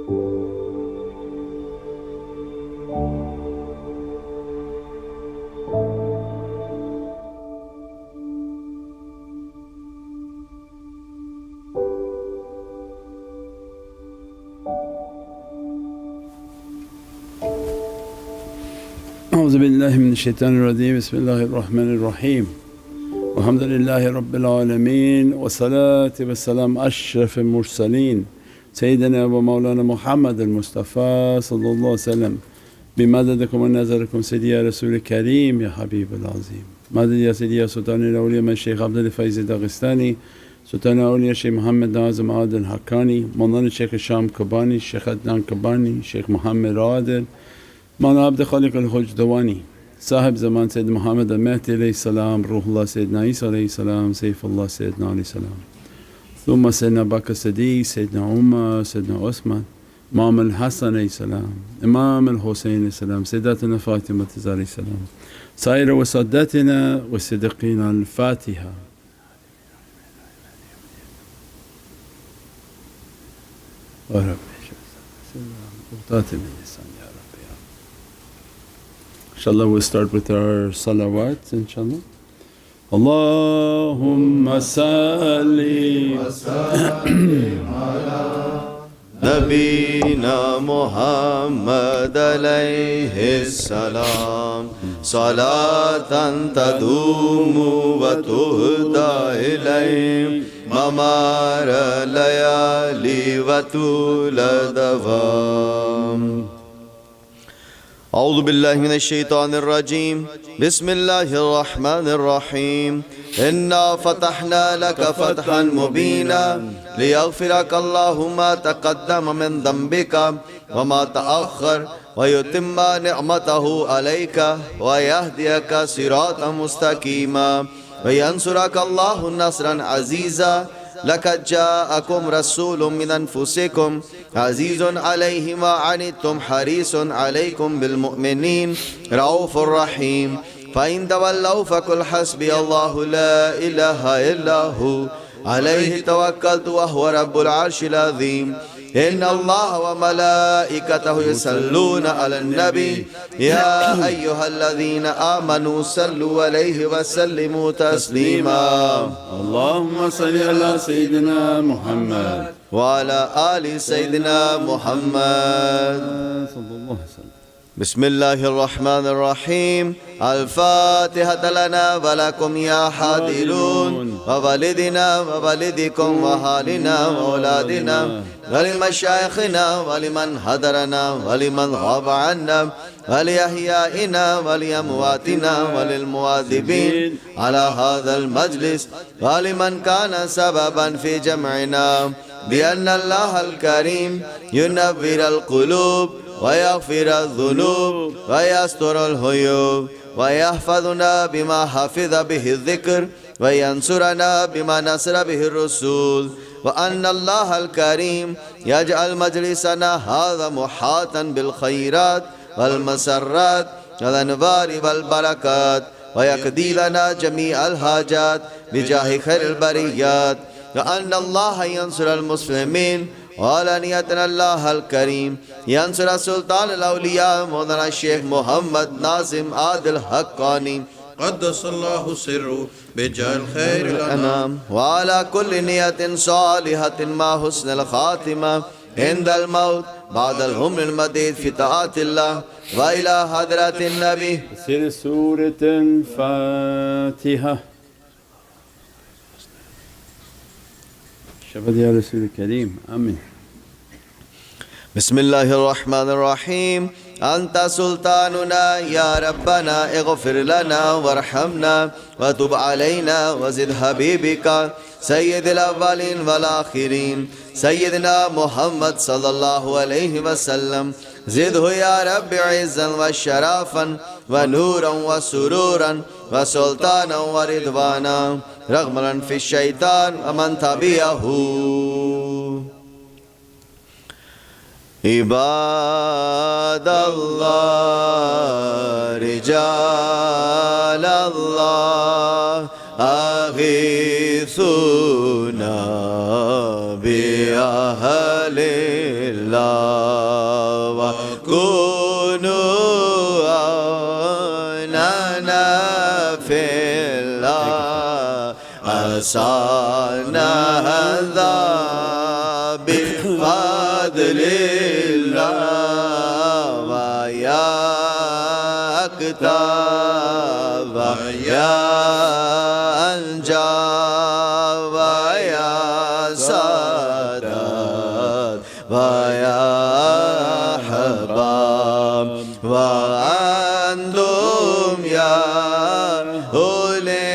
Euzubillahimineşşeytanirracim. Bismillahirrahmanirrahim. Elhamdülillahi Rabbil alemin. Ve salatu ve selam eşrefil mursalin. Seyyidina ve Mevlana Muhammed el-Mustafa sallallahu aleyhi ve sellem. Bimededikum ve nazarikum Seyyidi ya Resul-i Kerim ya Habibul Azim. Meded ya Seyyidi ya Sultan-ı Evliya men Şeyh Abdülfeyz Dağistani. Sultan-ı Evliya Şeyh Muhammed Nazım Adil Hakkani. Mevlana Şeyh Şam Kabani, Şeyh Adnan Kabani, Şeyh Muhammed Adil. Mevlana Abd Khalik el-Hojdawani. Sahib zaman Seyyidina Muhammad el-Mehdi aleyhisselam, Ruhullah Seyyidina İsa aleyhisselam, Seyfullah Seyyidina aleyhisselam. Thumma Seyyidina Bakr Siddiq, Seyyidina Umar, Seyyidina Osman, İmam el-Hasan aleyhisselam, İmam el-Husayn aleyhisselam, Seyyidatuna Fatima aleyhisselam. Sair ve saddatina ve siddiqina el-Fatiha. Ve Rabbi Selam. Inshallah, we'll start with our salawat, inshallah. Allahumma salli wa sallim ala Nabina Muhammad alayhi salam. Salatan tadumu wa tuhda ilayhim mamara layali wa tula davam. أعوذ بالله من الشيطان الرجيم بسم الله الرحمن الرحيم إنا فتحنا لك فتحا مبينا ليغفرك الله ما تقدم من ذنبك وما تأخر ويتم نعمته عليك ويهديك صراطا مستقيما وينصرك الله نصرا عزيزا لقد جاءكم رسول من أنفسكم عزيز عليه ما عنتم حريص عليكم بالمؤمنين رؤوف رحيم فإن تولوا فقل حسبي الله لا إله إلا هو عليه توكلت وهو رب العرش العظيم إن الله وملائكته يصلون على النبي يا أيها الذين آمنوا صلوا عليه وسلموا تسليما اللهم صل على سيدنا محمد وعلى آل سيدنا محمد صلى الله عليه وسلم. بسم الله الرحمن الرحيم الفاتحة لنا ولكم يا حاضرون ووالدنا ووالدكم وحالنا وأولادنا ولمشايخنا ولمن حضرنا ولمن غاب عنا ولأحيائنا ولأمواتنا وللمواظبين على هذا المجلس ولمن كان سببا في جمعنا بأن الله الكريم ينور القلوب ويغفر الذنوب ويستر العيوب ويحفظنا بما حفظ به الذكر وينصرنا بما نصر به الرسول وأن الله الكريم يجعل مجلسنا هذا محاطا بالخيرات والمسرات والأنوار والبركات ويقضي لنا جميع الحاجات بجاه خير البريات وأن الله ينصر المسلمين وعلانية الله الكريم ينصر سلطان الأولياء مولانا الشيخ محمد ناظم عادل حقاني قدس الله سره بجاه خير الأنام وعلى كل نية صالحة مع حسن الخاتمة عند الموت بعد العمر المديد في طاعة الله وإلى حضرة النبي. سير سورة الفاتحة. شفاعة يا رسول الكريم. آمين. بسم الله الرحمن الرحيم أنت سلطاننا يا ربنا اغفر لنا وارحمنا وتب علينا وزد حبيبك سيد الأولين والآخرين سيدنا محمد صلى الله عليه وسلم زده يا رب عزا وشرافا ونورا وسرورا وسلطانا ورضوانا رغما في الشيطان ومن تبعه. عباد الله رجال الله أغيثونا بأهل الله وكونوا عوننا في الله عسانا هذا بفضل الله ويا أكتاب ويا أنجاب ويا سادات ويا أحباب وأنتم يا أولي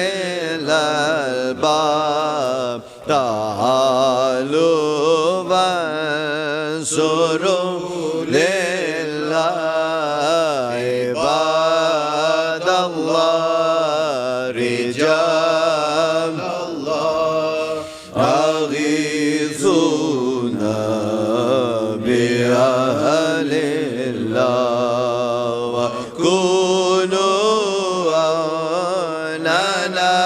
الألباب تعالوا وانصروا لله عباد الله رجال الله أغيثونا بأهل الله وكونوا عوننا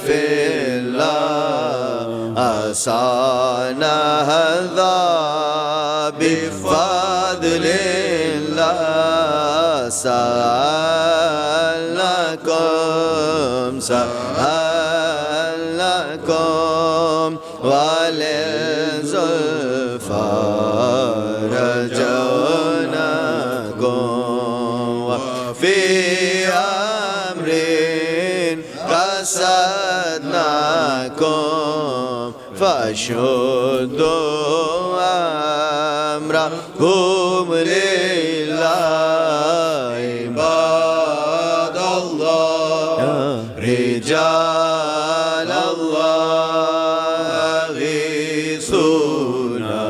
في الله عسانا هذا بفضل الله سألناكم وللزلفى رجوناكم وفي أمر قصدناكم فشدوا أمركم لله عباد الله رجال الله غيثونا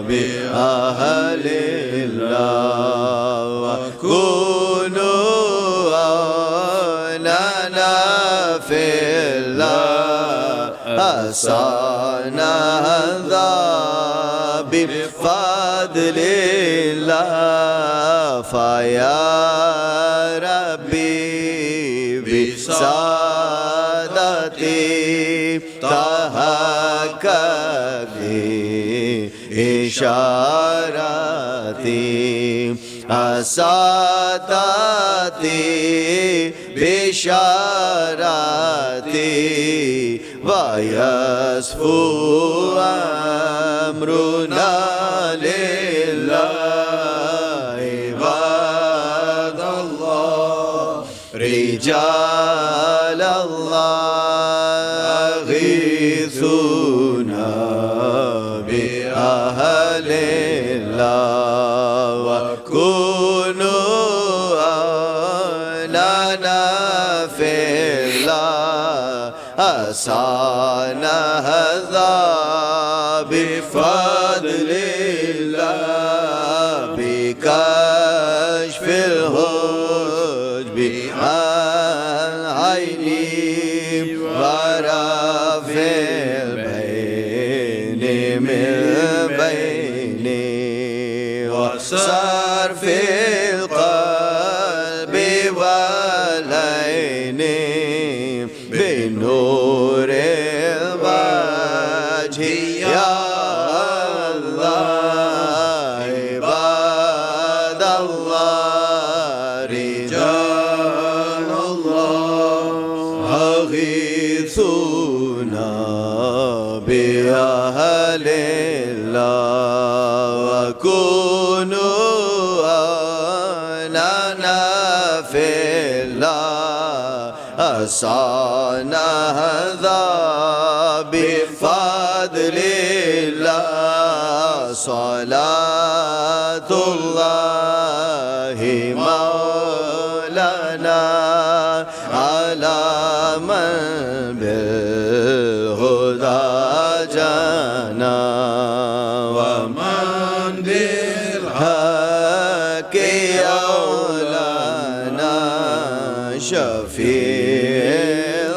بأهل الله وكونوا عوننا في الله عسانا هذا بفضل الله فيا ربي بسادتي تحقق إشارتي أساتتي بشارتي ويصفو أمرنا لله عباد الله رجال الله غيثونا بأهل الله وكونوا عوننا في الله عسانا هذا بفضل الله بكشف الحجب عن عيني ورفع البين من بيني وصرف القلب والعين بنور الوجه يا الله عباد الله رجال الله أغيثونا بأهل الله وكونوا عوننا في الله عسانا هذا بفضل الله صلاة الله مولانا على من بالهدى جانا ومن بالحق يولانا شفيع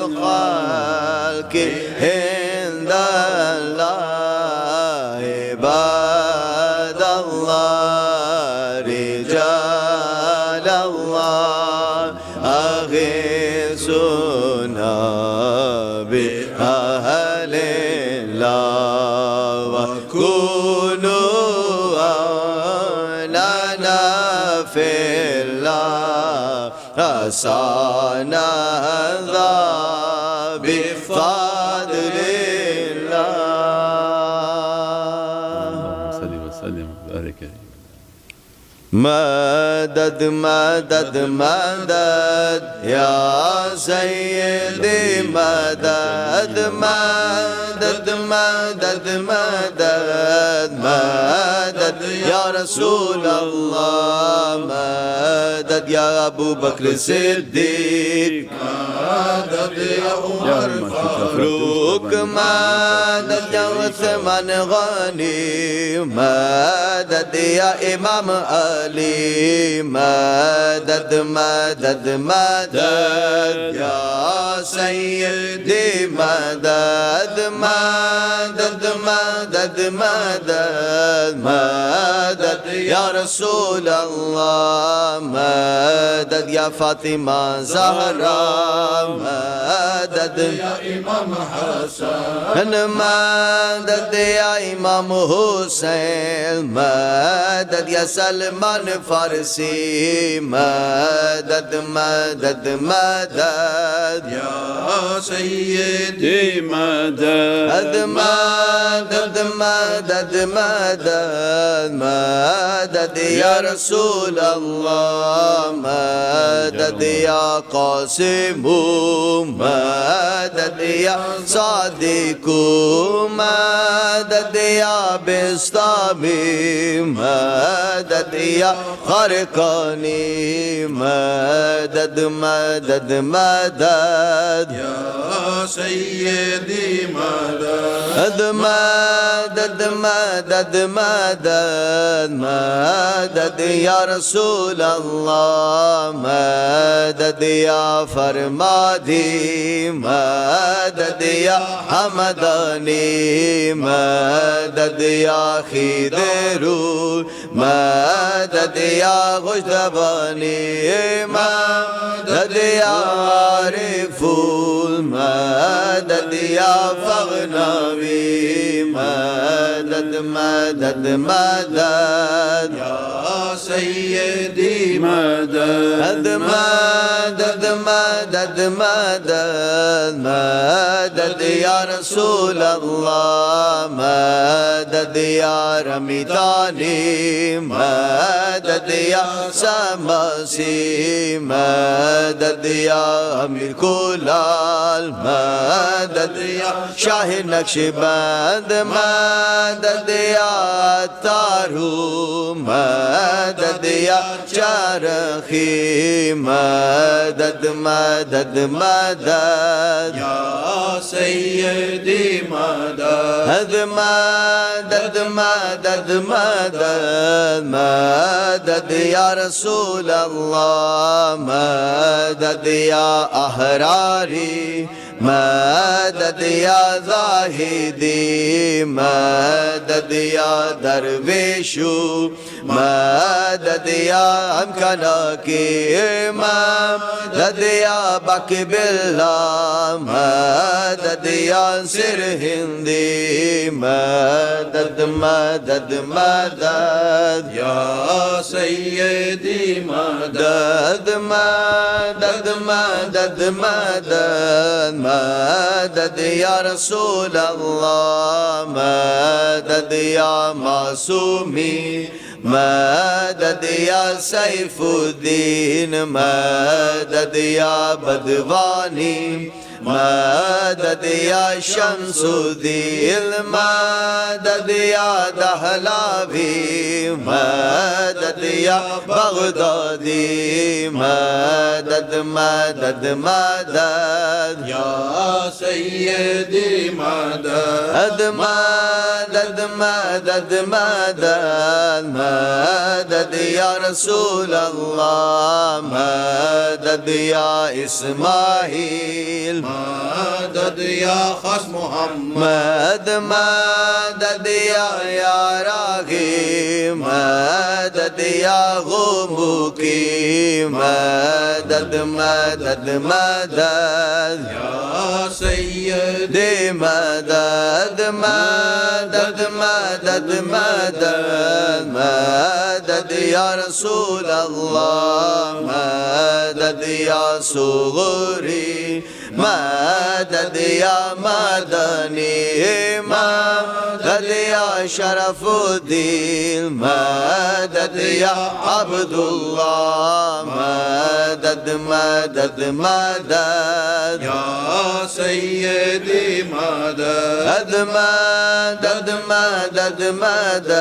الخلق عند الله عباد الله رجال الله أغيثونا بأهل الله وكونوا حسنا ذا بفضل الله. صل وسلم وبارك عليه. مدد مدد مدد يا سيدي مدد مدد مدد مدد مدد يا رسول الله مدد يا أبو بكر الصديق مدد يا عمر الفاروق مدد يا عثمان غني مدد يا إمام علي مدد مدد مدد يا سيدي مدد مدد مدد مدد مدد يا رسول الله مدد يا فاطمة زهراء مدد يا إمام حسن مدد يا إمام حسين مدد يا سلمان فارسي مدد مدد مدد يا سيدي مدد مدد مدد مدد مدد يا رسول الله مدد يا قاسم مدد يا صادق مدد يا بسطامي مدد يا خرقاني مدد مدد مدد يا سيدي مدد مدد مدد مدد مدد يا رسول الله مدد يا فرمادي مدد يا حمداني مدد يا خضر مدد يا غجدباني مدد يا عارف مدد يا فغنوي مدد مدد مدد يا سيدي مدد مدد مدد مدد مدد يا رسول الله مدد يا رميداني مدد يا سماسي مدد يا أمير كلال مدد يا شاه نقشبند مدد يا تارو مدد يا شارخي مدد مدد مدد يا سيدي مدد مدد مدد مدد مدد يا رسول الله مدد يا أحراري مدد يا زاهدي مدد يا درويشو مدد يا أمكانكي مدد يا باكي بالله مدد يا سر هندي مدد مدد مدد يا سيدي مدد مدد مدد مدد مدد يا رسول الله مدد يا معصومي مدد يا سيف الدين مدد يا بدواني مدد يا شمس الدين مدد يا دهلاوي مدد يا بغدادي مدد مدد مدد يا سيدي مدد مدد مدد مدد مدد يا رسول الله مدد يا إسماعيل مدد يا خاص محمد مدد يا راغي مدد يا غموكي مدد مدد مدد يا سيدي مدد مدد مدد مدد مدد مدد يا رسول الله مدد يا صغري مدد يا مدني مدد يا شرف الدين مدد يا عبد الله مدد مدد مدد يا سيدي مدد مدد مدد مدد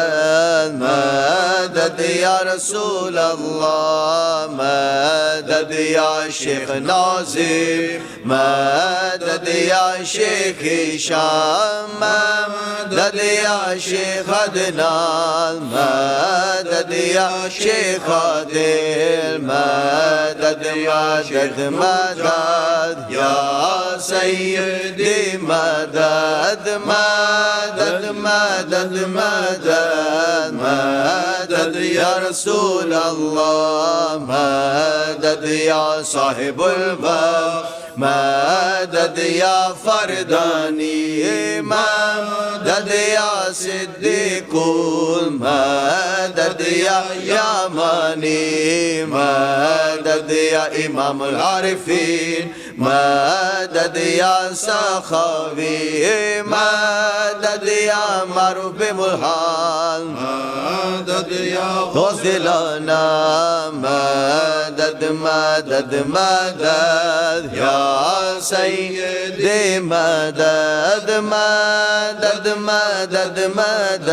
مدد يا رسول الله مدد يا شيخ ناظم مدد يا شيخ هشام مدد يا شيخ عدنان مدد يا شيخ عادل مدد مدد مدد يا سيدي مدد مدد مدد مدد مدد يا رسول الله مدد يا صاحب الباب مدد يا فرداني مدد يا صديق مدد يا يماني مدد يا إمام العارفين مدد يا سخاوي مدد يا معروف بملحان مدد يا غوث لنا مدد مدد مدد يا سيدي مدد مدد مدد مدد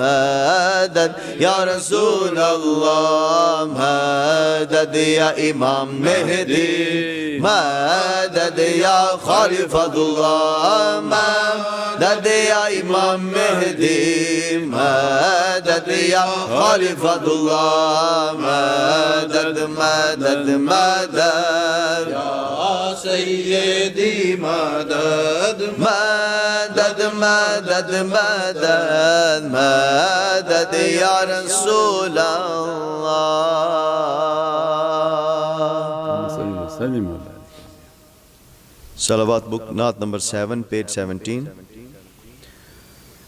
مدد يا رسول الله مدد يا إمام مهدي مدد يا خليفة الله مدد يا إمام مهدي مدد يا خليفة الله مدد مدد مدد يا سيدي مدد مدد مدد مدد مدد يا رسول الله وسلم وبارك. Salawat book, Naat number 7, page 17.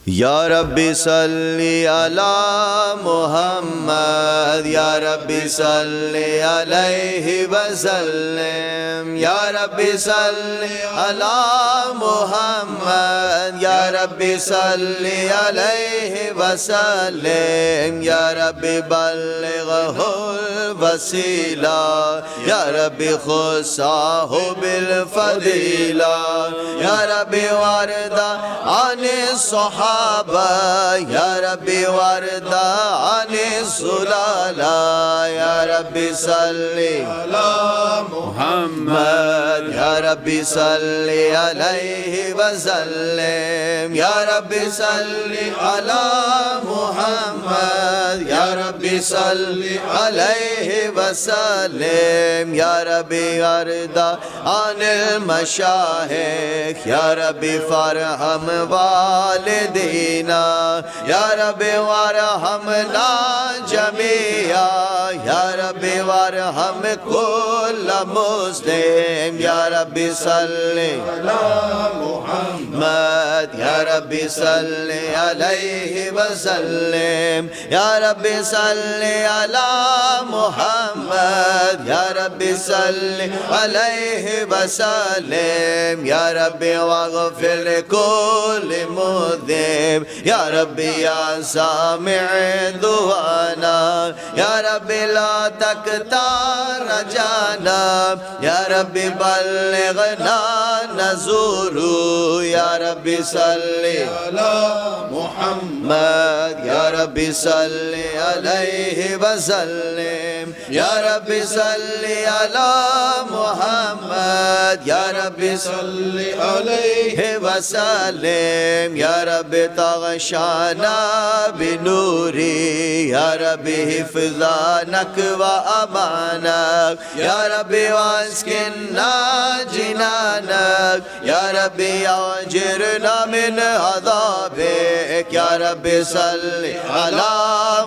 Ya Rabbi salli ala Muhammad, Ya Rabbi salli alayhi wa sallim. Ya Rabbi salli ala Muhammad, Ya Rabbi salli alayhi wa sallim. Ya Rabbi ballighul wasila, Ya Rabbi khusahu bil fadila. Ya Rabbi warda anis sahaba يا ربي وارض عن السلالة يا ربي صلي على محمد يا ربي صلي عليه وسلم يا ربي صلي على محمد يا ربي صلي عليه وسلم يا ربي وارض عن المشايخ يا ربي فارحم والدينا يا ربي وارحمنا جميعا يا ربي وارحم كل مسلم يا ربي صلي على محمد يا ربي صلي عليه وسلم يا ربي صلي على محمد يا ربي صلي عليه وسلم يا ربي واغفر لكل مذنب يا ربي يا سامع دعانا يا ربي لا تكتر رجانا يا ربي بلغنا نزور يا ربي صلي على محمد يا ربي صلي عليه وسلم يا ربي صلي على محمد يا ربي صلي عليه وسلم يا ربي تغشانا بنوري يا ربي حفظانك وأمانك يا ربي واسكننا جنانك يا ربي أجرنا من عذابك يا ربي صل على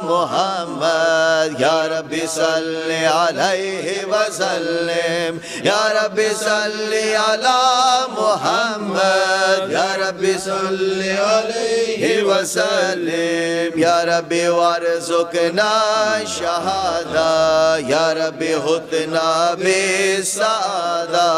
محمد يا ربي صل عليه وسلم يا ربي صل على محمد يا ربي صل عليه وسلم يا ربي وارزق warzuqna shahada, Ya Rabbi hutna bisada,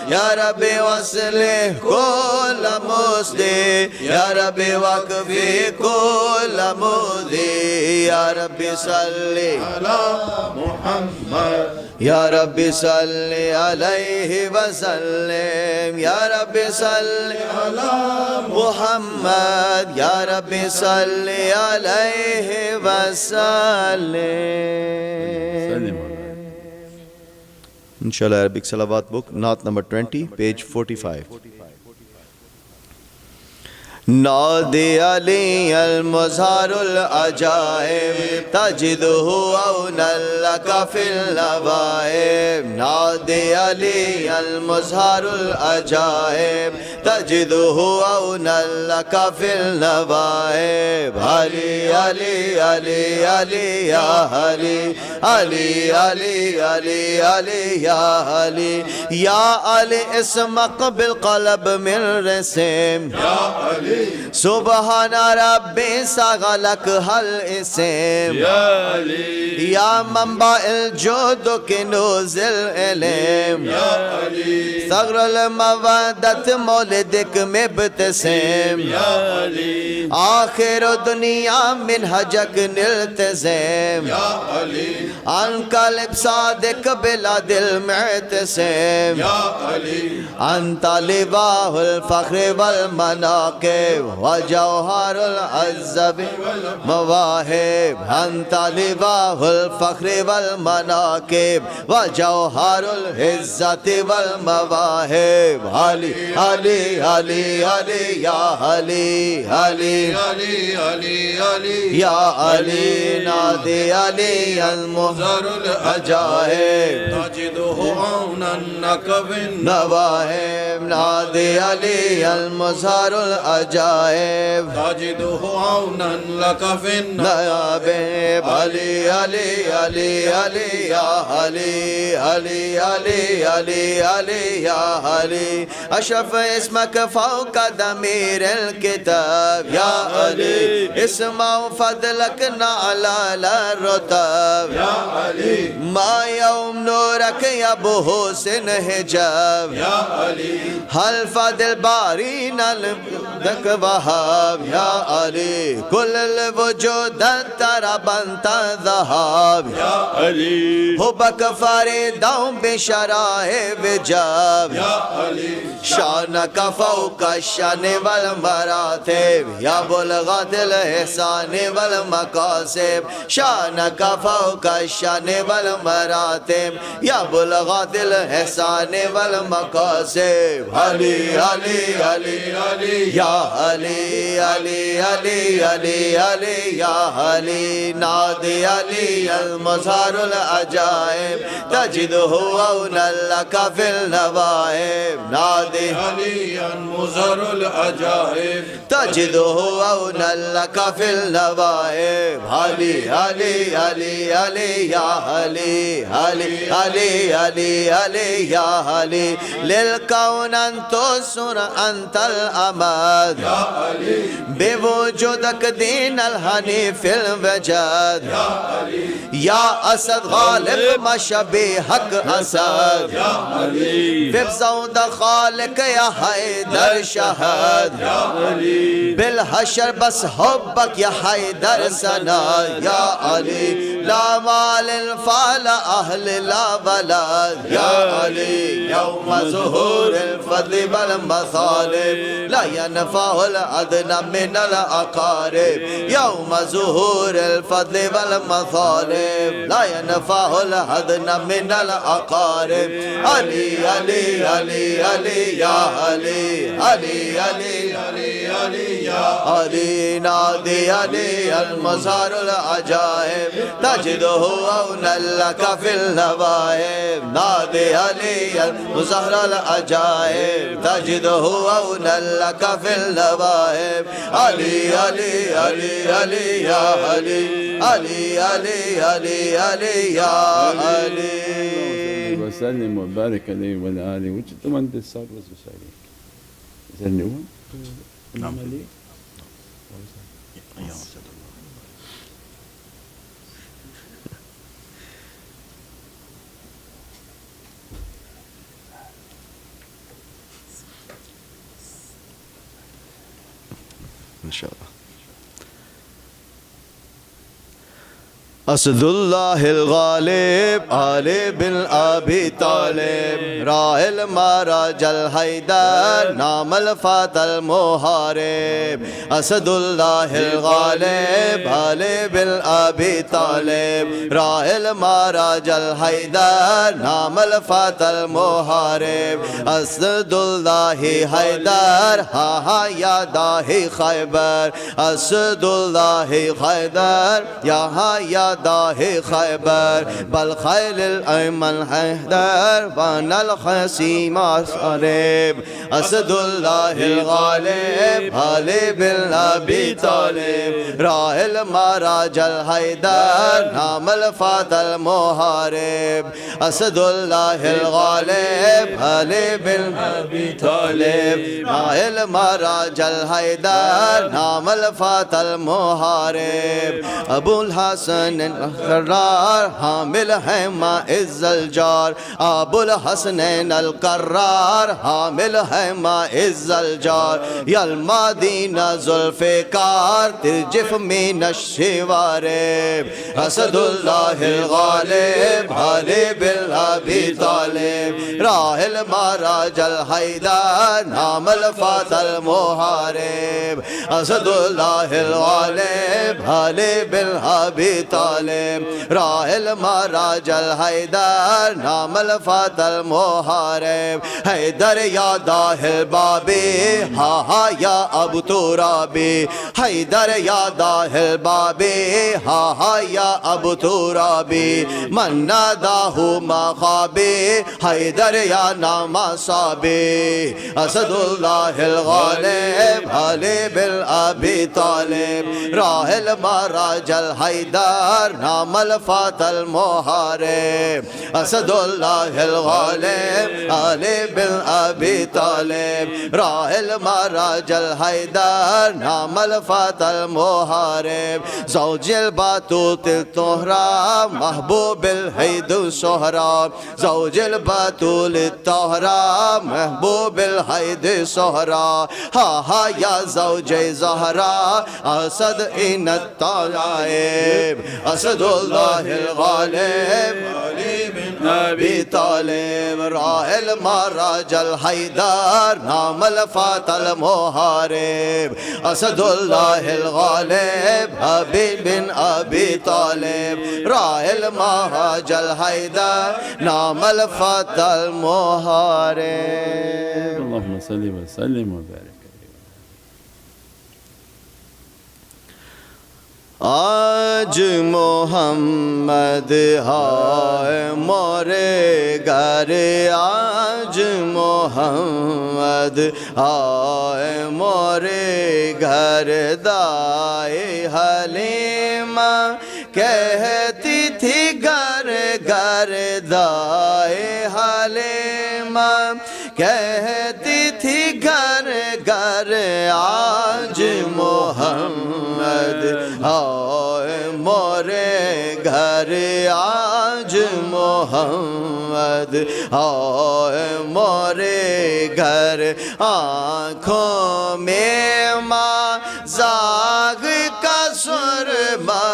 Ya Rabbi waslih kulla musdi, Ya Rabbi waqfi kulla mudi, Ya Rabbi salli ala Muhammad, Ya Rabbi salli alayhi wa sallim, Ya Rabbi salli ala Muhammad, Ya Rabbi salli alayhi wa sallim. Inshallah, Arabic Salawat book, Naat number 20, page 45. नादे अली अल-मुज़हारुल अजाइब तजिदहु औनल्लका फिल नवाइब, नादे अली अल-मुज़हारुल अजाइब तजिदहु औनल्लका फिल नवाइब, अली अली अली अली या अली, अली अली अली अली या अली, या अली इस्मक बिल क़ल्ब मिन रसीम, या अली सुबहान रब्बी सगलक हल इस्म, या अली या मंबा इल जुद किनूज़िल इल्म, या अली सगरुल मवद्दत मौलिदिक मिब्तसिम, या अली आखिर दुनिया मिनहजक निल्तज़िम, या अली अनकलब सादिक बिला दिल मुअतसिम, या अली अंता लिवाहुल फ़ख्र वल मनाक़िब व जौहरुल अज़्ज़ब मवाहिब, अंता लिवाहुल फ़ख्र वल मनाक़िब व जौहरुल इज़्ज़त वल मवाहिब, अली अली अली अली या अली, अली अली अली अली या अली, नादे अली अल-मुज़हारुल अजाइब तजिदहु औनल्लका फिन नवाइब, नादे अली अल-मुज़हारुल अजाइब तजिदहु औनल्लका फिन नवाइब, अली अली अली अली या अली, अली अली अली अली या अली, अशरफ इस्मक फ़ौक़ दमीरिल किताब, या अली इस्मा फ़ज़लक नअला रुतब, या अली मा यौम नूरक या बुहुस्न हिजाब, या अली हल फ़दिल बारी नल दक वहाब, या अली कुल वजूद तरबंता ज़हाब, या अली हुबक फरीदों बिशराए विजाब, या अली शान का फ़ौक़ शान वल मरातिब, या बुलग़तिल एहसान वल मकासिब, शान का फ़ौक़ शान वल मरातिब, या बुलग़तिल एहसान वल मकासिब, अली अली अली अली या अली अली अली अली अली या अली, नादे अली अल-मुज़हारुल अजाइब तजिदहु औनल्लका फिल नवाइब, नादे अली अल-मुज़हारुल अजाइब तजिदहु औनल्लका फिल नवाइब, अली अली अली अली या अली, अली अली अली अली या अली, लिल कौन अंतो सुर अंतल अमद, या अली बेवजूदक दीन अल हनीफिल वजद, या अली या असद गालिब मशबी हक असद, या अली बिफ़ज़ौद खालिक या हैदर शहद, या अली बिल हशर बस हुब्बक या हैदर सनद, या अली ला माल फाल अहल ला वलद, या अली यौम ज़ुहूरिल फ़ज़्ल वल मसालिब ला यनफ़अुल अदना मिनल अक़ारिब, यौम ज़ुहूरिल फ़ज़्ल वल मसालिब ला यनफ़अुल अदना मिनल अक़ारिब, अली अली अली अली या अली, अली अली अली अली या अली, नादे अली अल-मुज़हारुल अजाइब तजिदहु औनल्लका फिल नवाइब, नादे अली अल-मुज़हारुल अजाइब तजिदहु औनल्लका फिल नवाइब, अली अली अली अली या अली, अली अली अली अली या Ali. وسلم وبارك عليه وعلى آله. Which the one that start was reciting? Is that a new one? No. Ali? इंशाअल्लाह। असदुल्लाहिल गालिब आले बिन अबी तालिब राहिल महाराजल हैदर नामल फातल मुहारिब। असदुल्लाहिल गालिब आले बिन अबी तालिब राहिल महाराजल हैदर नामल फातल मुहारिब। असदुल्लाहि हैदर हा हा यादाहि खैबर। असदुल्लाहि हैदर यहाँ याद दाहे खैबर बल खैल अमन हैदर बनल खसीमा सरेब। असदुल्लाहिल गालिब आले बिन अबी तालिब राहिल महाराजल हैदर नामल फातल मुहारिब। असदुल्लाहिल गालिब आले बिन अबी तालिब राहिल महाराजल हैदर नामल फातल मुहारिब। अबुल हसन कर्रार हामिल है माइज़ल जार। अबुल हसनैन अल कर्रार हामिल है माइज़ल जार। यल मदीना जुल्फ़िकार तिरजिफ में नशिवारिब। असदुल्लाहिल गालिब आले बिन अबी तालिब राहिल महाराजल हैदर नामल फातल मुहारिब। असदुल्लाहिल गालिब आले बिन अबी तालिब राहिल महाराजल हैदर नामल फातल मुहारिब। हैदर यादाहिल बाबी हा हा या अबू तुराबी। हैदर यादाहिल बाबी हा हा या अबू तुराबी। मन्ना दाहू मखाबी हैदर या नामा साबी। असदुल्लाहिल गालिब आले बिन अबी तालिब राहिल महाराजल हैदर नामल फातल मुहारिब। असदुल्लाहिल गालिब आले बिन अबी तालिब राहिल महाराजल हैदर नामल फातल मुहारिब। ज़ौजिल बातूतिल तोहरा महबूबिल हैदु सोहरा। ज़ौजिल बातूतिल तोहरा महबूबिल हैदु सोहरा। हा हा या ज़ौजे ज़हरा असद इनत तालिब। असदुल्लाहिल गालिब आले बिन अबी तालिब राहिल महाराजल हैदर नामल फातल मुहारिब। असदुल्लाहिल गालिब आले बिन अबी तालिब राहिल महाराजल हैदर नामल फातल मुहारिब। अल्लाहुम्मा सल्ली व सल्लिम व बारिक। आज मोहम्मद हाय मोरे घर। आज मोहम्मद हाय मोरे घर। दाए हलीमा कहती थी घर घर। दाए हलीमा कहती थी घर घर। आज मोहम्मद हाय मोरे घर। आज मोहम्मद हाय मोरे घर। आँखों में मज़ाक़ का सुरमा।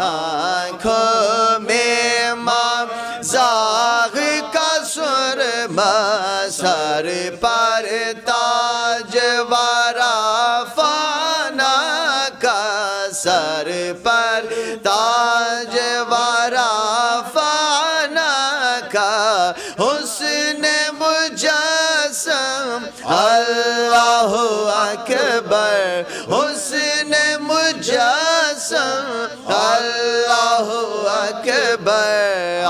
आँखों में मज़ाक़ का सुरमा। सर पर ताज वारा फाना का। सर पर ताज वारा फाना का। हुस्न मुजस्सम अल्लाहु अकबर। हुस्न मुजस्सम अल्लाहु अकबर।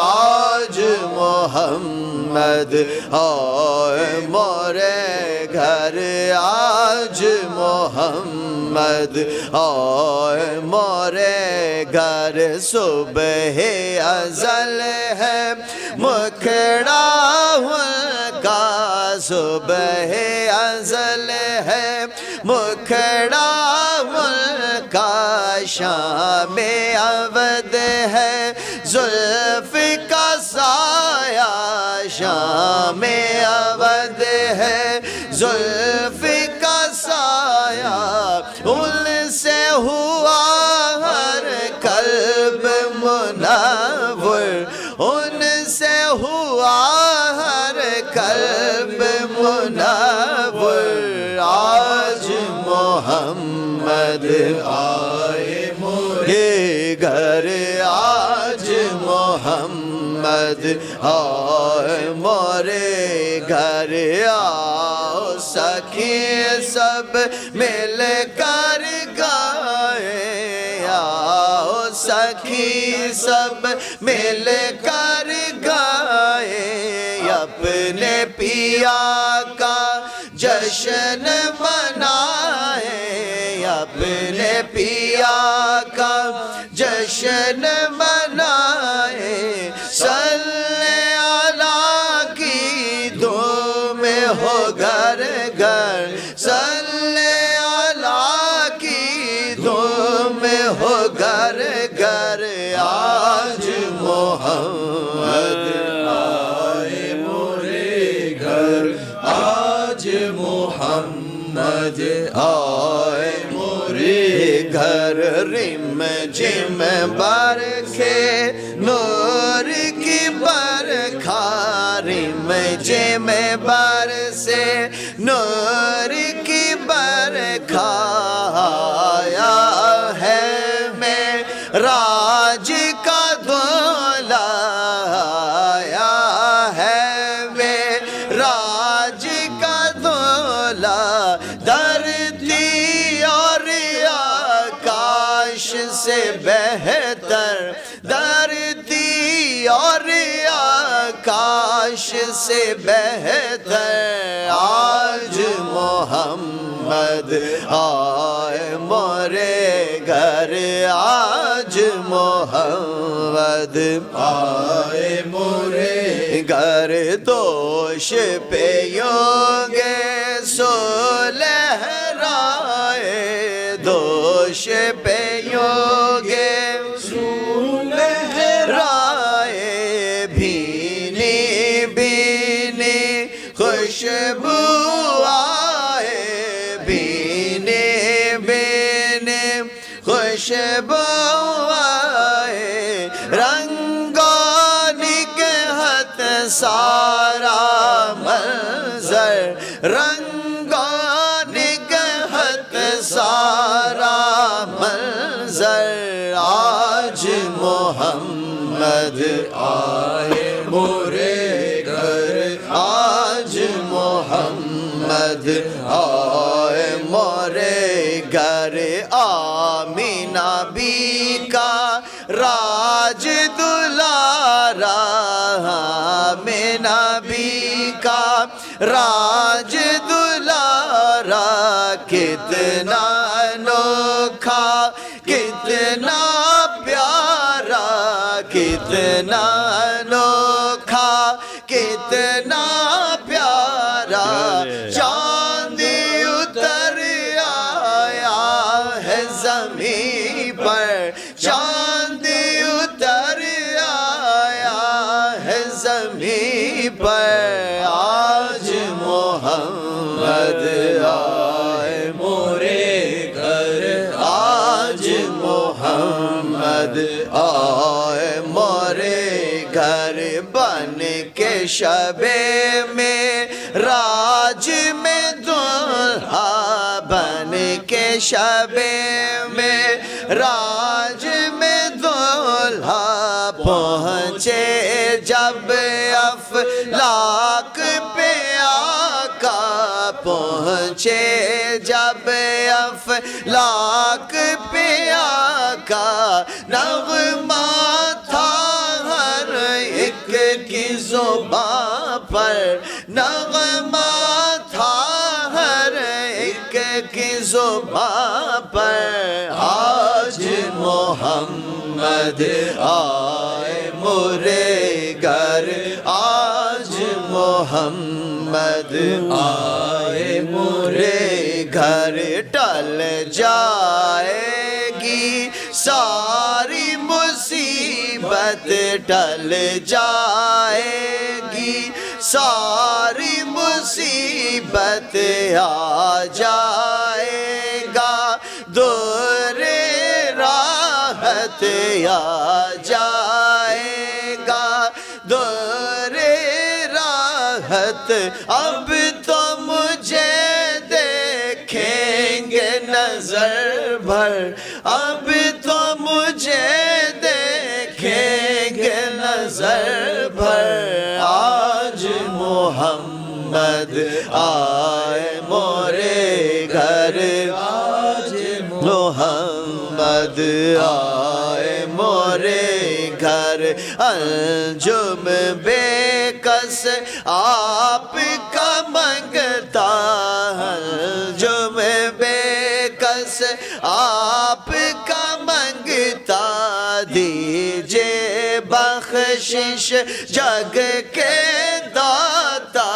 आज मोहम्मद हाय मोरे घर। आज मोहम्मद हाय मोरे घर। सुबह अज़ल है मुखड़ा उनका। सुबह अज़ल है मुखड़ा उनका। शाम अवद है जुल्फ़ का साया। शाम अवद है जुल्फ़ का साया। मुनव्वर, उनसे हुआ हर कल्ब मुनव्वर। आज मोहम्मद आए मोरे घर, आज मोहम्मद आए मोरे घर। आओ सखी सब मिल कर गाए, आओ सखी सब मिल कर गाए, अपने पिया का जश्न मनाए, अपने पिया का जश्न मनाए। सल्ले अला की धूम हो घर घर, सल्ले अला की धूम हो घर घर। आज मोहम्मद आए मोरे घर, आज मोहम्मद आए मोरे घर। रिम जिम बरखे नूर की बरखा, रिम जिम बरसे नूर की बरखा। आया है मैं राज का दूल्हा, आया है मैं राज का दूल्हा। धरती और आकाश से बेहतर, धरती और आकाश से बेहतर। आज मोहम्मद आए मोरे घर, आज मोहम्मद आए मोरे घर। दोष पे योगे सो लहराए, दोष पे योगे सो लहराए। भीनी भीनी खुशबू आए, भीनी भीनी खुशबू आए। रंगानिक हत सारा मंजर, रंगानिक हत सारा मंजर। आज मोहम्मद आए मोरे घर, आज मोहम्मद आए मोरे घर। आमीना बी का राज दुलारा, आमीना बी का राज दुलारा। कितना अनोखा कितना प्यारा, कितना अनोखा कितना प्यारा। चांद उतर आया है ज़मीं पर, चांद उतर आया है ज़मीं पर। आज मोहम्मद आए मोरे घर, आज मोहम्मद आए मोरे घर। बन के शबे में राज में दुल्हा, बन के शबे में राज में दुल्हा। पहुँचे जब अफलाक पे आका, पहुँचे जब अफलाक पे आका। नग़मा था हर एक की ज़ुबां पर, नग़मा था हर एक की ज़ुबां पर। आज मोहम्मद आए मोरे घर, आज मोहम्मद आए मोरे घर। टल जाएगी सारी मुसीबत, टल जाएगी सारी मुसीबत। आ जाएगा दूर राहत, आ जाएगा दौरे राहत। अब तो मुझे देखेंगे नजर भर, अब तो मुझे देखेंगे नजर भर। आज मोहम्मद आए मोरे घर, आज मोहम्मद आए मोरे घर। अंजुम बेकस आपका मंगता, अंजुम बेकस आपका मंगता। दीजिए बख्शिश जग के दाता,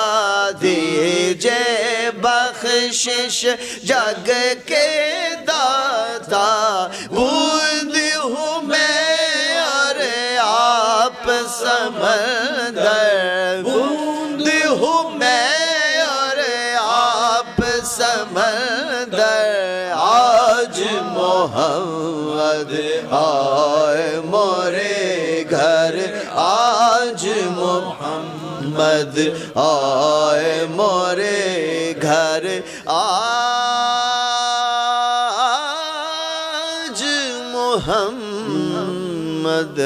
दीजिए बख्शिश जग के दाता। बूंद हूँ मैं और आप समंदर, बूंद हूँ मैं और आप समंदर। आज मोहम्मद आए मोरे घर, आज मोहम्मद आए मोरे घर। आज मोहम्मद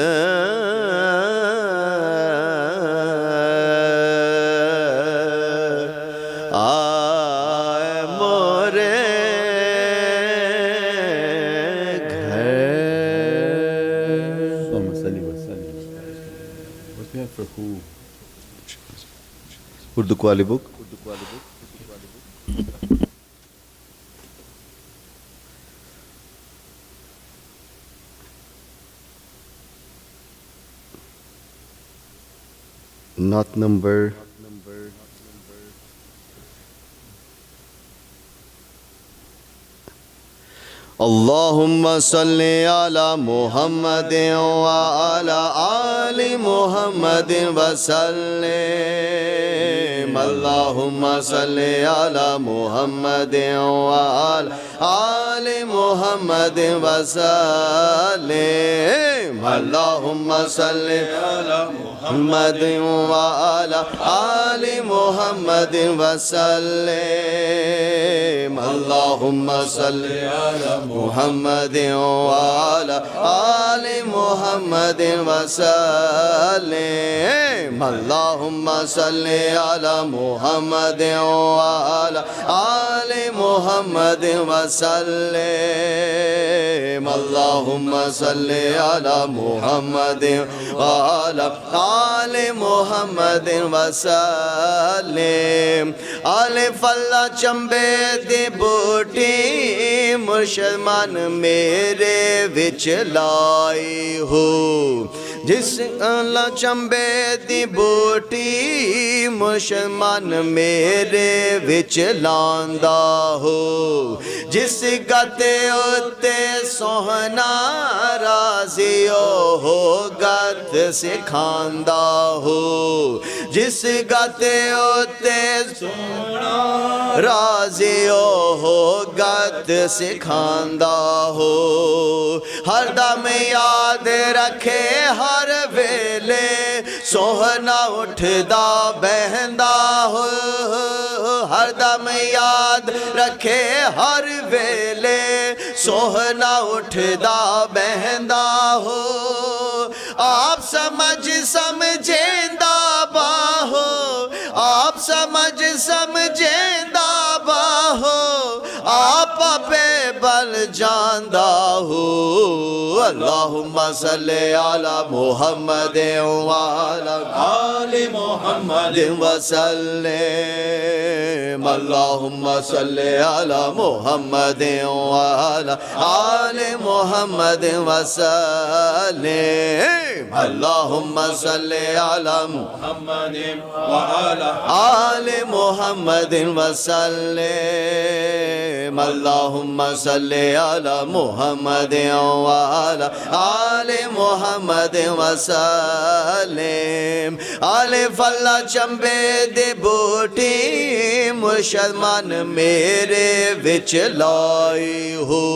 आए मोरे Urdu Quali book. Not number. Allahumma salli ala Muhammadin wa ala ali Muhammadin wa sallim. Allahumma salli ala Muhammadin wa ala ali Muhammadin wa sallim. Allahumma salli ala Muhammadin wa ala ali Muhammadin wa sallim. Allahumma salli ala Muhammadin wa ala ali Muhammadin wa sallim. Allahumma salli ala Muhammadin wa ala ali Muhammadin wa sallim. Allahumma salli ala Muhammadin wa ala ali Muhammadin wa sallim. Alif Allah चंबे दी बूटी मुसलमान मेरे विच लाई हो, जिस अल्लाह चंबे दी बूटी मुसलमान मेरे विच लांदा हो। जिस गते उत्ते सोहना राजियो हो गत सिखांदा हो। जिस गते उत्ते सोहना राजियो हो गत सिखांदा हो। हर दम याद रखे हर वेले सोहना उठदा बहंदा हो। हर दम याद रखे हर वेले सोहना उठदा बहंदा हो। आप समझ समझेंदा बाहो, आप समझ समझेंदा बाहो। आप पे बल जांदा हो। अल्लाहुम्मा सल्ले अला मुहम्मदिन व अला आलि मुहम्मदिन व सल्लिम। अल्लाहुम्मा सल्ले अला मुहम्मदिन व अला आलि मुहम्मदिन व सल्लिम। अल्लाहुम्मा सल्ले अला मुहम्मदिन व अला आलि मुहम्मदिन व सल्लिम। अल्लाहुम्मा सल्ले सल्ले अला मुहम्मद व अला आले मुहम्मद वसल्लम। आले फल्ला चंबे दे बूटी मुसलमान मेरे विच लाई हो।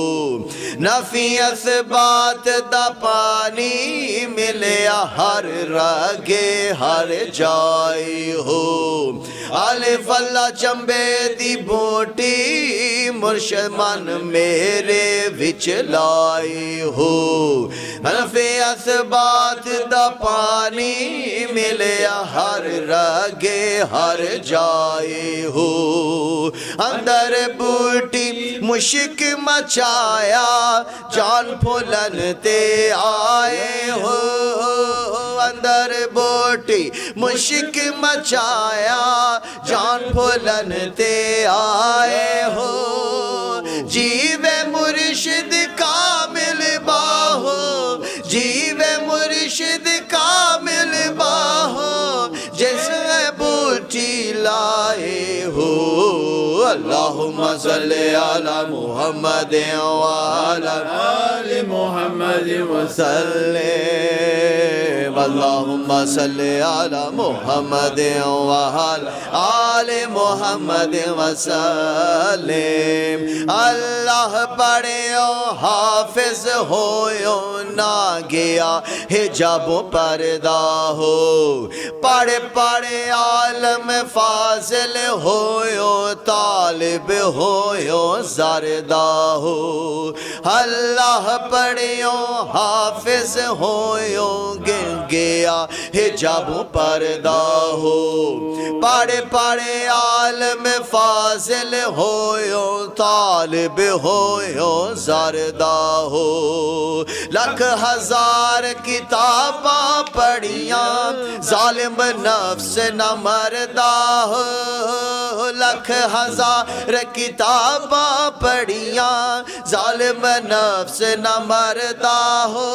नफी असबात दा पानी मिलिया हर रागे हर जाई हो। आले फल्ला चंबे दी बूटी मुसलमान मेरे विच लाई हो। नफी असबात दा पानी मिलिया हर रागे हर जाई हो। अंदर बूटी मुश्क मचाया जान फुलन ते आए हो। अंदर बूटी मुश्क मचाया जान फुलन ते आए हो। जीवे मुर्शिद कामिल बाहो, जीवे मुर्शिद कामिल बाहो, जिसने बूटी लाए हो। अल्लाहुम्मा सल्ली अला मुहम्मद व अला आलि मुहम्मद वसल्लम। अल्लाहुम्मा सल्ली अला मुहम्मद व अला आलि मुहम्मद वसल्लम। अल्लाह पढ़ियो हाफिज होयो ना गया हिजाबो पर्दा हो। पढ़े पढ़े आलम फाजिल होयो तालिब होयो ज़रदा हो। अल्लाह पढ़ियो हाफिज होयो गया हिजाबो पर्दा हो। पढ़े पढ़े आलम फाजिल होयो तालिब होयो ज़रदा हो। लख हजार किताबा पढ़िया जालिम नफ्स न मरदा हो। लख हजार किताबा पढ़िया जालिम नफ्स न मरदा हो।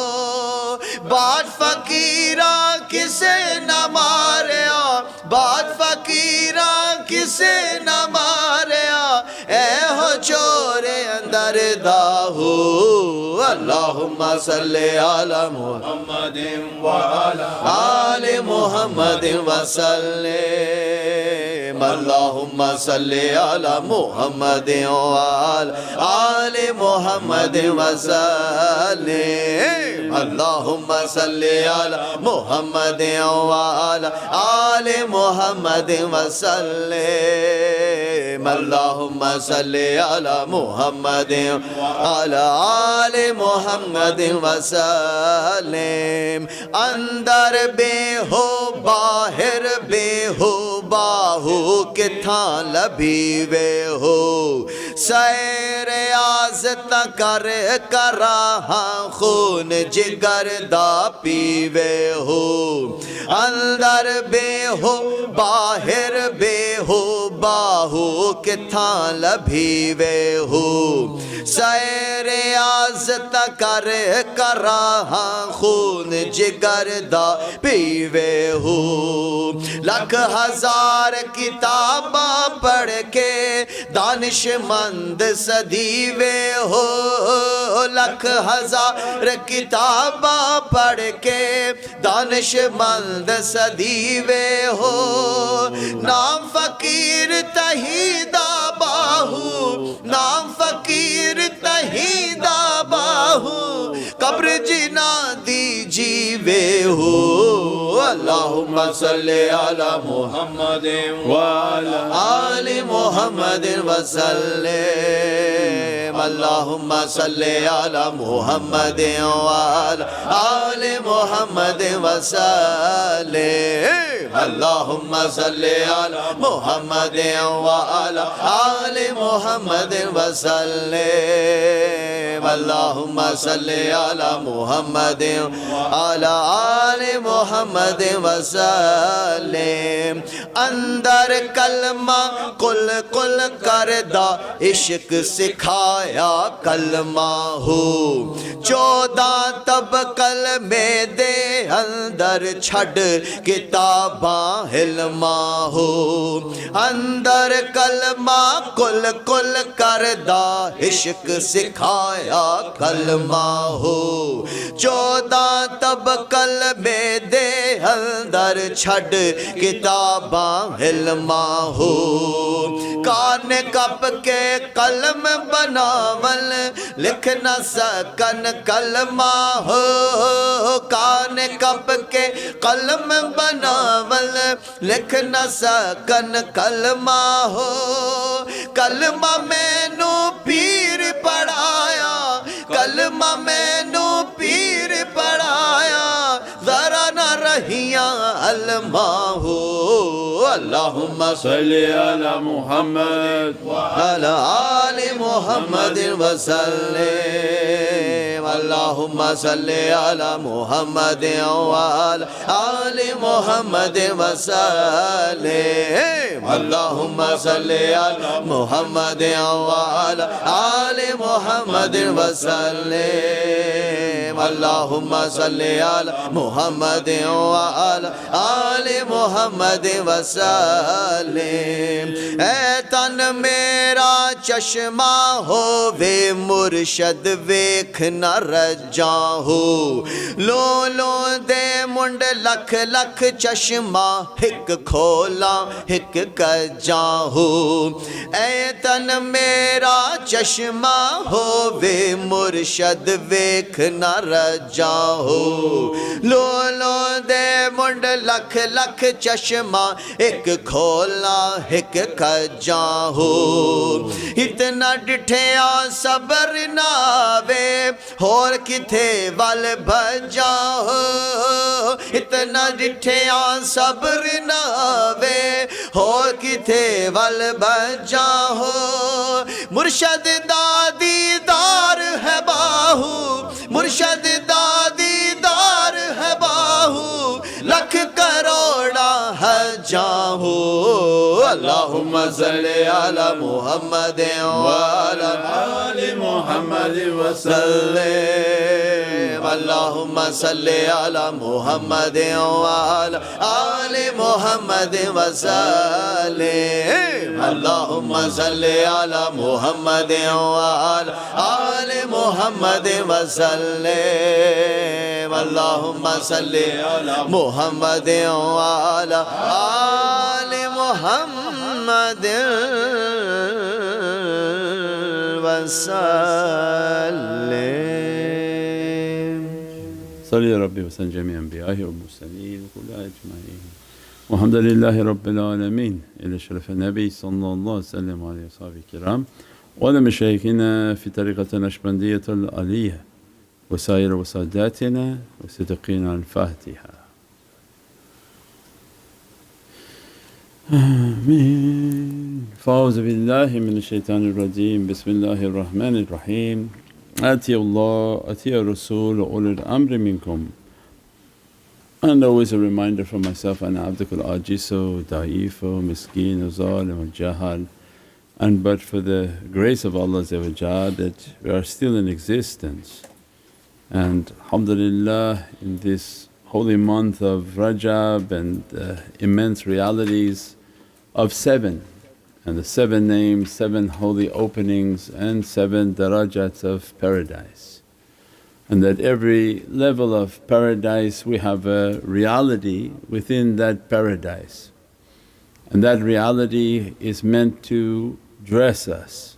बात फकीरा किसे न मारया, बात फकीरा किसे न मारया, ए हो चोरे अंदर दा हो। अल्लाहुम्मा सल्ली अला मुहम्मद व अला आलि मुहम्मद वसल्लम। अल्लाहुम्मा सल्ली अला मुहम्मद व अला आलि मुहम्मद वसल्लम। अल्लाहुम्मा सल्ली अला मुहम्मद व अला आलि मुहम्मद वसल्लम। अल्लाहुम्मा सल्ली अला मुहम्मद व अला आलि मुहम्मद वसल्लम। अंदर बेहो बाहिर बेहो बाहू किथा लभीवे हो। सैर आज़त कर कराहा खून जिगर दा पीवे हो। अंदर बेहो बाहिर बेहो बाहू किथा लभीवे हो। सैर आज़त कर कराहा खून जिगर दा पीवे हो। लख हजार किताबा पढ़ के दानिशमंद सदीवे हो। लख हजार किताबा पढ़ के दानिशमंद सदीवे हो। नाम फकीर तहीदा बाहू, नाम फकीर तहीदा बाहू, कब्र जिना दी जीवे हो। अल्लाहुम्मा सल्ली अला मुहम्मद व अला आलि मुहम्मद वसल्लम। अल्लाहुम्मा सल्ली अला मुहम्मद व अला आलि मुहम्मद वसल्लम। अल्लाहुम्मा सल्ली अला मुहम्मद व अला आलि मुहम्मद वसल्लम। अल्लाहुम्मा सल्ली अला मुहम्मद व अला आलि मुहम्मद वसल्लम। अंदर कलमा कुल कुल करदा इश्क सिखाया कलमा हो। 14 तब कलमे दे अंदर छड़ किताबां हिलमा हो अंदर कलमा कुल कुल करदा इश्क सिखाया कलमा हो 14 तब कलमे दे अंदर छड़ किताबां हिलमा हो कान कप के कलम बनावल लिख न सकन कलमा हो कान कप के कलम बनावल लिख न सकन कलमा हो कलमा मैनू पीर पढ़ाया कलमा मैनू पीर पढ़ाया जरा न रहियां अलमा हो अल्लाहुम्मा सल्ली अला मुहम्मद व अला आलि मुहम्मद व सल्लिम अल्लाहुम्मा सल्ली अला मुहम्मद व अला आलि मुहम्मद व सल्लिम अल्लाहुम्मा सल्ली अला मुहम्मद व अला आलि मुहम्मद व सल्लिम अल्लाहुम्मा सल्ली अला मुहम्मद व अला आलि मुहम्मद व सल्लिम ऐ तन मेरा चश्मा हो वे मुर्शद वेख न रजा हो लो लो दे मुंड लख लख चश्मा हिक खोला हिक कजा हो ऐ तन मेरा चश्मा हो वे मुर्शद वेख न रजा हो लो लो दे मुंड लख लख चश्मा एक खोला एक कजा हो इतना डिठिया सबर नावे होर किथे वल भजा हो इतना डिठिया सबर नावे होर किथे वल भजा हो मुर्शद दा दीदार है बाहू मुर्शद दा दीदार है बाहू लख करोड़ा हजा हो अल्लाहुम्मा सल्ली अला मुहम्मद व अला आलि मुहम्मद व सल्लिम अल्लाहुम्मा सल्ली अला मुहम्मद व अला आलि मुहम्मद व सल्लिम अल्लाहुम्मा सल्ली अला मुहम्मद व अला आलि मुहम्मद व सल्लिम अल्लाहुम्मा सल्ली अला मुहम्मद व अला आलि मुहम्मद व सल्लिम صلي ربي وسلم جميع أنبيائه والمرسلين وكل أجمعين والحمد لله رب العالمين إلى شرف النبي صلى الله عليه وسلم وعلى أصحابه الكرام وعلى مشايخنا في طريقة النقشبندية العلية وسائر وساداتنا وصديقنا الفاتحة. آمين. فأعوذ بالله من الشيطان الرجيم. بسم الله الرحمن الرحيم. أطيعوا الله أطيعوا الرسول وأولي الأمر منكم. And always a reminder for myself, أنا عبدك العاجز ضعيف مسكين ظالم الجهل. And but for the grace of Allah that we are still in existence. And alhamdulillah, in this holy month of Rajab and immense realities of 7 and the 7 names, 7 holy openings and 7 darajats of paradise. And that every level of paradise we have a reality within that paradise, and that reality is meant to dress us.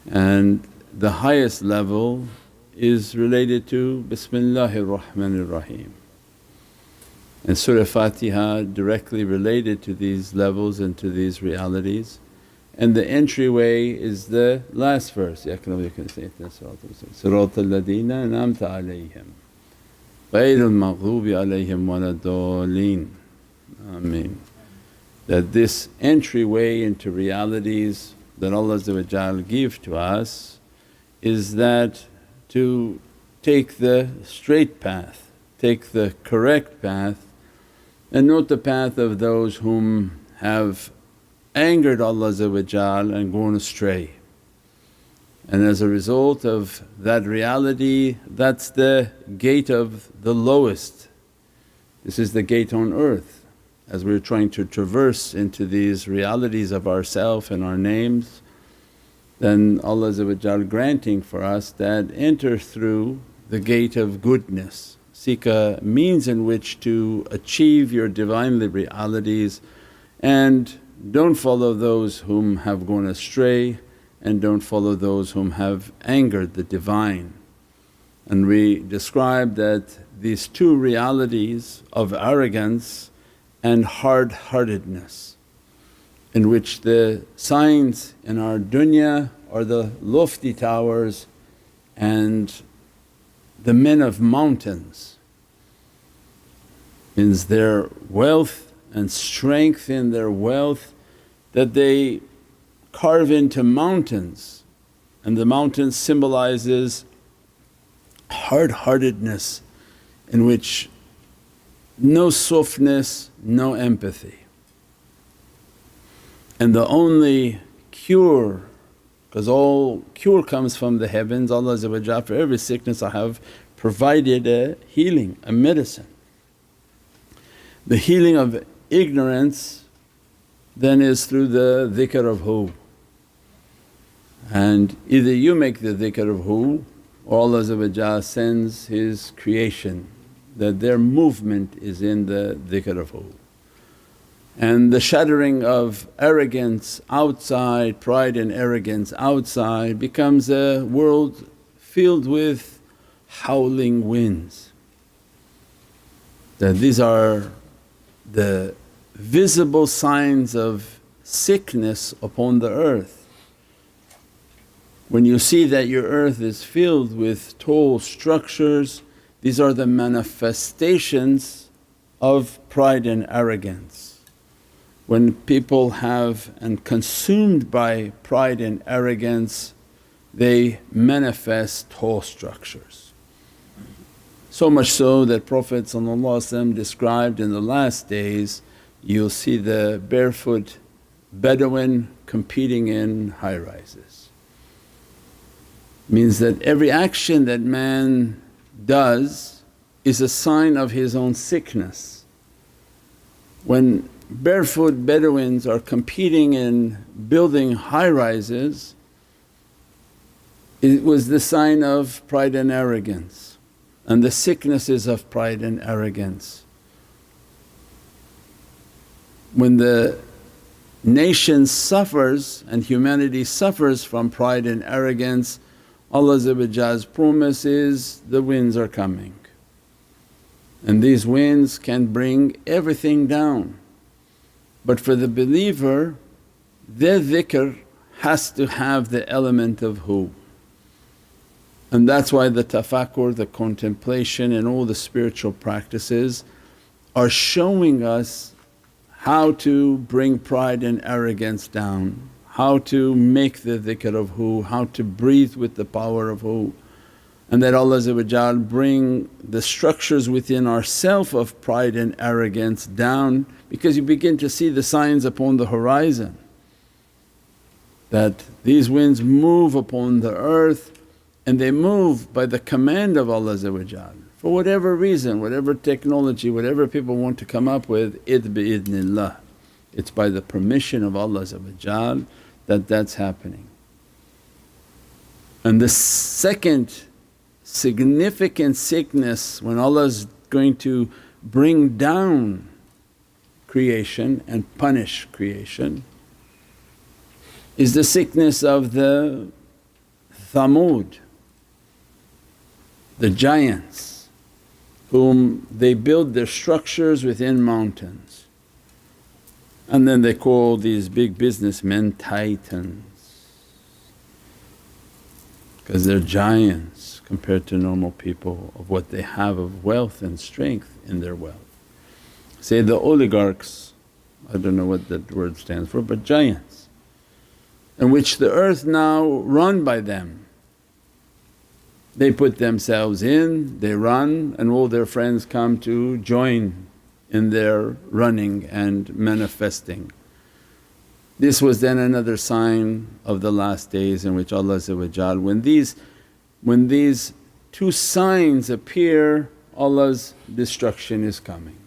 And the highest level is related to Bismillahir Rahmanir Rahim. And Surah Fatiha directly related to these levels and to these realities. And the entryway is the last verse, Siratal ladina an'amta alayhim ghayril maghdubi alayhim waladdallin. Ameen. That this entryway into realities that Allah give to us is that to take the straight path, take the correct path, and not the path of those whom have angered Allah and gone astray. And as a result of that reality, that's the gate of the lowest This is the gate on earth. As we're trying to traverse into these realities of ourself and our names, then Allah granting for us that enter through the gate of goodness. Seek a means in which to achieve your Divinely realities, and don't follow those whom have gone astray, and don't follow those whom have angered the Divine. And we described that these two realities of arrogance and hard-heartedness, in which the signs in our dunya are the lofty towers and the men of mountains, means their wealth and strength in their wealth that they carve into mountains, and the mountain symbolizes hard-heartedness in which no softness, no empathy. And the only cure, because all cure comes from the heavens, Allah for every sickness I have provided a healing, a medicine. The healing of ignorance then is through the dhikr of who? And either you make the dhikr of who, or Allah sends His creation that their movement is in the dhikr of who. And the shattering of arrogance outside, pride and arrogance outside becomes a world filled with howling winds. That these are the visible signs of sickness upon the earth. When you see that your earth is filled with tall structures, these are the manifestations of pride and arrogance. When people have and consumed by pride and arrogance, they manifest tall structures. So much so that Prophet described in the last days you'll see the barefoot Bedouin competing in high rises. Means that every action that man does is a sign of his own sickness. When barefoot Bedouins are competing in building high rises, it was the sign of pride and arrogance, and the sicknesses of pride and arrogance. When the nation suffers and humanity suffers from pride and arrogance, Allah's promise is the winds are coming, and these winds can bring everything down. But for the believer, their dhikr has to have the element of who. And that's why the tafakkur, the contemplation and all the spiritual practices are showing us how to bring pride and arrogance down, how to make the dhikr of who, how to breathe with the power of who. And that Allah bring the structures within ourself of pride and arrogance down, because you begin to see the signs upon the horizon that these winds move upon the earth, and they move by the command of Allah. For whatever reason, whatever technology, whatever people want to come up with, bi-idhnillah. It's by the permission of Allah that that's happening. And the second significant sickness when Allah's going to bring down creation and punish creation is the sickness of the Thamud, the giants whom they build their structures within mountains, and then they call these big businessmen titans because they're giants compared to normal people of what they have of wealth and strength in their wealth. Say the oligarchs, I don't know what that word stands for, but giants, in which the earth now run by them. They put themselves in, they run, and all their friends come to join in their running and manifesting. This was then another sign of the last days in which Allah when these two signs appear, Allah's destruction is coming.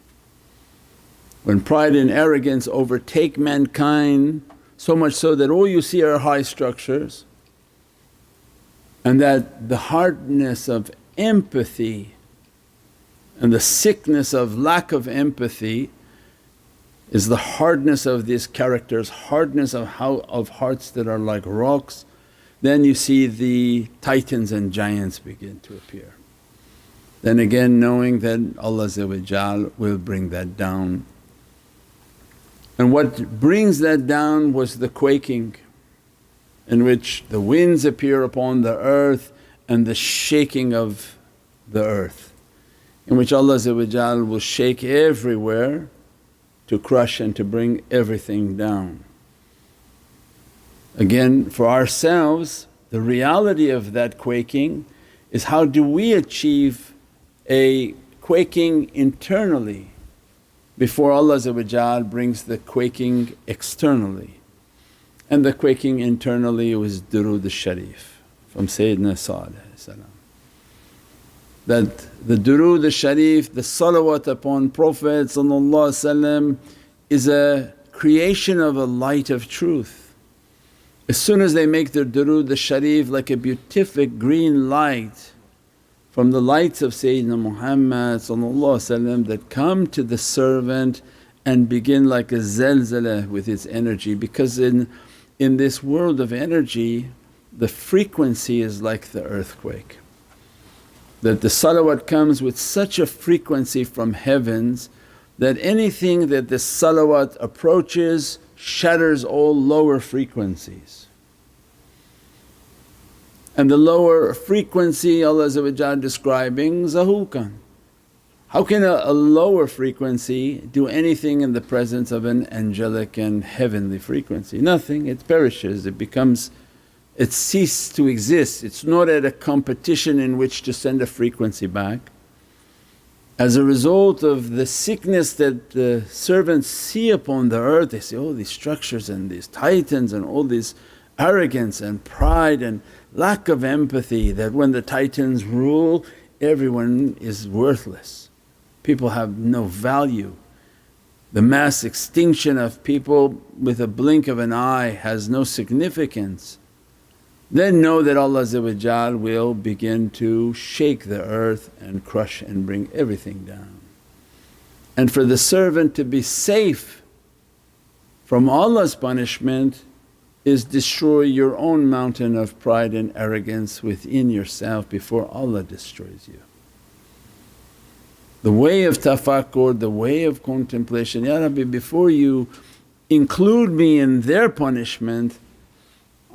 When pride and arrogance overtake mankind, so much so that all you see are high structures, and that the hardness of empathy and the sickness of lack of empathy is the hardness of these characters, hardness of hearts that are like rocks. Then you see the titans and giants begin to appear. Then again knowing that Allah will bring that down. And what brings that down was the quaking, in which the winds appear upon the earth and the shaking of the earth, in which Allah will shake everywhere to crush and to bring everything down. Again, for ourselves, the reality of that quaking is how do we achieve a quaking internally before Allah brings the quaking externally. And the quaking internally was Durood al-Shareef from Sayyidina Salih. That the Durood al-Shareef, the salawat upon Prophet is a creation of a light of truth. As soon as they make their Durood al-Shareef like a beatific green light from the lights of Sayyidina Muhammad that come to the servant and begin like a zalzala with its energy, because in this world of energy the frequency is like the earthquake. That the salawat comes with such a frequency from heavens that anything that the salawat approaches shatters all lower frequencies. And the lower frequency Allah describing zahukan. How can a lower frequency do anything in the presence of an angelic and heavenly frequency? Nothing, it perishes, it ceases to exist. It's not at a competition in which to send a frequency back. As a result of the sickness that the servants see upon the earth, they say, oh these structures and these titans and all this arrogance and pride and lack of empathy, that when the titans rule everyone is worthless, people have no value. The mass extinction of people with a blink of an eye has no significance. Then know that Allah will begin to shake the earth and crush and bring everything down. And for the servant to be safe from Allah's punishment is destroy your own mountain of pride and arrogance within yourself before Allah destroys you. The way of tafakkur, the way of contemplation, Ya Rabbi, before you include me in their punishment,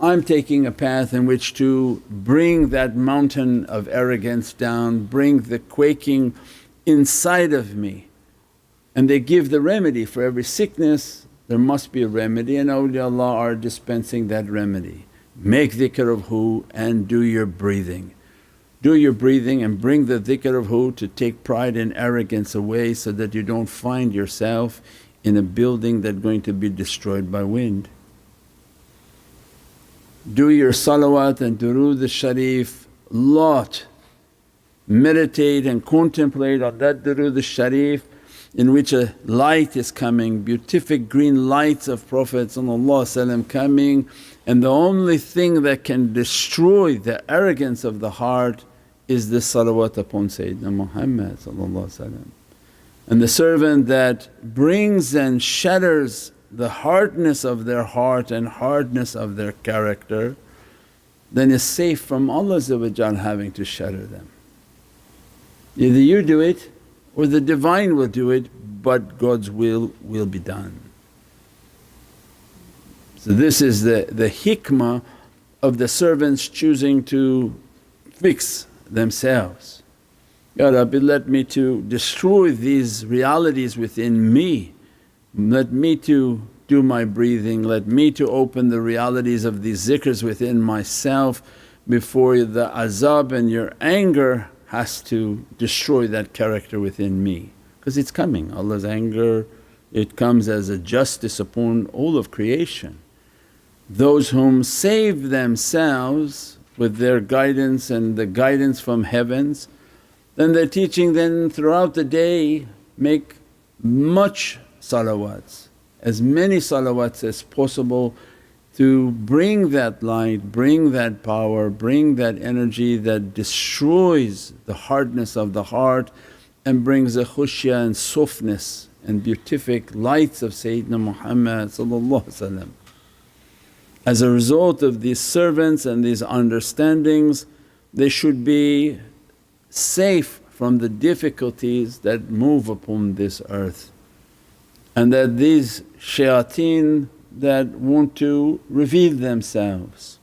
I'm taking a path in which to bring that mountain of arrogance down, bring the quaking inside of me. And they give the remedy for every sickness. There must be a remedy, and awliyaullah are dispensing that remedy. Make dhikr of hu and do your breathing. Do your breathing and bring the dhikr of hu to take pride and arrogance away, so that you don't find yourself in a building that's going to be destroyed by wind. Do your salawat and durood al-Shareef lot. Meditate and contemplate on that durood al-Shareef in which a light is coming, beatific green lights of Prophet coming, and the only thing that can destroy the arrogance of the heart is the salawat upon Sayyidina Muhammad. And the servant that brings and shatters the hardness of their heart and hardness of their character, then is safe from Allah having to shatter them. Either you do it or the Divine will do it, but God's will be done. So this is the hikmah of the servants choosing to fix themselves. Ya Rabbi, let me to destroy these realities within me, let me to do my breathing, let me to open the realities of these zikrs within myself before the azab and your anger has to destroy that character within me. Because it's coming, Allah's anger, it comes as a justice upon all of creation. Those whom save themselves with their guidance and the guidance from heavens, then they're teaching then throughout the day make much salawats, as many salawats as possible to bring that light, bring that power, bring that energy that destroys the hardness of the heart and brings a khushya and softness and beatific lights of Sayyidina Muhammad. As a result of these servants and these understandings, they should be safe from the difficulties that move upon this earth, and that these shayateen that want to reveal themselves,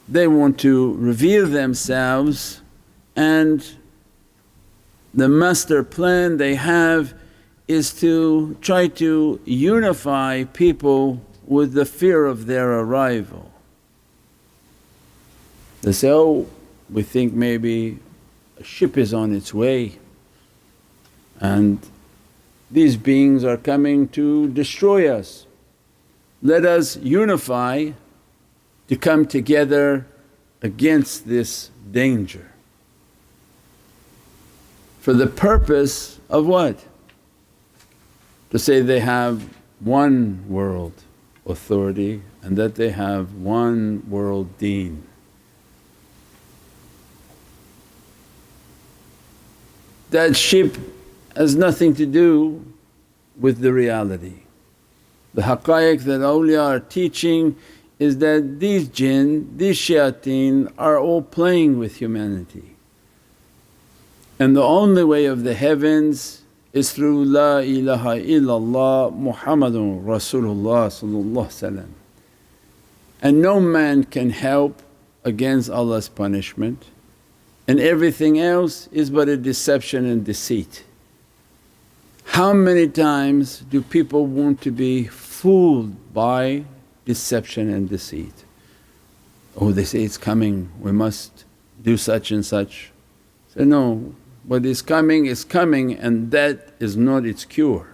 they want to reveal themselves, and the master plan they have is to try to unify people with the fear of their arrival. They say, oh, we think maybe a ship is on its way and these beings are coming to destroy us. Let us unify to come together against this danger. For the purpose of what? To say they have one world authority and that they have one world deen. That ship has nothing to do with the reality. The haqqaiq that awliya are teaching is that these jinn, these shayateen are all playing with humanity, and the only way of the heavens is through La ilaha illallah Muhammadun Rasulullah, and no man can help against Allah's punishment, and everything else is but a deception and deceit. How many times do people want to be fooled by deception and deceit? Oh, they say, it's coming, we must do such and such. Say, no, what is coming and that is not its cure.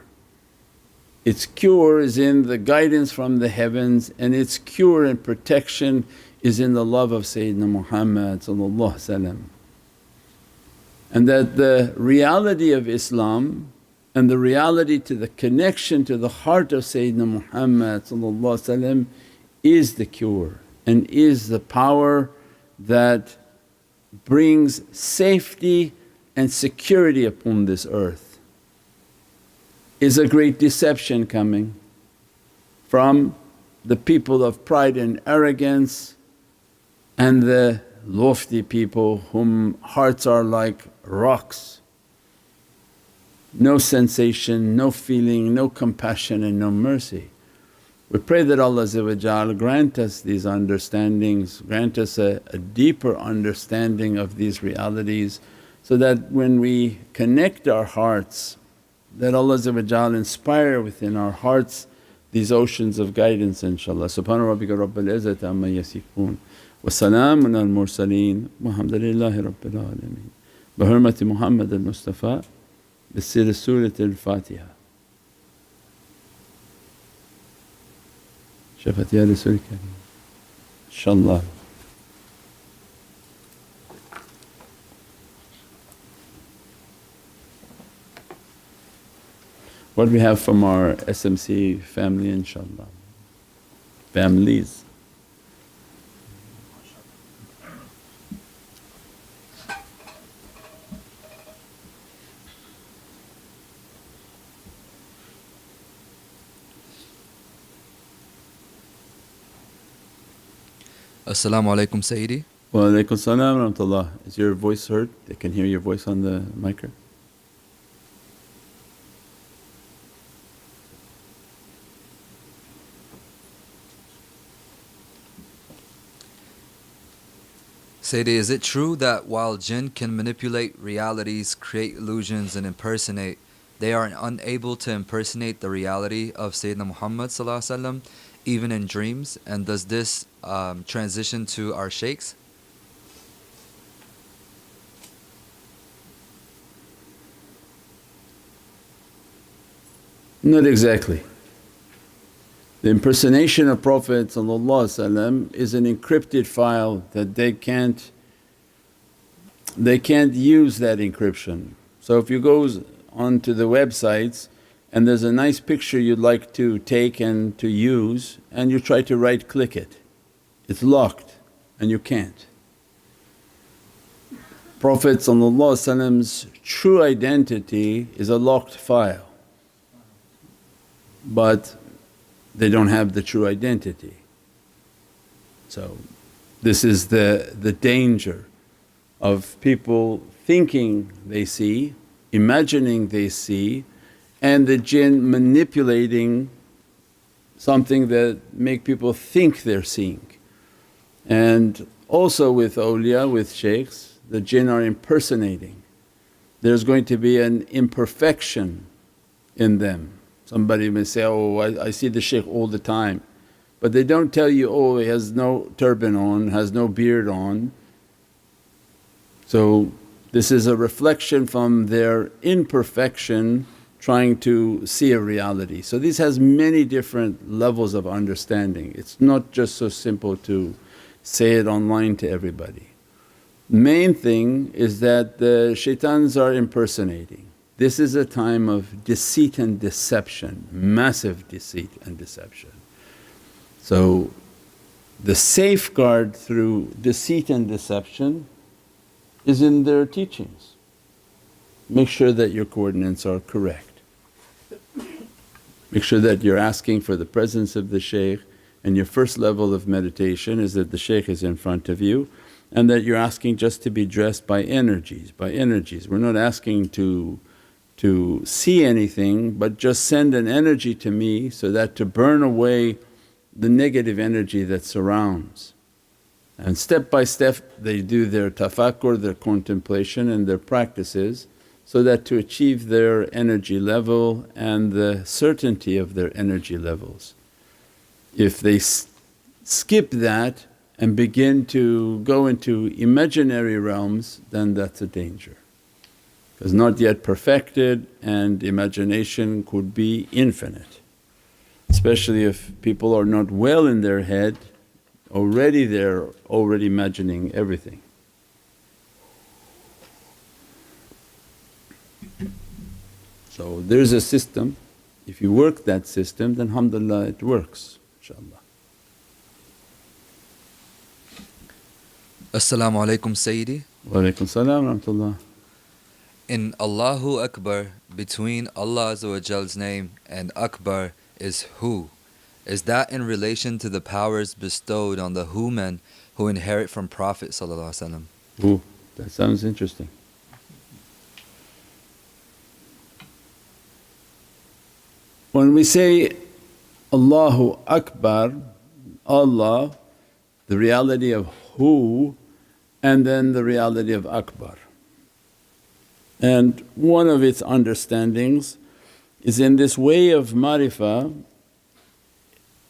Its cure is in the guidance from the heavens, and its cure and protection is in the love of Sayyidina Muhammad. And that the reality of Islam and the reality to the connection to the heart of Sayyidina Muhammad is the cure and is the power that brings safety and security upon this earth. Is a great deception coming from the people of pride and arrogance and the lofty people whom hearts are like rocks, no sensation, no feeling, no compassion and no mercy. We pray that Allah grant us these understandings, grant us a deeper understanding of these realities, so that when we connect our hearts, that Allah inspire within our hearts these oceans of guidance, inshaAllah. Subhana rabbika rabbil izzati amma yasifoon wa salaamun al mursaleen walhamdulillahi rabbil alameen. Bi hurmati Muhammad al Mustafa bi sirri Surat al-Fatiha. Shafat ya Rasul Kareem, inshaAllah. What we have from our SMC family, inshaAllah, families. As-salamu alaykum Sayyidi. Wa alaykum salam wa rahmatullah. Is your voice heard? They can hear your voice on the mic. Sayyidi, is it true that while jinn can manipulate realities, create illusions and impersonate, they are unable to impersonate the reality of Sayyidina Muhammad even in dreams? And does this transition to our shaykhs? Not exactly. The impersonation of Prophet is an encrypted file that they can't use that encryption. So if you go onto the websites and there's a nice picture you'd like to take and to use, and you try to right click it, it's locked and you can't. Prophet's true identity is a locked file, but they don't have the true identity. So this is the danger of people thinking they see, imagining they see, and the jinn manipulating something that make people think they're seeing. And also with awliya, with shaykhs, the jinn are impersonating. There's going to be an imperfection in them. Somebody may say, oh I see the shaykh all the time, but they don't tell you, oh he has no turban on, has no beard on. So this is a reflection from their imperfection trying to see a reality. So this has many different levels of understanding. It's not just so simple to say it online to everybody. Main thing is that the shaitans are impersonating. This is a time of deceit and deception, massive deceit and deception. So the safeguard through deceit and deception is in their teachings. Make sure that your coordinates are correct. Make sure that you're asking for the presence of the shaykh, and your first level of meditation is that the shaykh is in front of you, and that you're asking just to be dressed by energies, We're not asking to see anything, but just send an energy to me so that to burn away the negative energy that surrounds. And step by step they do their tafakkur, their contemplation and their practices, so that to achieve their energy level and the certainty of their energy levels. If they skip that and begin to go into imaginary realms, then that's a danger, because not yet perfected and imagination could be infinite. Especially if people are not well in their head, they're already imagining everything. So there's a system, if you work that system then alhamdulillah it works inshaAllah. As-salamu alaykum Sayyidi. Wa alaykum salam wa rahmatullah. In Allahu Akbar, between Allah Azza wa Jal's name and Akbar is Hu. Is that in relation to the powers bestowed on the Hu men who inherit from Prophet? Ooh, that sounds interesting. When we say Allahu Akbar, Allah, the reality of Hu, and then the reality of Akbar. And one of its understandings is in this way of marifah,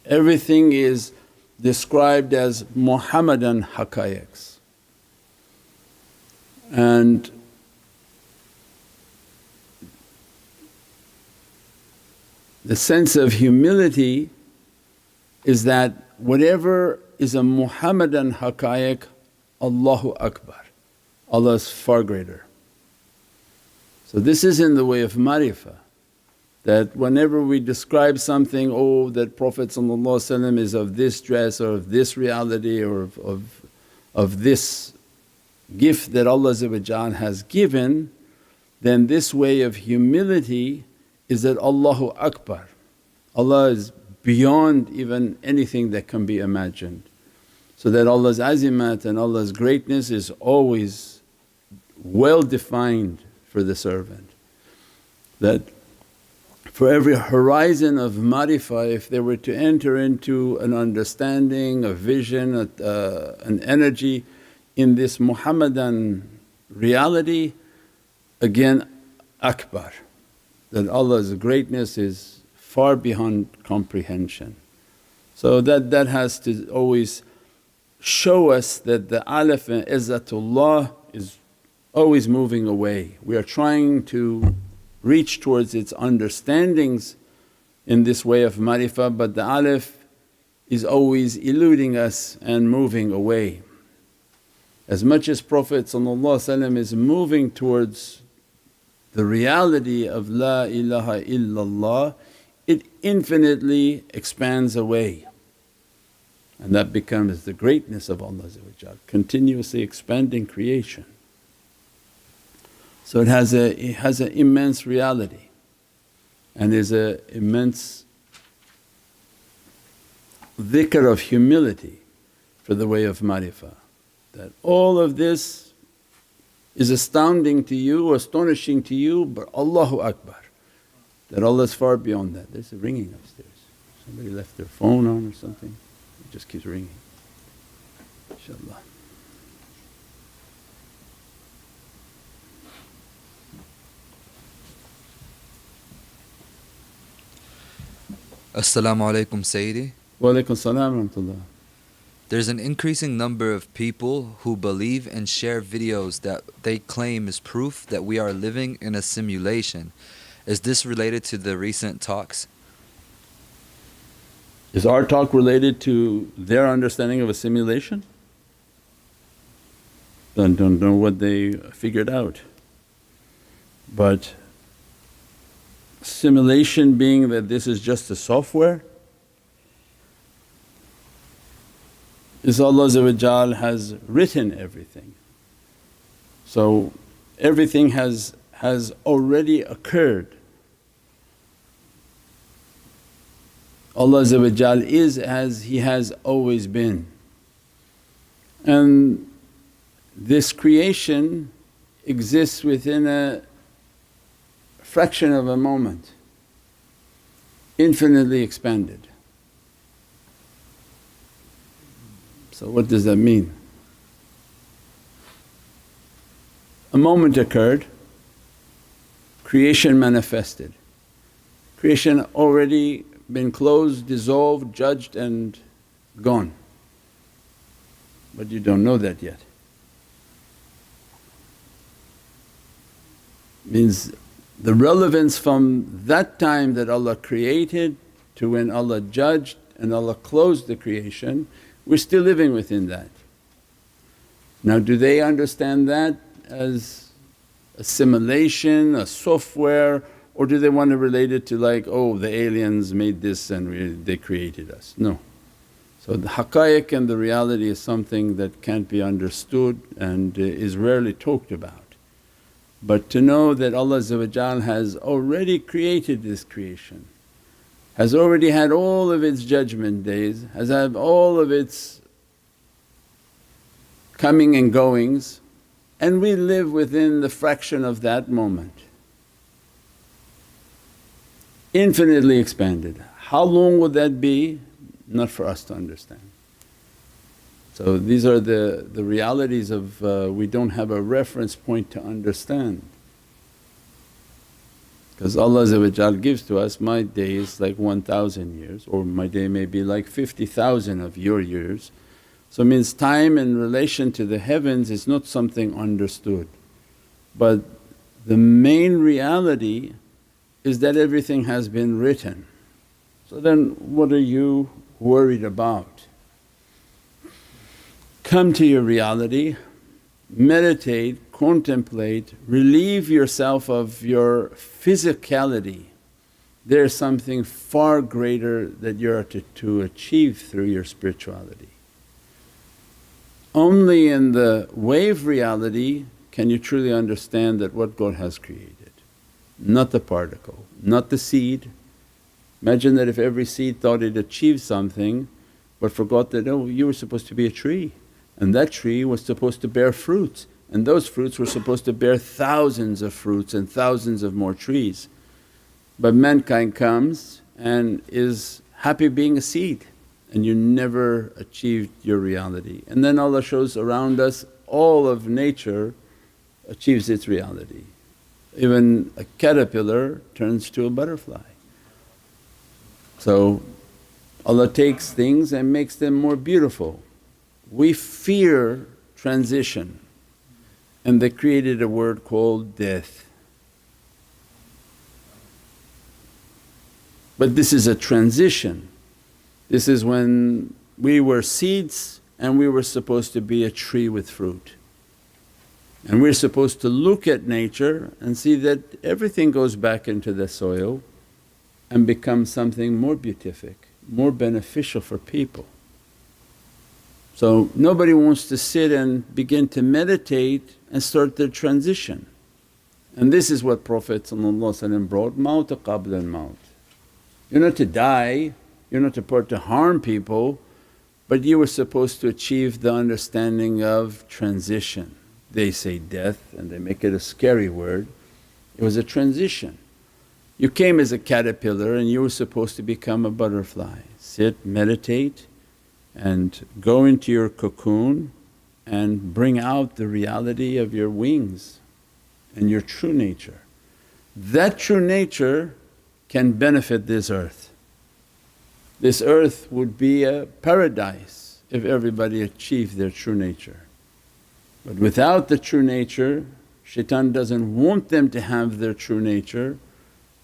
everything is described as Muhammadan haqqaiqs. And the sense of humility is that whatever is a Muhammadan haqqaiq, Allahu Akbar, Allah is far greater. So this is in the way of marifah, that whenever we describe something, oh that Prophet is of this dress or of this reality or of this gift that Allah has given, then this way of humility is that Allahu Akbar. Allah is beyond even anything that can be imagined. So that Allah's azimat and Allah's greatness is always well defined for the servant. That for every horizon of marifah, if they were to enter into an understanding, a vision, an energy in this Muhammadan reality, again Akbar, that Allah's greatness is far beyond comprehension. So that has to always show us that the alaf and izzatullah is always moving away. We are trying to reach towards its understandings in this way of marifah, but the alif is always eluding us and moving away. As much as Prophet is moving towards the reality of La ilaha illallah, it infinitely expands away. And that becomes the greatness of Allah, continuously expanding creation. So it has an immense reality and is an immense dhikr of humility for the way of marifah. That all of this is astounding to you, astonishing to you, but Allahu Akbar, that Allah is far beyond that. There's a ringing upstairs. Somebody left their phone on or something, it just keeps ringing, inshaAllah. As-salamu alaykum Sayyidi. Wa alaykum salam wa rahmatullah. There's an increasing number of people who believe and share videos that they claim is proof that we are living in a simulation. Is this related to the recent talks? Is our talk related to their understanding of a simulation? I don't know what they figured out. But simulation being that this is just a software, is Allah has written everything. So everything has already occurred. Allah is as He has always been. And this creation exists within a fraction of a moment, infinitely expanded. So what does that mean? A moment occurred, creation manifested. Creation already been closed, dissolved, judged and gone. But you don't know that yet. Means the relevance from that time that Allah created to when Allah judged and Allah closed the creation, we're still living within that. Now do they understand that as a simulation, a software, or do they want to relate it to like, oh the aliens made this and they created us? No. So the haqqaiq and the reality is something that can't be understood and is rarely talked about. But to know that Allah has already created this creation, has already had all of its judgment days, has had all of its coming and goings, and we live within the fraction of that moment. Infinitely expanded. How long would that be? Not for us to understand. So these are the realities of we don't have a reference point to understand. Because Allah gives to us, my day is like 1,000 years, or my day may be like 50,000 of your years. So it means time in relation to the heavens is not something understood. But the main reality is that everything has been written. So then what are you worried about? Come to your reality, meditate, contemplate, relieve yourself of your physicality. There's something far greater that you're to achieve through your spirituality. Only in the wave reality can you truly understand that what God has created, not the particle, not the seed. Imagine that if every seed thought it achieved something but forgot that, oh you were supposed to be a tree and that tree was supposed to bear fruits and those fruits were supposed to bear thousands of fruits and thousands of more trees. But mankind comes and is happy being a seed and you never achieved your reality. And then Allah shows around us all of nature achieves its reality. Even a caterpillar turns to a butterfly. So Allah takes things and makes them more beautiful. We fear transition and they created a word called death. But this is a transition. This is when we were seeds and we were supposed to be a tree with fruit. And we're supposed to look at nature and see that everything goes back into the soil and becomes something more beatific, more beneficial for people. So nobody wants to sit and begin to meditate and start their transition. And this is what Prophet brought, mawt qabla al-mawt. You're not to die, you're not to harm people, but you were supposed to achieve the understanding of transition. They say death and they make it a scary word. It was a transition. You came as a caterpillar and you were supposed to become a butterfly. Sit, meditate and go into your cocoon and bring out the reality of your wings and your true nature. That true nature can benefit this earth. This earth would be a paradise if everybody achieved their true nature. But without the true nature, shaitan doesn't want them to have their true nature,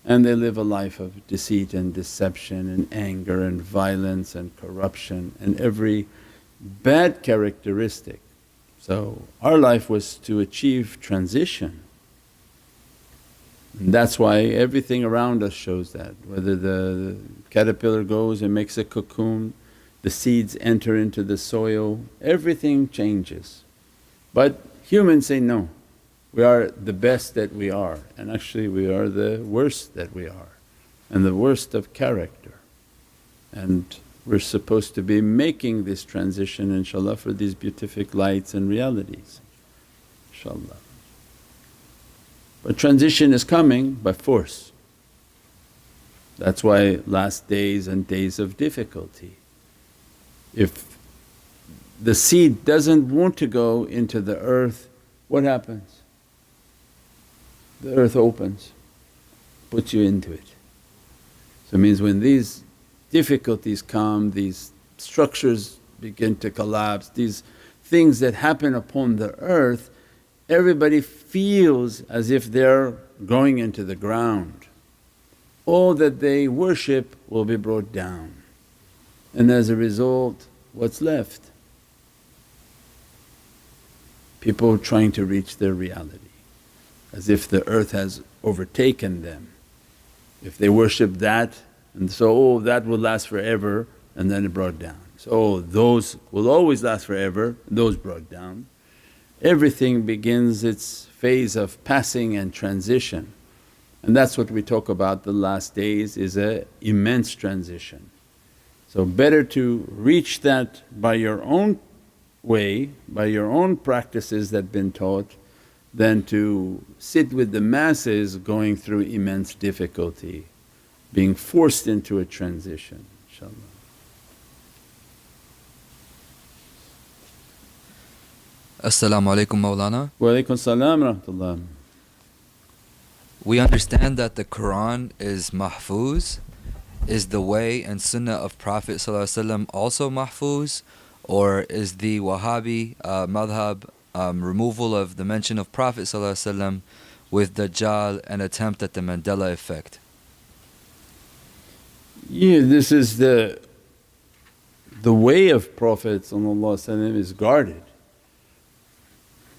and they live a life of deceit and deception and anger and violence and corruption and every bad characteristic. So our life was to achieve transition. And that's why everything around us shows that, whether the caterpillar goes and makes a cocoon, the seeds enter into the soil, everything changes. But humans say, no, we are the best that we are, and actually we are the worst that we are and the worst of character. And we're supposed to be making this transition inshaAllah for these beatific lights and realities, inshaAllah. But transition is coming by force. That's why last days and days of difficulty. If the seed doesn't want to go into the earth, what happens? The earth opens, puts you into it. So it means when these difficulties come, these structures begin to collapse, these things that happen upon the earth, everybody feels as if they're going into the ground. All that they worship will be brought down, and as a result what's left? People trying to reach their reality, as if the earth has overtaken them. If they worship that, and so, oh, that will last forever, and then it brought down. So, oh, those will always last forever, those brought down. Everything begins its phase of passing and transition, and that's what we talk about. The last days is an immense transition. So better to reach that by your own way, by your own practices that been taught, than to sit with the masses going through immense difficulty, being forced into a transition, inshaAllah. As-salamu alaykum Mawlana. Wa alaykum salam rahmatullah. We understand that the Quran is mahfuz. Is the way and sunnah of Prophet also mahfuz, or is the Wahhabi madhab removal of the mention of Prophet with Dajjal an attempt at the Mandela effect? Yeah, this is the way of Prophet is guarded.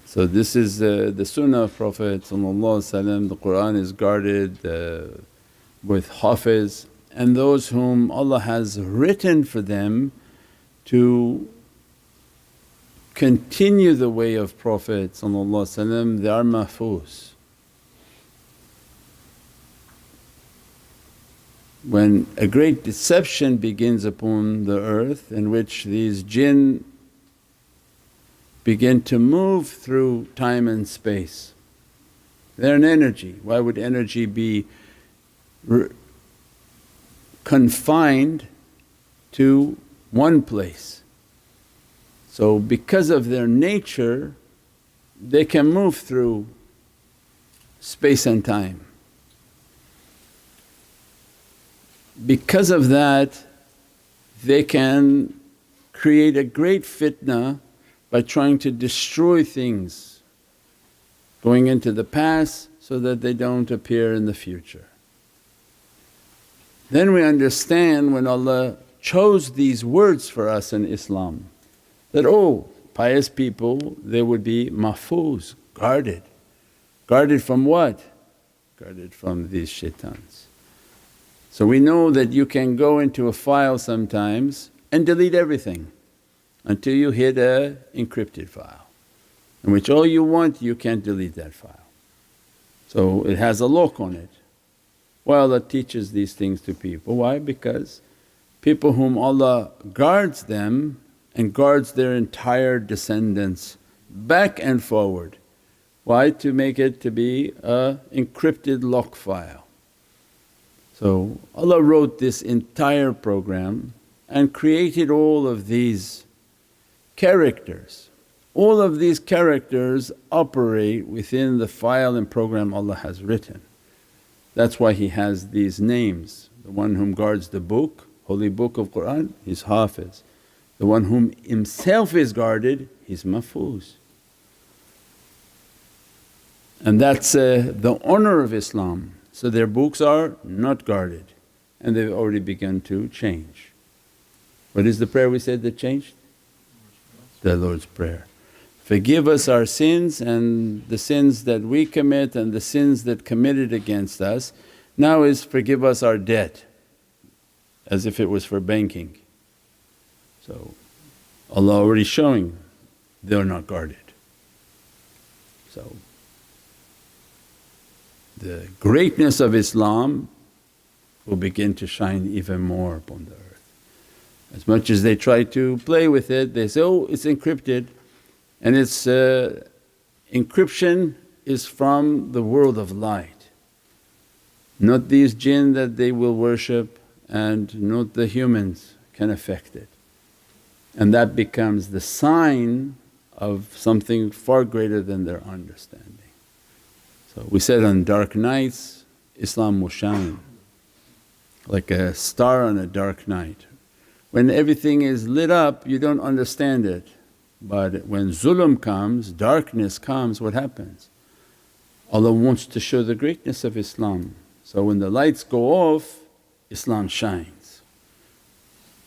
So this is the sunnah of Prophet, the Qur'an is guarded with hafiz, and those whom Allah has written for them to continue the way of Prophet, they are mahfuz. When a great deception begins upon the earth, in which these jinn begin to move through time and space, they're an energy. Why would energy be confined to one place? So because of their nature they can move through space and time. Because of that they can create a great fitna by trying to destroy things, going into the past so that they don't appear in the future. Then we understand when Allah chose these words for us in Islam that, oh, pious people, they would be mahfuz, Guarded. Guarded from what? Guarded from these shaitans. So we know that you can go into a file sometimes and delete everything until you hit a encrypted file, in which all you want you can't delete that file. So it has a lock on it. Why Allah teaches these things to people? Why? Because people whom Allah guards them and guards their entire descendants back and forward. Why? To make it to be a encrypted lock file. So Allah wrote this entire program and created all of these characters. All of these characters operate within the file and program Allah has written. That's why He has these names. The one whom guards the book, holy book of Qur'an, he's Hafiz. The one whom himself is guarded, he's Mahfuz. And that's the honour of Islam. So their books are not guarded and they've already begun to change. What is the prayer we said that changed? The Lord's Prayer. Forgive us our sins and the sins that we commit and the sins that committed against us. Now is forgive us our debt, as if it was for banking. So Allah already showing they're not guarded. So the greatness of Islam will begin to shine even more upon the earth. As much as they try to play with it, they say, oh, it's encrypted, and its encryption is from the world of light, not these jinn that they will worship and not the humans can affect it. And that becomes the sign of something far greater than their understanding. So we said on dark nights Islam will shine like a star on a dark night. When everything is lit up you don't understand it, but when zulm comes, darkness comes, what happens? Allah wants to show the greatness of Islam. So when the lights go off, Islam shines.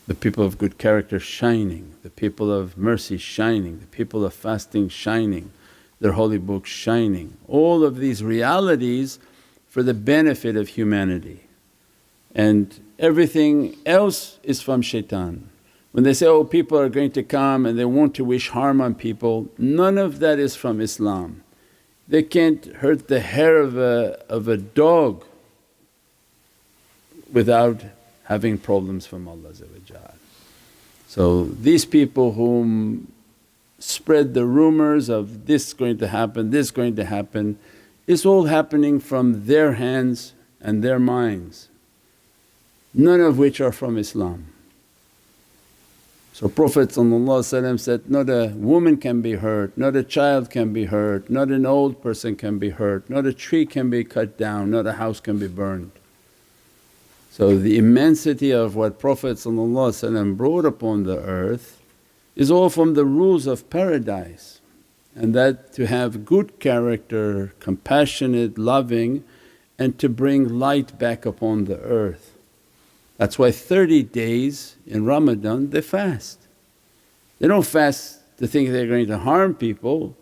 The people of good character shining, the people of mercy shining, the people of fasting shining, their holy book shining. All of these realities for the benefit of humanity. And everything else is from shaitan. When they say, oh people are going to come and they want to wish harm on people, none of that is from Islam. They can't hurt the hair of a dog without having problems from Allah. So these people whom spread the rumours of this going to happen, this going to happen, it's all happening from their hands and their minds, none of which are from Islam. So Prophet said, not a woman can be hurt, not a child can be hurt, not an old person can be hurt, not a tree can be cut down, not a house can be burned. So the immensity of what Prophet brought upon the earth is all from the rules of paradise, and that to have good character, compassionate, loving, and to bring light back upon the earth. That's why 30 days in Ramadan they fast. They don't fast to think they're going to harm people,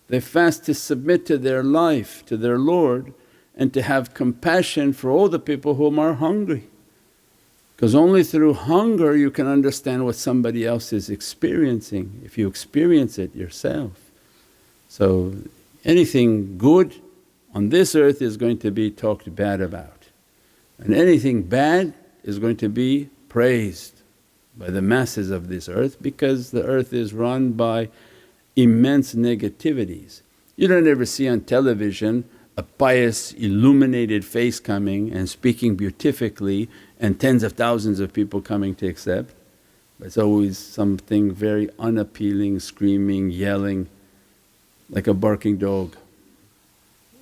they fast to submit to their life, to their Lord, and to have compassion for all the people whom are hungry. Because only through hunger you can understand what somebody else is experiencing, if you experience it yourself. So anything good on this earth is going to be talked bad about, and anything bad is going to be praised by the masses of this earth, because the earth is run by immense negativities. You don't ever see on television a pious illuminated face coming and speaking beatifically and tens of thousands of people coming to accept, but it's always something very unappealing, screaming, yelling like a barking dog,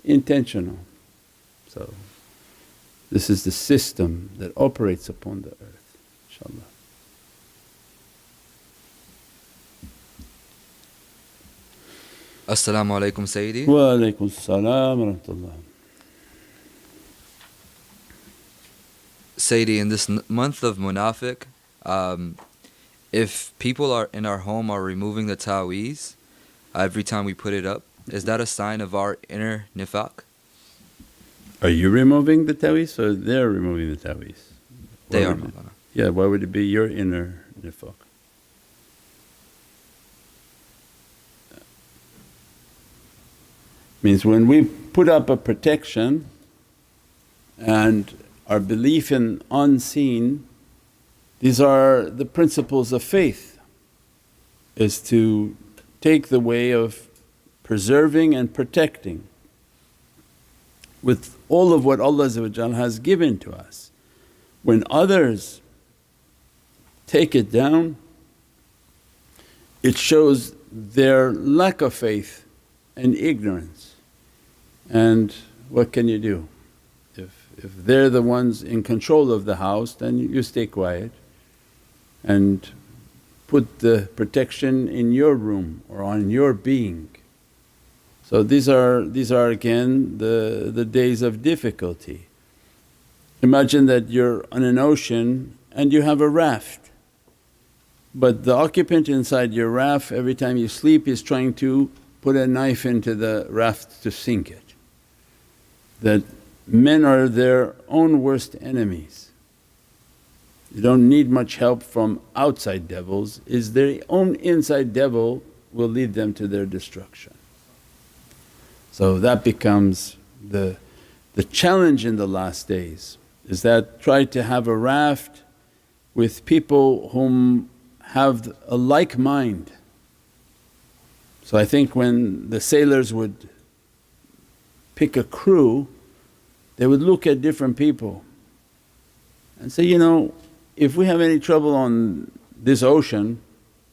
intentional. So this is the system that operates upon the earth, inshaAllah. As-salamu alaykum Sayyidi. Wa alaykum as-salam wa rahmatullah. Sayyidi, in this month of Munafiq, if people are in our home are removing the ta'weez, every time we put it up, is that a sign of our inner nifaq? Are you removing the ta'weez or they're removing the ta'weez? They are. Yeah, why would it be your inner nifaq? Means when we put up a protection and our belief in unseen, these are the principles of faith, is to take the way of preserving and protecting with all of what Allah has given to us. When others take it down, it shows their lack of faith and ignorance. And what can you do? If they're the ones in control of the house, then you stay quiet and put the protection in your room or on your being. So these are again the days of difficulty. Imagine that you're on an ocean and you have a raft, but the occupant inside your raft every time you sleep is trying to put a knife into the raft to sink it. That men are their own worst enemies. You don't need much help from outside devils, is their own inside devil will lead them to their destruction. So that becomes the challenge in the last days, is that try to have a raft with people whom have a like mind. So I think when the sailors would pick a crew, they would look at different people and say, if we have any trouble on this ocean,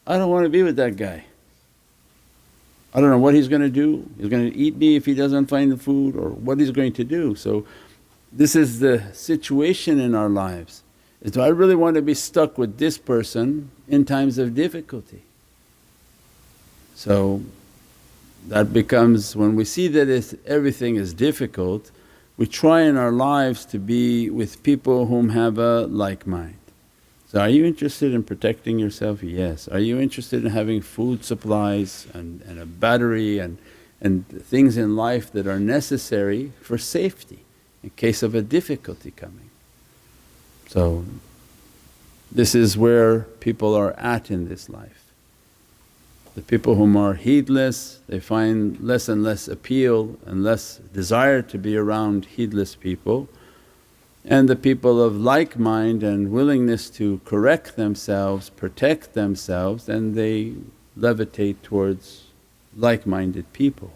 I don't want to be with that guy. I don't know what he's going to do. He's going to eat me if he doesn't find the food, or what he's going to do. So this is the situation in our lives, is do I really want to be stuck with this person in times of difficulty? So that becomes, when we see that everything is difficult, we try in our lives to be with people whom have a like mind. So are you interested in protecting yourself? Yes. Are you interested in having food supplies and a battery and things in life that are necessary for safety in case of a difficulty coming? So this is where people are at in this life. The people whom are heedless, they find less and less appeal and less desire to be around heedless people. And the people of like mind and willingness to correct themselves, protect themselves, and they levitate towards like-minded people.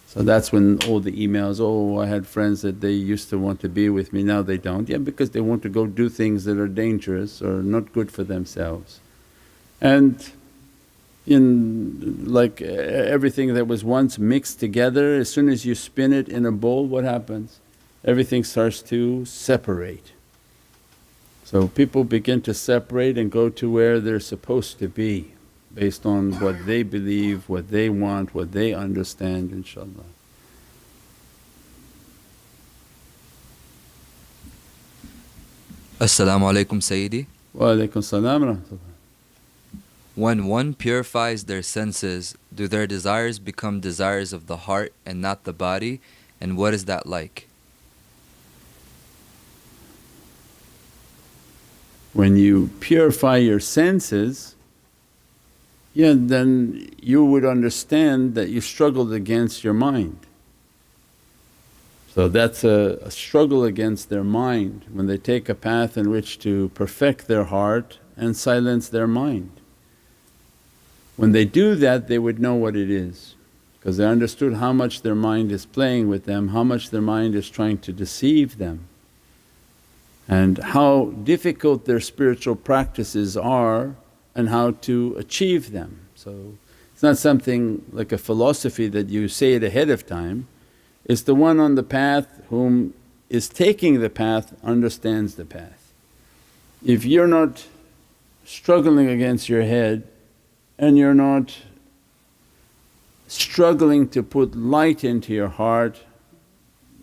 So that's when all the emails, oh I had friends that they used to want to be with me, now they don't. Yeah, because they want to go do things that are dangerous or not good for themselves. And like everything that was once mixed together, as soon as you spin it in a bowl, what happens? Everything starts to separate. So people begin to separate and go to where they're supposed to be based on what they believe, what they want, what they understand, inshaAllah. As-salamu alaykum Sayyidi. Wa alaykum salam wa rahmatullah. When one purifies their senses, do their desires become desires of the heart and not the body, and what is that like? When you purify your senses, then you would understand that you struggled against your mind. So that's a struggle against their mind when they take a path in which to perfect their heart and silence their mind. When they do that, they would know what it is, because they understood how much their mind is playing with them, how much their mind is trying to deceive them, and how difficult their spiritual practices are and how to achieve them. So it's not something like a philosophy that you say it ahead of time, it's the one on the path whom is taking the path understands the path. If you're not struggling against your head and you're not struggling to put light into your heart,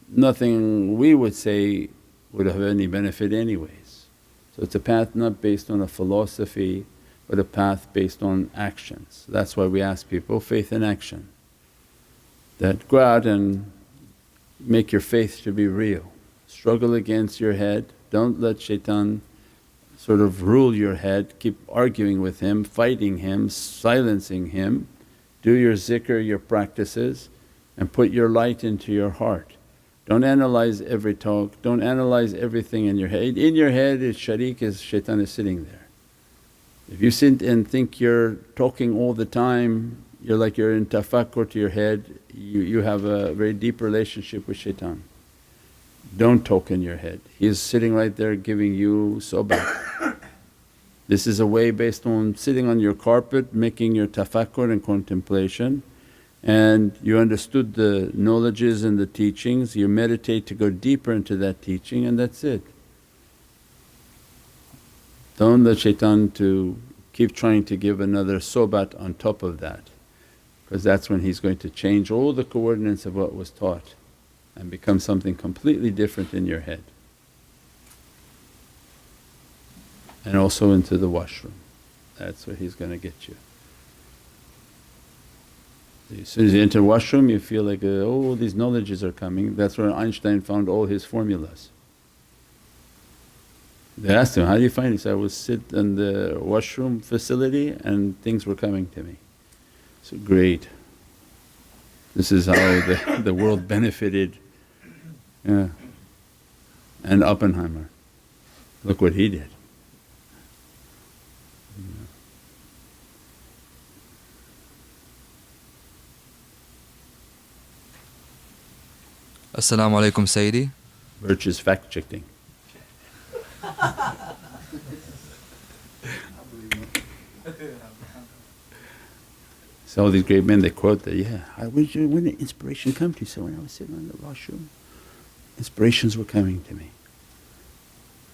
nothing we would say would have any benefit anyways. So it's a path not based on a philosophy but a path based on actions. That's why we ask people faith in action. that go out and make your faith to be real. Struggle against your head, don't let shaitan sort of rule your head, keep arguing with him, fighting him, silencing him. Do your zikr, your practices, and put your light into your heart. Don't analyze every talk, don't analyze everything in your head. In your head is sharik, is shaitan is sitting there. If you sit and think you're talking all the time, you're like you're in tafakkur to your head, you have a very deep relationship with shaitan. Don't talk in your head, he is sitting right there giving you sohbat. This is a way based on sitting on your carpet, making your tafakkur and contemplation, and you understood the knowledges and the teachings, you meditate to go deeper into that teaching, and that's it. Don't let shaitan to keep trying to give another sohbat on top of that, because that's when he's going to change all the coordinates of what was taught and become something completely different in your head. And also into the washroom, that's where he's going to get you. As soon as you enter the washroom you feel like, oh these knowledges are coming. That's where Einstein found all his formulas. They asked him, how do you find it? He said, I would sit in the washroom facility and things were coming to me. So great, this is how the world benefited. Yeah. And Oppenheimer, look what he did. As-salamu alaykum Sayyidi. Virtuous fact checking. So all these great men they quote that, yeah, when did inspiration come to you? So when I was sitting in the washroom, inspirations were coming to me.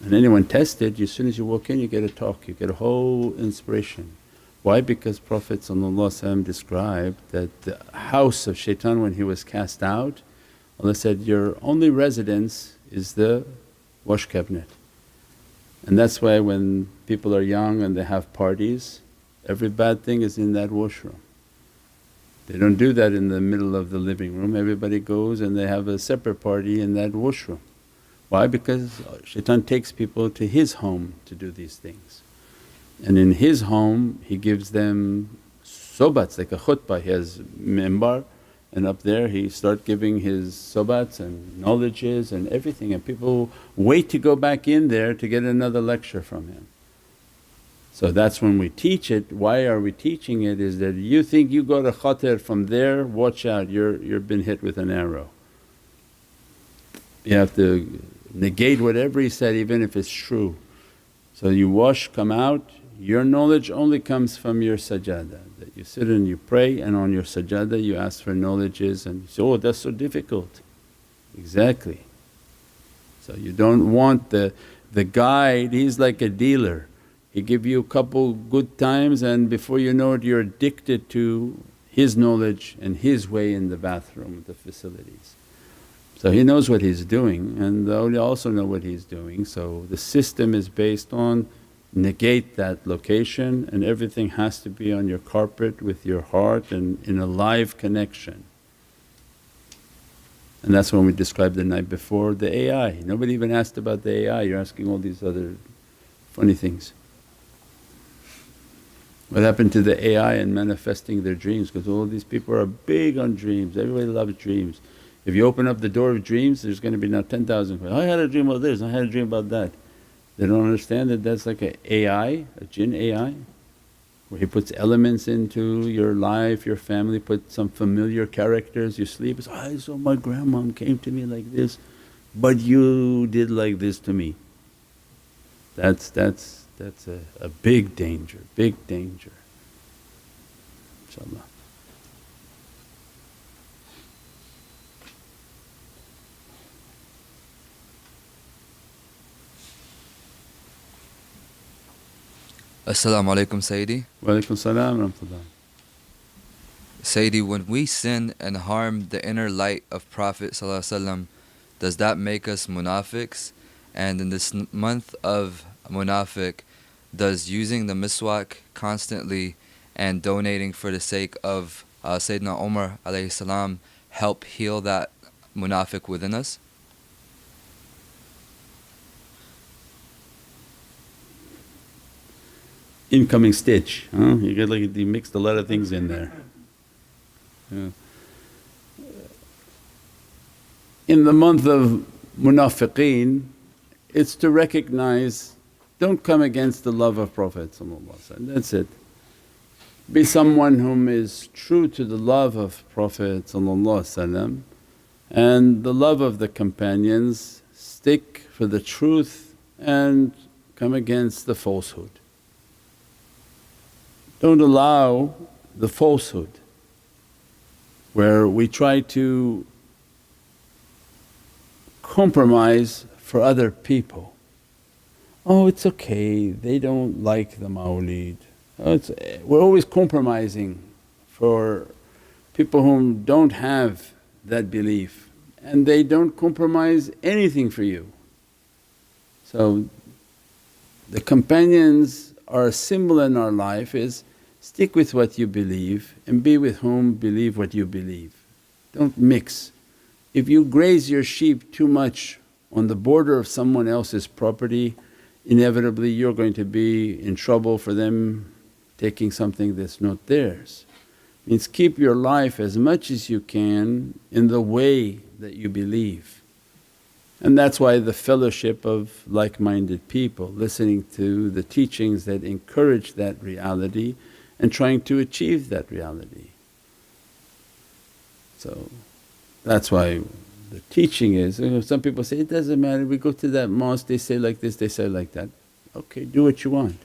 And anyone tested, as soon as you walk in you get a talk, you get a whole inspiration. Why? Because Prophet described that the house of shaitan when he was cast out, Allah said, your only residence is the wash cabinet. And that's why when people are young and they have parties, every bad thing is in that washroom. They don't do that in the middle of the living room, everybody goes and they have a separate party in that washroom. Why? Because shaitan takes people to his home to do these things. And in his home he gives them sohbats like a khutbah, he has mimbar, and up there he start giving his sohbats and knowledges and everything, and people wait to go back in there to get another lecture from him. So that's when we teach it. Why are we teaching it? Is that you think you got a khatir from there, watch out, you're been hit with an arrow. You have to negate whatever he said even if it's true. So you wash, come out, your knowledge only comes from your sajadah, that you sit and you pray and on your sajadah you ask for knowledges and you say, oh that's so difficult. Exactly. So you don't want the guide, he's like a dealer. He give you a couple good times and before you know it you're addicted to his knowledge and his way in the bathroom, the facilities. So he knows what he's doing and the awliya also know what he's doing. So the system is based on negate that location and everything has to be on your carpet with your heart and in a live connection. And that's when we described the night before the AI. Nobody even asked about the AI, you're asking all these other funny things. What happened to the AI and manifesting their dreams? Because all these people are big on dreams, everybody loves dreams. If you open up the door of dreams there's going to be now 10,000 questions, I had a dream about this, I had a dream about that. They don't understand that that's like a AI, a jinn AI, where he puts elements into your life, your family, put some familiar characters, you sleep, it's, I saw my grandmom came to me like this, but you did like this to me. That's a big danger, big danger, inshaAllah. As-salamu alaykum Sayyidi. Wa alaykum salam wa rahmatullah. Sayyidi, when we sin and harm the inner light of Prophet ﷺ, does that make us munafiqs? And in this month of munafiq, does using the miswak constantly and donating for the sake of Sayyidina Umar alayhi salam help heal that munafiq within us? Incoming stitch, huh? You get like you mixed a lot of things in there. Yeah. In the month of munafiqeen, it's to recognize, don't come against the love of Prophet, that's it. Be someone whom is true to the love of Prophet and the love of the companions, stick for the truth and come against the falsehood. Don't allow the falsehood where we try to compromise for other people. Oh, it's okay, they don't like the mawlid. We're always compromising for people who don't have that belief, and they don't compromise anything for you. So the companions are a symbol in our life is stick with what you believe and be with whom believe what you believe. Don't mix. If you graze your sheep too much on the border of someone else's property, inevitably you're going to be in trouble for them taking something that's not theirs. Means keep your life as much as you can in the way that you believe. And that's why the fellowship of like-minded people, listening to the teachings that encourage that reality and trying to achieve that reality. So that's why the teaching is, some people say, it doesn't matter, we go to that mosque, they say like this, they say like that. Okay, do what you want.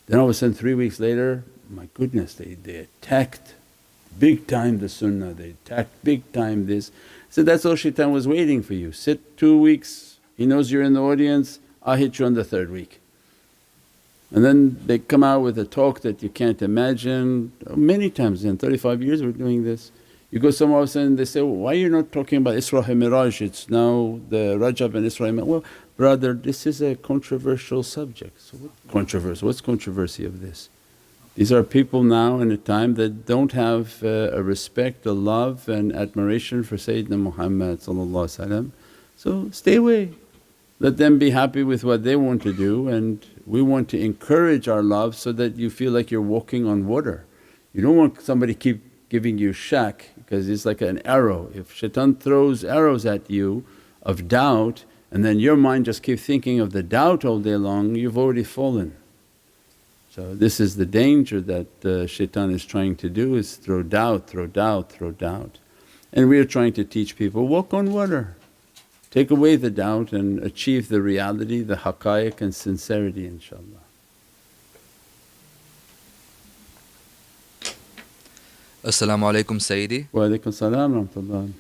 Then all of a sudden 3 weeks later, my goodness, they attacked big time the sunnah, they attacked big time this. So that's all shaitan was waiting for you. Sit 2 weeks, he knows you're in the audience, I'll hit you on the third week. And then they come out with a talk that you can't imagine. Many times in 35 years we're doing this. You go somewhere else and they say, well, why are you not talking about Isra and Miraj, it's now the Rajab and Isra and Miraj. Well brother, this is a controversial subject. So what controversy? What's controversy of this? These are people now in a time that don't have a respect, a love and admiration for Sayyidina Muhammad. So stay away. Let them be happy with what they want to do, and we want to encourage our love so that you feel like you're walking on water. You don't want somebody keep giving you shak because it's like an arrow. If shaitan throws arrows at you of doubt and then your mind just keeps thinking of the doubt all day long, you've already fallen. So this is the danger that shaitan is trying to do, is throw doubt, throw doubt, throw doubt. And we are trying to teach people, walk on water. Take away the doubt and achieve the reality, the haqqaiq and sincerity inshaAllah. As-salamu alaykum Sayyidi. Wa alaykum salam wa rahmatullah.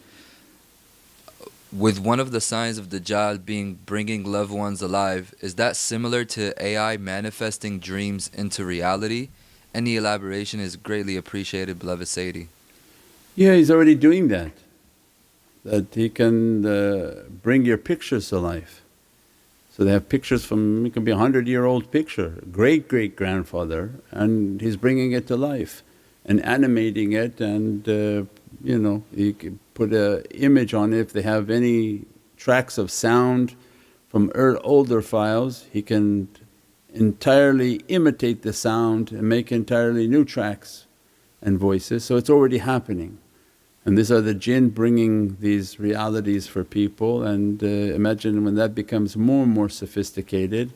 With one of the signs of Dajjal being bringing loved ones alive, is that similar to AI manifesting dreams into reality? Any elaboration is greatly appreciated, beloved Sayyidi. Yeah, he's already doing that. That he can bring your pictures to life. So they have pictures from, it can be a 100-year-old picture, great-great-grandfather, and he's bringing it to life and animating it, and you can put an image on it. If they have any tracks of sound from older files, he can entirely imitate the sound and make entirely new tracks and voices. So it's already happening. And these are the jinn bringing these realities for people, and imagine when that becomes more and more sophisticated,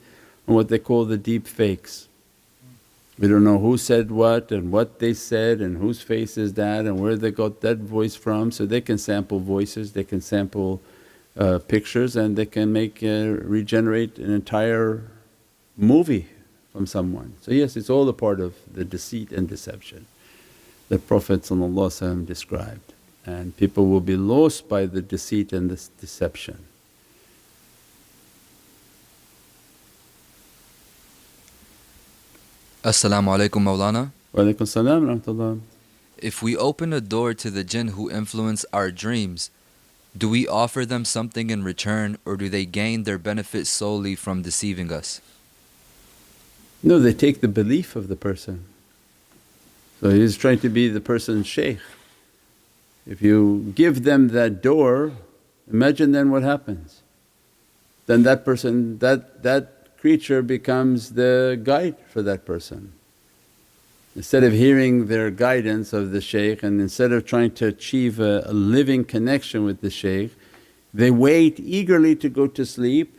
and what they call the deep fakes. We don't know who said what and what they said and whose face is that and where they got that voice from. So they can sample voices, they can sample pictures, and they can regenerate an entire movie from someone. So yes, it's all a part of the deceit and deception that Prophet described, and people will be lost by the deceit and this deception. As-salamu alaykum Mawlana. Wa alaykum salam wa rahmatullah. If we open a door to the jinn who influence our dreams, do we offer them something in return, or do they gain their benefit solely from deceiving us? No, they take the belief of the person. So he's trying to be the person's shaykh. If you give them that door, imagine then what happens. Then that person, that creature becomes the guide for that person. Instead of hearing their guidance of the shaykh and instead of trying to achieve a living connection with the shaykh, they wait eagerly to go to sleep,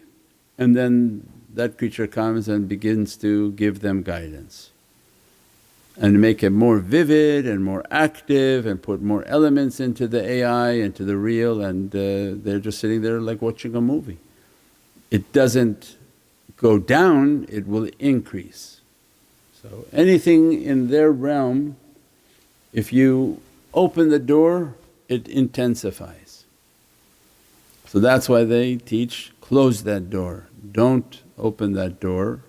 and then that creature comes and begins to give them guidance and make it more vivid and more active and put more elements into the AI, into the real, and they're just sitting there like watching a movie. It doesn't go down, it will increase. So anything in their realm, if you open the door, it intensifies. So that's why they teach, close that door, don't open that door.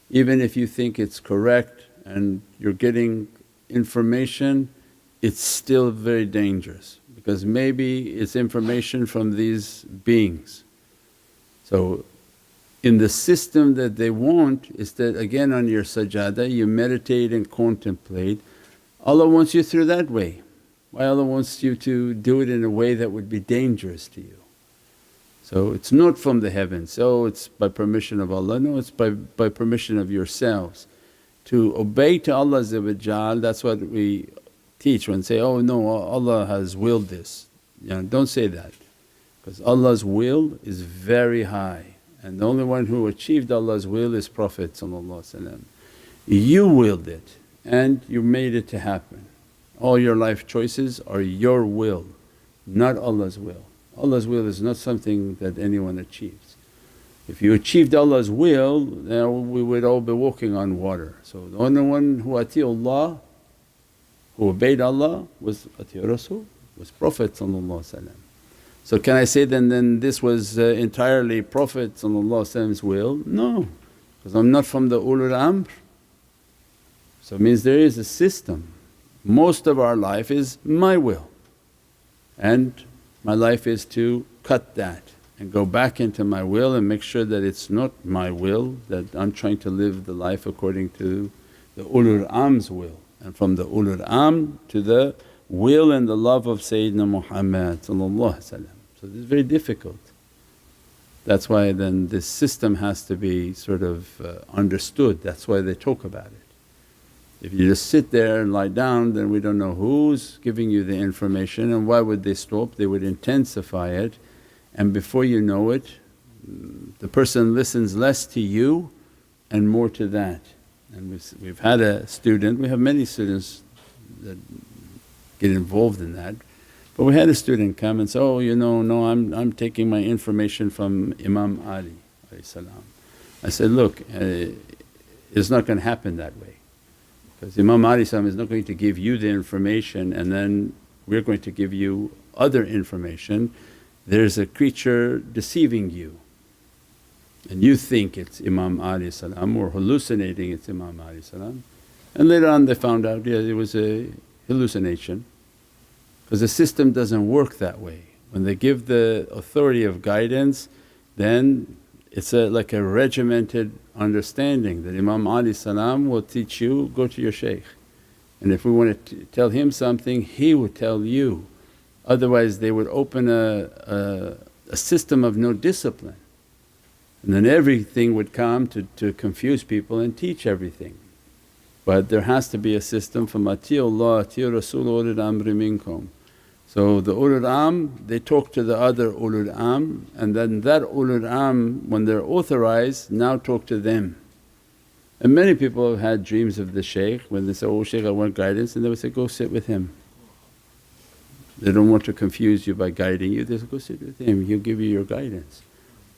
Even if you think it's correct and you're getting information, it's still very dangerous because maybe it's information from these beings. So in the system that they want is that again on your sajada you meditate and contemplate. Allah wants you through that way. Why Allah wants you to do it in a way that would be dangerous to you? So it's not from the heavens, oh it's by permission of Allah, no, it's by permission of yourselves. To obey to Allah, that's what we teach when say, oh no, Allah has willed this. Don't say that, because Allah's will is very high and the only one who achieved Allah's will is Prophet. You willed it and you made it to happen. All your life choices are your will, not Allah's will. Allah's will is not something that anyone achieves. If you achieved Allah's will, then we would all be walking on water. So the only one who Allah, who obeyed Allah was Rasul, was Prophet. So can I say then this was entirely Prophet's will? No, because I'm not from the ulul amr. So it means there is a system. Most of our life is my will, and my life is to cut that and go back into my will and make sure that it's not my will, that I'm trying to live the life according to the ulul amr's will, and from the ulul amr to the will and the love of Sayyidina Muhammad. So this is very difficult. That's why then this system has to be sort of understood, that's why they talk about it. If you just sit there and lie down, then we don't know who's giving you the information, and why would they stop? They would intensify it, and before you know it the person listens less to you and more to that. And we've had a student, we have many students that get involved in that, but we had a student come and say, oh no, I'm taking my information from Imam Ali. I said, look, it's not going to happen that way, because Imam Ali is not going to give you the information and then we're going to give you other information. There's a creature deceiving you and you think it's Imam Ali or hallucinating it's Imam Ali, and later on they found out, yeah, it was a hallucination, because the system doesn't work that way. When they give the authority of guidance, then it's like a regimented understanding that Imam Ali will teach you, go to your shaykh, and if we want to tell him something he would tell you. Otherwise they would open a system of no discipline, and then everything would come to confuse people and teach everything. But there has to be a system from ati'ullah, ati'ur Rasul ulul amri minkum. So the ulul amr, they talk to the other ulul amr, and then that ulul amr when they're authorized now talk to them. And many people have had dreams of the shaykh when they say, oh shaykh I want guidance, and they would say, go sit with him. They don't want to confuse you by guiding you, they say, go sit with him, he'll give you your guidance.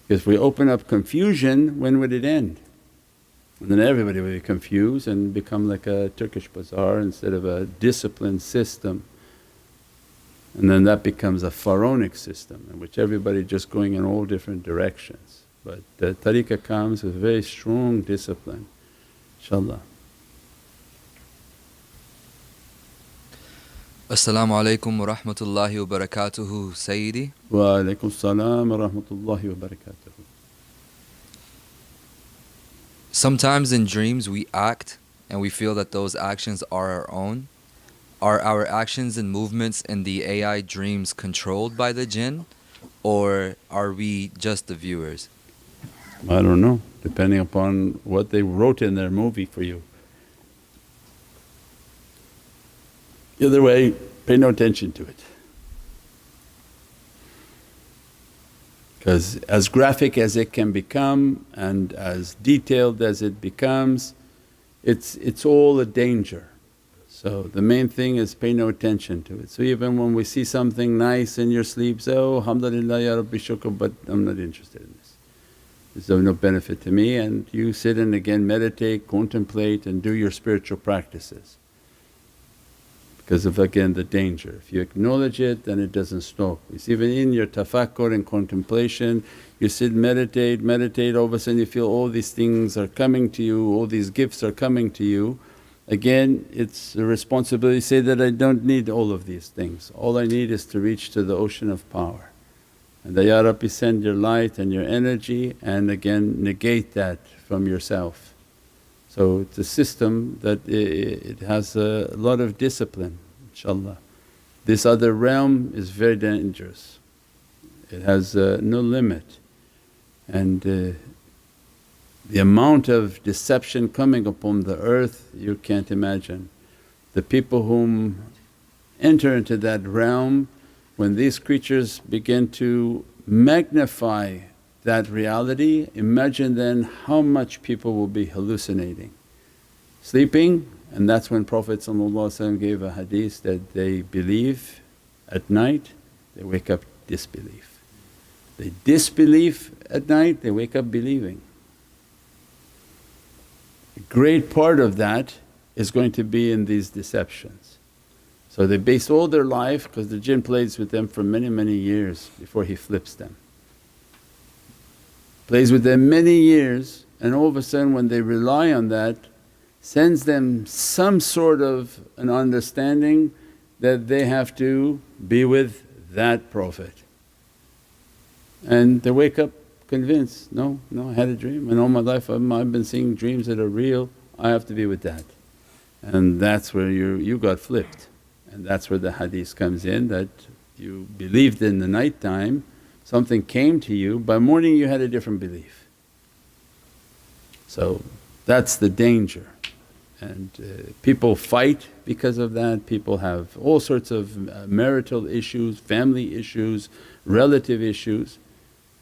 Because if we open up confusion, when would it end? And then everybody will be confused and become like a Turkish bazaar instead of a disciplined system. And then that becomes a pharaonic system in which everybody just going in all different directions. But the tariqah comes with very strong discipline, inshaAllah. As-salamu alaykum wa rahmatullahi wa barakatuhu, Sayyidi. Wa alaykum as-salam wa rahmatullahi wa barakatuhu. Sometimes in dreams we act and we feel that those actions are our own. are our actions and movements in the AI dreams controlled by the jinn, or are we just the viewers? I don't know, depending upon what they wrote in their movie for you. Either way, pay no attention to it. Because as graphic as it can become and as detailed as it becomes, it's all a danger. So the main thing is pay no attention to it. So even when we see something nice in your sleep, say, oh alhamdulillah ya Rabbi shukr, but I'm not interested in this. It's of no benefit to me, and you sit and again meditate, contemplate and do your spiritual practices. Because of again the danger. If you acknowledge it, then it doesn't stop. It's even in your tafakkur and contemplation, you sit meditate, all of a sudden you feel all these things are coming to you, all these gifts are coming to you. Again, it's a responsibility, say that I don't need all of these things, all I need is to reach to the ocean of power. And Ya Rabbi, send your light and your energy, and again negate that from yourself. So it's a system that it has a lot of discipline, inshaAllah. This other realm is very dangerous, it has no limit, and the amount of deception coming upon the earth you can't imagine. The people whom enter into that realm, when these creatures begin to magnify that reality, imagine then how much people will be hallucinating. Sleeping, and that's when Prophet gave a hadith that they believe at night, they wake up disbelief. They disbelieve at night, they wake up believing. A great part of that is going to be in these deceptions. So they base all their life, because the jinn plays with them for many years before he flips them. Plays with them many years, and all of a sudden when they rely on that, sends them some sort of an understanding that they have to be with that Prophet. And they wake up convinced, no, I had a dream and all my life I've been seeing dreams that are real, I have to be with that. And that's where you got flipped. And that's where the hadith comes in, that you believed in the night time, something came to you, by morning you had a different belief. So that's the danger. And people fight because of that, people have all sorts of marital issues, family issues, relative issues,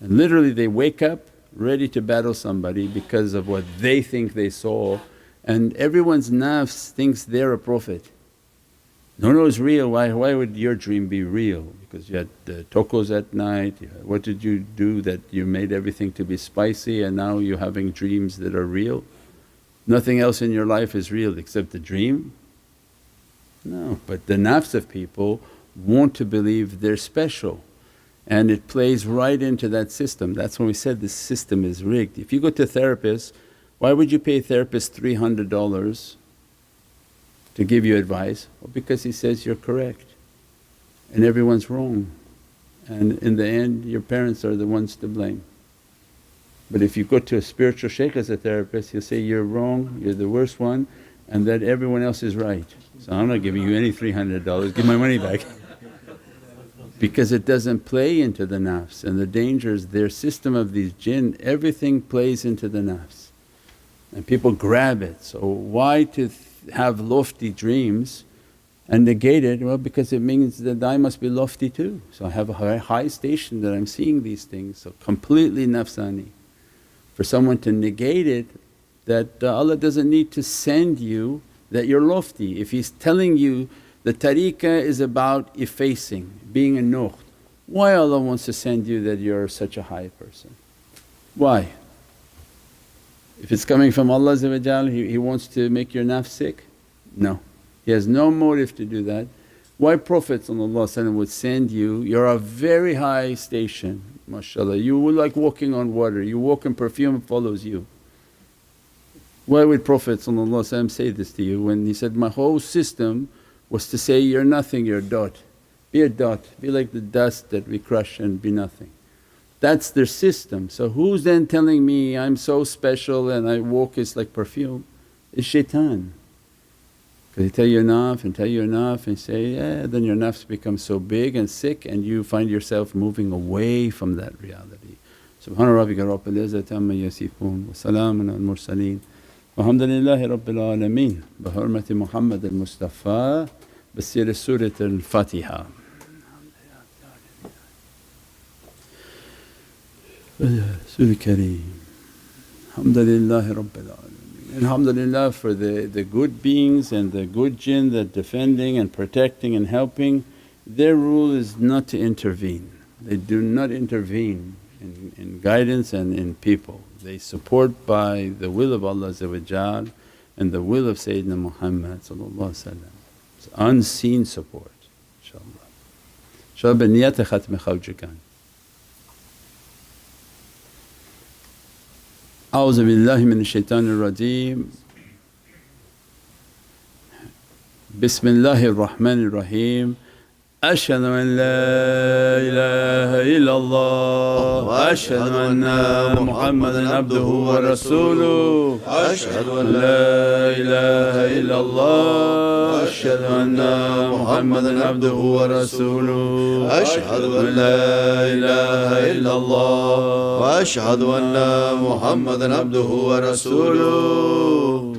and literally they wake up ready to battle somebody because of what they think they saw, and everyone's nafs thinks they're a prophet. No, it's real. Why would your dream be real? Because you had tacos at night, what did you do that you made everything to be spicy and now you're having dreams that are real? Nothing else in your life is real except the dream? No, but the nafs of people want to believe they're special, and it plays right into that system. That's when we said this system is rigged. If you go to a therapist, why would you pay a therapist $300 to give you advice? Well, because he says you're correct and everyone's wrong, and in the end your parents are the ones to blame. But if you go to a spiritual shaykh as a therapist, he'll say, you're wrong, you're the worst one, and that everyone else is right. So I'm not giving you any $300, give my money back. Because it doesn't play into the nafs, and the danger is their system of these jinn, everything plays into the nafs and people grab it. So why to have lofty dreams and negate it? Well, because it means that I must be lofty too. So I have a very high station that I'm seeing these things, so completely nafsani. For someone to negate it, that Allah doesn't need to send you that you're lofty. If He's telling you the tariqah is about effacing, being a nukht, why Allah wants to send you that you're such a high person? Why? If it's coming from Allah He wants to make your nafs sick? No, He has no motive to do that. Why Prophet would send you, you're a very high station, mashaAllah, you were like walking on water, you walk in perfume, it follows you. Why would Prophet say this to you when he said, my whole system was to say, you're nothing, you're a dot, be like the dust that we crush and be nothing. That's their system. So who's then telling me I'm so special and I walk is like perfume? It's shaitan. Because you tell your naf and tell your naf and say, yeah, then your nafs become so big and sick and you find yourself moving away from that reality. Subhana rabbika rabbil izzati amma yasifoon wa salaamun al mursaleen walhamdulillahi rabbil alameen bi hurmati Muhammad al-Mustafa bi siri Surat al-Fatiha. Surah Kareem. Alhamdulillahi rabbil alameen. Alhamdulillah for the good beings and the good jinn that defending and protecting and helping, their rule is not to intervene. They do not intervene in guidance and in people. They support by the will of Allah and the will of Sayyidina Muhammad. It's unseen support, inshaAllah. InshaAllah bi niyat khatm khawjikan. A'udhu billahi minash shaitanir rajeem. Bismillahir Rahmanir Rahim. Ashhadu an la ilaha illallah wa ashhadu anna Muhammadan abduhu wa rasuluh. Ashhadu an la ilaha illallah wa ashhadu anna Muhammadan abduhu wa rasuluh. Ashhadu an la ilaha illallah wa ashhadu anna Muhammadan abduhu wa rasuluh.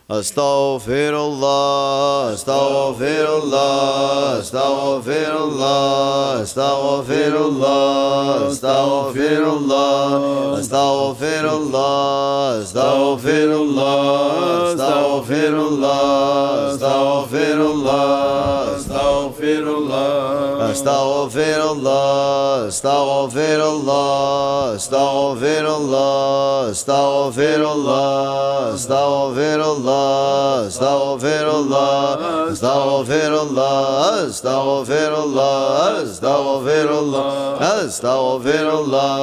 Astaghfirullah, astaghfirullah, astaghfirullah, astaghfirullah, astaghfirullah, astaghfirullah, astaghfirullah, astaghfirullah, astaghfirullah, astaghfirullah, astaghfirullah, astaghfirullah, astaghfirullah, astaghfirullah, astaghfirullah. Astaghfirullah, astaghfirullah, astaghfirullah, astaghfirullah, astaghfirullah,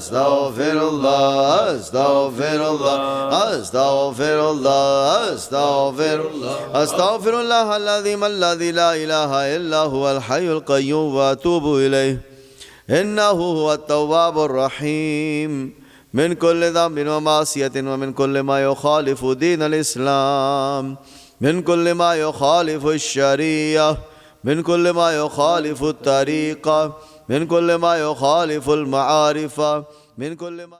astaghfirullah, astaghfirullah, astaghfirullah, astaghfirullah, astaghfirullah al-azim alladhi la ilaha illa huwa al-hayyul qayyum wa atubu ilayh. Innahu huwa at-tawwabur rahim. من كل ذنب ومعصية ومن كل ما يخالف دين الإسلام، من كل ما يخالف الشريعة، من كل ما يخالف الطريقة، من كل ما يخالف المعارف، من كل ما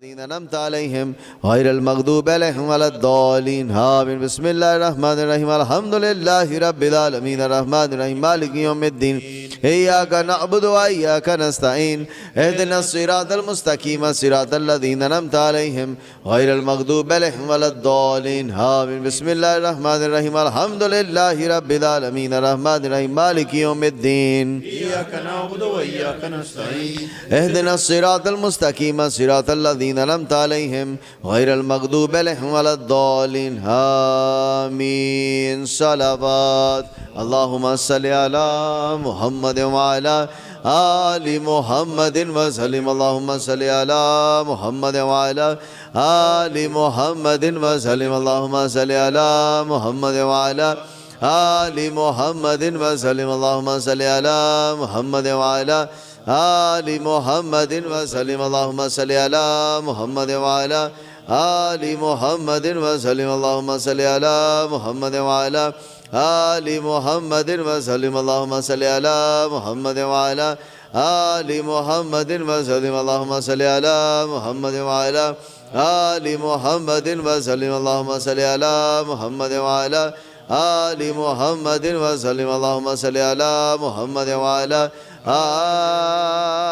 الذين أنعمت عليهم غير المغضوب عليهم ولا الضالين آمين. بسم الله الرحمن الرحيم. الحمد لله رب العالمين الرحمن الرحيم مالك يوم الدين إياك نعبد وإياك نستعين اهدنا الصراط المستقيم صراط الذين أنعمت عليهم غير المغضوب عليهم ولا الضالين آمين. بسم الله الرحمن الرحيم. الحمد لله رب العالمين الرحمن الرحيم مالك يوم الدين إياك نعبد وإياك نستعين اهدنا الصراط المستقيم صراط الذين أنعمت عليهم غير المغضوب عليهم ولا الضالين آمين. صلوات اللهم صل على محمد وعلى آل محمد وسلم. اللهم صل على محمد وعلى آل محمد وسلم. اللهم صل على محمد وعلى آل محمد وسلم. اللهم صل على محمد وعلى آل محمد وسلم. اللهم صل على محمد وعلى آل محمد وسلم. اللهم صل على محمد وعلى آل محمد وسلم. اللهم صل على محمد وعلى آل محمد وسلم. اللهم صل على محمد وعلى آل محمد وسلم. اللهم صل على محمد وعلى آل محمد وسلم. اللهم صل على محمد وعلى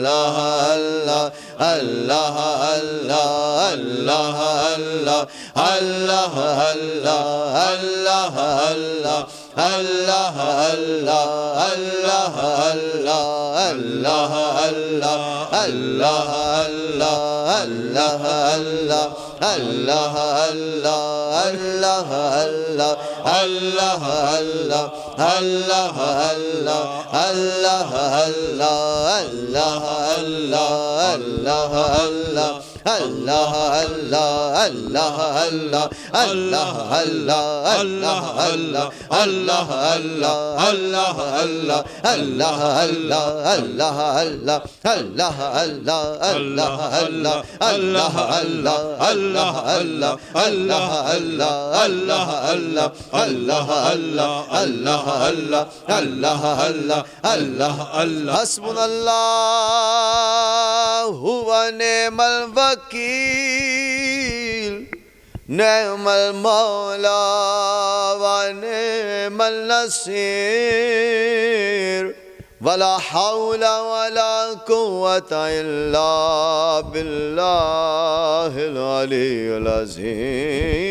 Allah Allah Allah Allah Allah Allah Allah Allah Allah Allah Allah Hasbunallahu wa ni'mal wakeel, ni'mal mawla wa ni'mal nasir, wala hawla wala quwwata illa billahil aliyyil azim.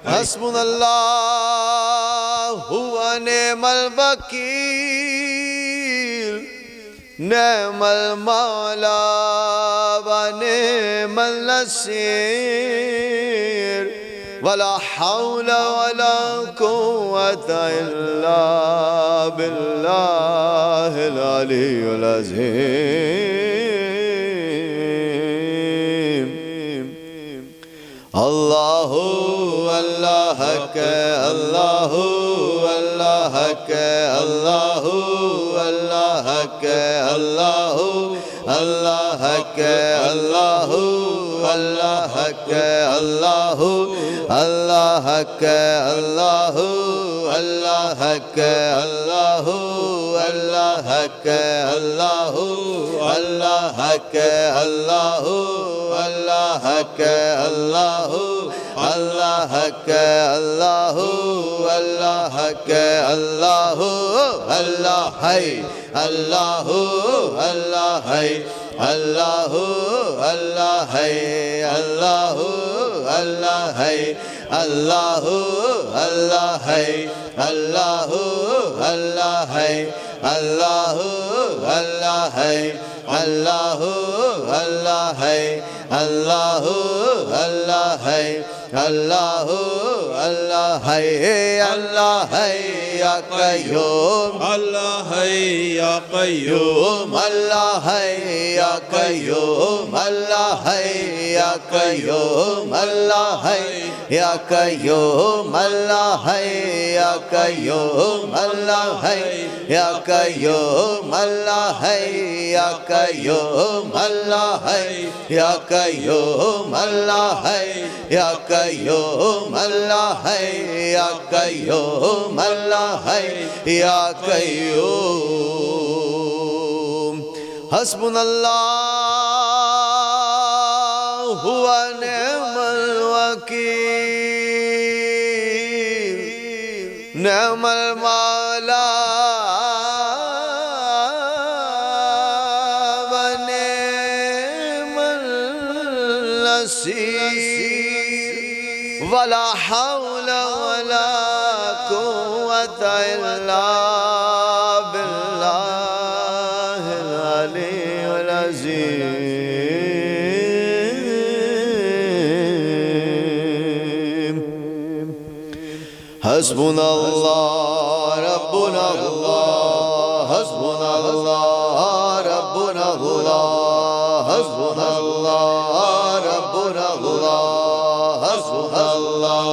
Hasbunallahu wa ni'mal wakeel, ni'mal mawla wa ni'mal nasir, wala hawla wala quwwata illa billahil aliyyil azim. Allahu Allah ke Allahu Allah ke Allahu Allah ke Allahu Allah ke Allahu Allah ke Allahu Allah ke Allahu Allah ke Allahu Allah ke Allahu Allah ke Allahu Allah ke Allahu Allah ke Allahu Allah ke Allahu Allah hai Allahu Allah hai Allahu Allah hai Allahu Allah hai Allahu Allah hai Allahu Allah hai Allahu Allah hai Allahu Allah hai Allahu Allah hai Allah Allah Hayy Allah Hayy Ya Qayyum Allah Hayy Ya Qayyum Allah Hayy Ya Qayyum Allah Hayy Ya Qayyum Allah Hayy Ya Qayyum Allah Hayy Ya Qayyum Allah Hayy Ya Qayyum Allah Hayy Ya Qayyum Allah Hayy Ya Qayyum Allah Hayy Ya Qayyum Allah Hayy Ya Qayyum Allah Hayy Ya Qayyum Hasbunallahu wa ni'mal wakeel Ni'mal mawla wa ni'mal nasir Wala hawla wala quwwata illa billahil aliyyil azim Hasbunallah Rabbuna Allah Hasbunallah Rabbuna Allah Hasbunallah Rabbuna Allah Hasbunallah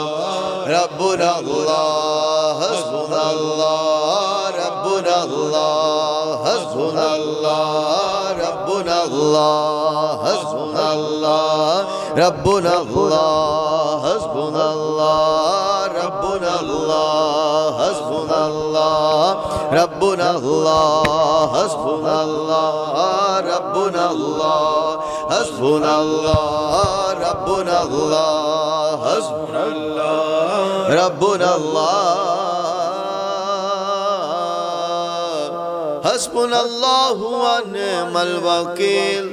Rabbuna Allah Hasbunallah Rabbuna Allah Hasbunallah Rabbuna Allah Hasbunallah Rabbuna Allah Hasbunallah Rabbuna Allah Hasbunallah Rabbuna Allah Hasbunallah Rabbuna Allah Hasbunallah Rabbuna Allah Hasbunallah Rabbuna Allah Hasbunallahu wa ni'mal wakeel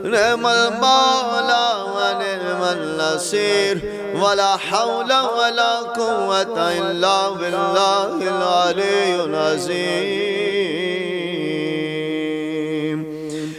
Ni'mal mawla wa ni'mal nasir Wala hawla wala quwwata illa billahil aliyyil azim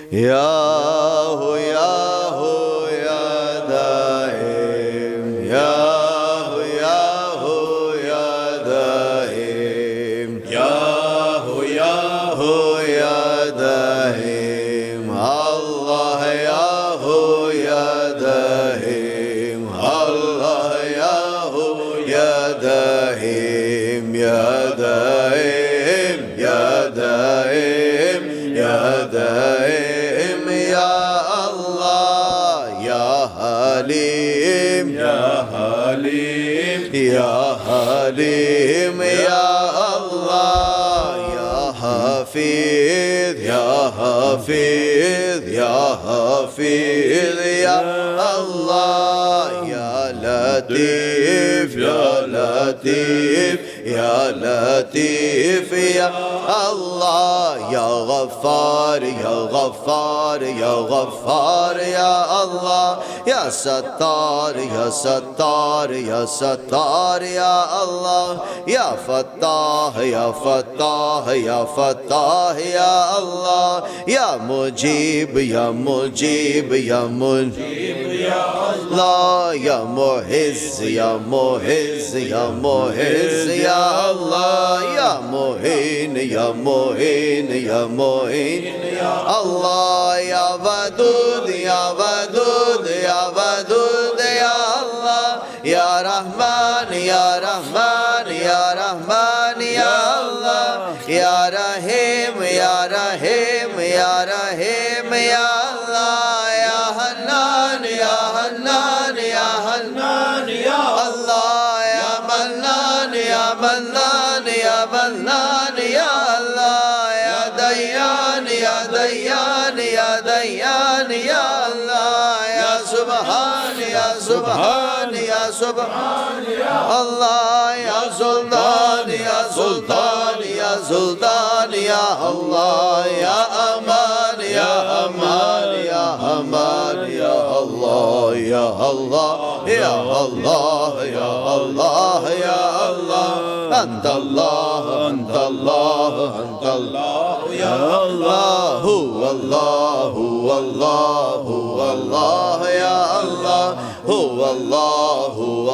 Yahu Yahu Ya Daim Yahu Yahu Ya Daim Yahu Yahu Ya Daim Allah Yahu Ya Daim Allah Yahu Ya Daim Ya Daim Ya Daim Ya Daim Ya Allah Ya Halim Ya Halim Ya Halim Ya Allah Ya Hafiz Ya Hafiz Ya Hafiz Ya Allah Ya Latif Ya Latif Ya Latif Ya Allah Ya Ghaffar Ya Ghaffar Ya Ghaffar Ya Allah Ya Sattar Ya Sattar Ya Sattar Ya Allah Ya Fattah Ya Fattah Ya Fattah Ya Allah Ya Mujib Ya Mujib Ya Mujib Ya Allah Ya Mu'izz Ya Mu'izz Ya Mu'izz Ya Allah Ya Mu'in Ya Mu'in Ya Mu'in Ya Allah Ya Wadud Ya Wadud Ya Wadud Ya Allah Ya Rahman Ya Rahman Ya Rahman Ya Allah Ya Rahim Ya Rahim Ya Rahim Ya Allah Ya Hannan Ya Hannan Ya Hannan Ya Allah Ya Mannan Ya Mannan Ya Mannan Ya Allah Ya Dayyan Ya Dayyan Ya Dayyan Ya Allah Ya Subhan Ya Subhan Ya Subhan Ya Allah Ya Sultan Ya Sultan Ya Sultan Ya Allah Ya Aman Ya Aman Ya Aman Ya Allah Ya Allah Ya Allah Ya Allah Ya Allah Anta Allah Anta Allah Anta Allah Ya Allah Huwa Allah Huwa Allah Huwa Allah Ya Allah Huwa Allah Huwa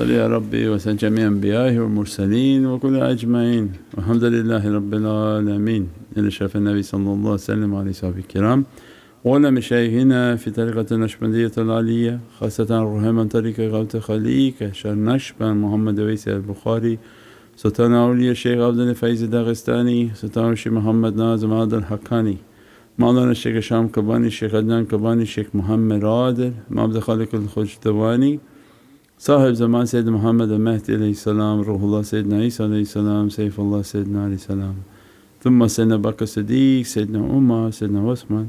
صل يا ربي وسلم جميع أنبيائه والمرسلين وكل أجمعين والحمد لله رب العالمين. إلى شرف النبي صلى الله عليه وسلم وعلى صحبه الكرام وعلى مشايخنا في طريقة النقشبندية العالية، خاصة الرحمن طريقة غوث خليك شيخ نقشبند محمد ويسي البخاري، سلطان أولياء الشيخ عبد الفيض داغستاني، سلطان الشيخ محمد ناظم عادل الحقاني، مولانا الشيخ شام كباني، الشيخ عدنان كباني، الشيخ محمد عادل، معبد خالق الخجدواني، صاحب زمان سيد محمد المهدي عليه السلام، روح الله سيدنا عيسى عليه السلام، سيف الله سيدنا عليه السلام، ثم سيدنا بكر الصديق، سيدنا عمر، سيدنا عثمان،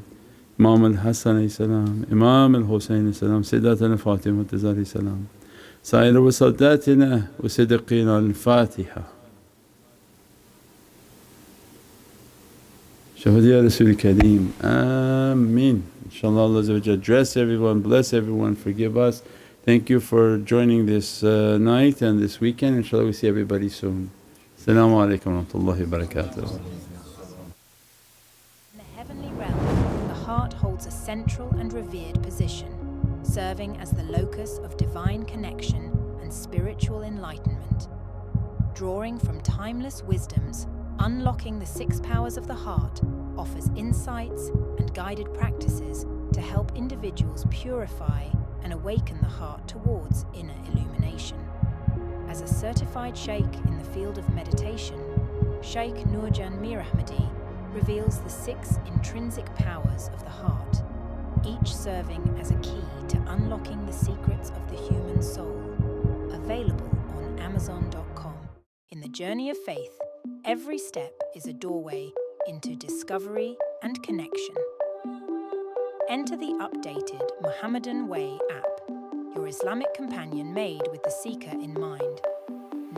إمام الحسن عليه السلام، إمام الحسين عليه السلام، سيداتنا فاطمة عليه السلام، سائر وساداتنا وصديقنا. الفاتحة. Shahadiya Rasul Kareem. Ameen. Inshallah Allah Azza wa Jalla dress everyone, bless everyone, forgive us. Thank you for joining this night and this weekend. Inshallah we see everybody soon. Assalamu alaikum wa rahmatullahi wa barakatuh. In the heavenly realm, the heart holds a central and revered position, serving as the locus of divine connection and spiritual enlightenment. Drawing from timeless wisdoms, unlocking the 6 powers of the heart offers insights and guided practices to help individuals purify and awaken the heart towards inner illumination. As a certified Shaykh in the field of meditation, Shaykh Nurjan Mirahmadi reveals the 6 intrinsic powers of the heart, each serving as a key to unlocking the secrets of the human soul. Available on Amazon.com. In the journey of faith, every step is a doorway into discovery and connection. Enter the updated Muhammadan Way app, your Islamic companion made with the seeker in mind.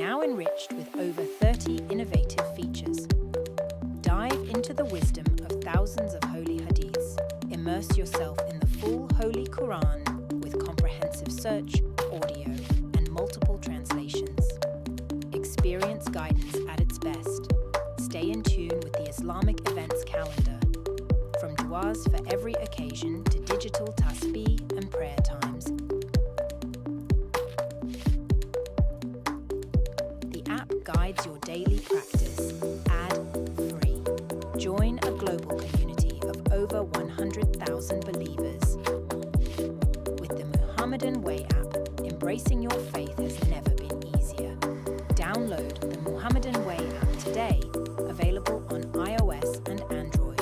Now enriched with over 30 innovative features. Dive into the wisdom of thousands of holy hadiths. Immerse yourself in the full Holy Quran with comprehensive search, audio, and multiple translations. Experience guidance at its best. Stay in tune with the Islamic events calendar. From du'as for every occasion to digital tasbih and prayer times. The app guides your daily practice, ad-free. Join a global community of over 100,000 believers. With the Muhammadan Way app, embracing your faith has never been easier. Download the Muhammadan Way app today, available on iOS and Android.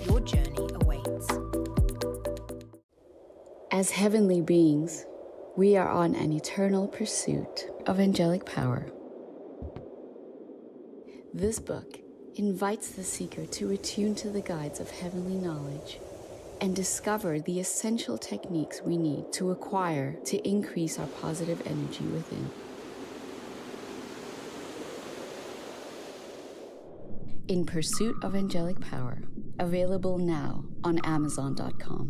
Your journey awaits. As heavenly beings, we are on an eternal pursuit of angelic power. This book invites the seeker to attune to the guides of heavenly knowledge and discover the essential techniques we need to acquire to increase our positive energy within. In Pursuit of Angelic Power, available now on Amazon.com.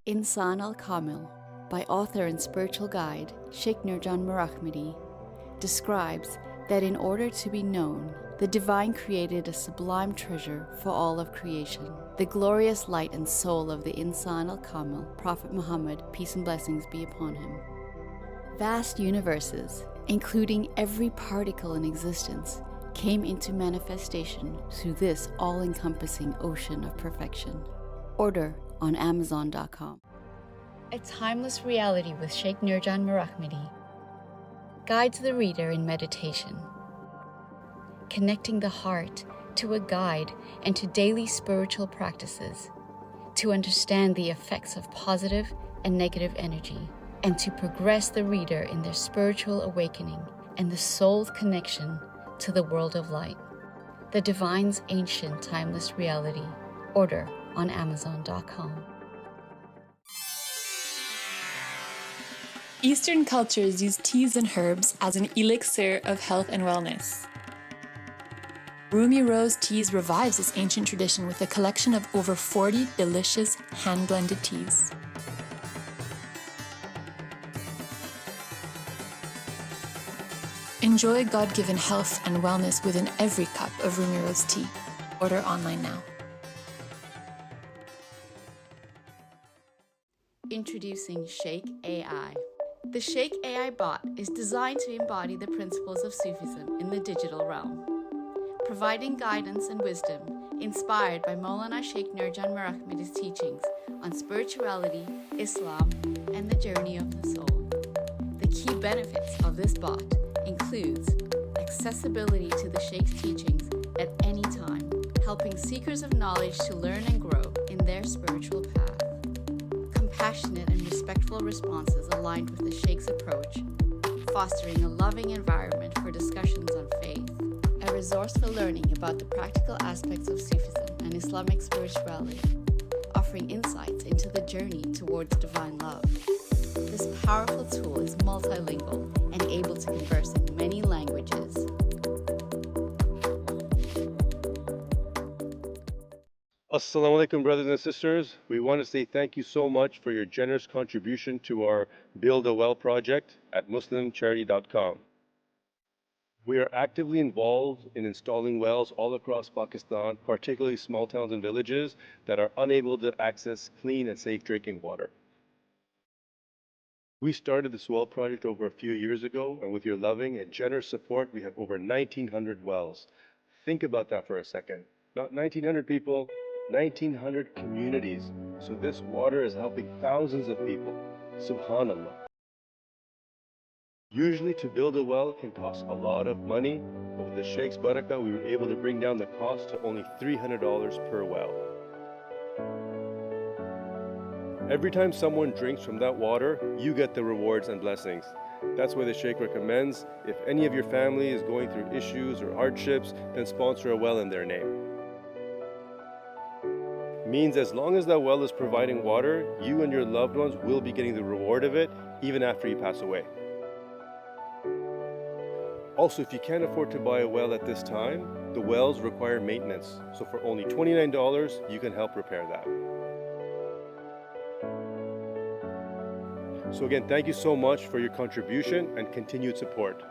Insan al-Kamil, by author and spiritual guide Shaykh Nurjan Mirahmadi, describes that in order to be known, the Divine created a sublime treasure for all of creation, the glorious light and soul of the Insan al-Kamil, Prophet Muhammad, peace and blessings be upon him. Vast universes, including every particle in existence, came into manifestation through this all-encompassing ocean of perfection. Order on Amazon.com. A timeless reality with Shaykh Nurjan Mirahmadi guides the reader in meditation, connecting the heart to a guide and to daily spiritual practices, to understand the effects of positive and negative energy, and to progress the reader in their spiritual awakening and the soul's connection to the world of light. The Divine's ancient timeless reality. Order on Amazon.com. Eastern cultures use teas and herbs as an elixir of health and wellness. Rumi Rose Teas revives this ancient tradition with a collection of over 40 delicious hand-blended teas. Enjoy God-given health and wellness within every cup of Rumi Rose tea. Order online now. Introducing Shaykh AI, The Shaykh AI bot is designed to embody the principles of Sufism in the digital realm, providing guidance and wisdom inspired by Maulana Shaykh Nurjan Mirahmadi's teachings on spirituality, Islam, and the journey of the soul. The key benefits of this bot includes accessibility to the Shaykh's teachings at any time, helping seekers of knowledge to learn and grow in their spiritual path. Compassionate and respectful responses aligned with the Shaykh's approach, fostering a loving environment for discussions on faith. A resource for learning about the practical aspects of Sufism and Islamic spirituality, offering insights into the journey towards divine love. This powerful tool is multilingual and able to converse in many languages. Assalamu alaikum, brothers and sisters. We want to say thank you so much for your generous contribution to our Build a Well project at muslimcharity.com. We are actively involved in installing wells all across Pakistan, particularly small towns and villages that are unable to access clean and safe drinking water. We started this well project over a few years ago, and with your loving and generous support, we have over 1,900 wells. Think about that for a second. Not 1,900 people, 1,900 communities. So this water is helping thousands of people. Subhanallah. Usually to build a well can cost a lot of money, but with the Shaykh's barakah, we were able to bring down the cost to only $300 per well. Every time someone drinks from that water, you get the rewards and blessings. That's why the Shaykh recommends, if any of your family is going through issues or hardships, then sponsor a well in their name. Means as long as that well is providing water, you and your loved ones will be getting the reward of it even after you pass away. Also, if you can't afford to buy a well at this time, the wells require maintenance. So for only $29, you can help repair that. So again, thank you so much for your contribution and continued support.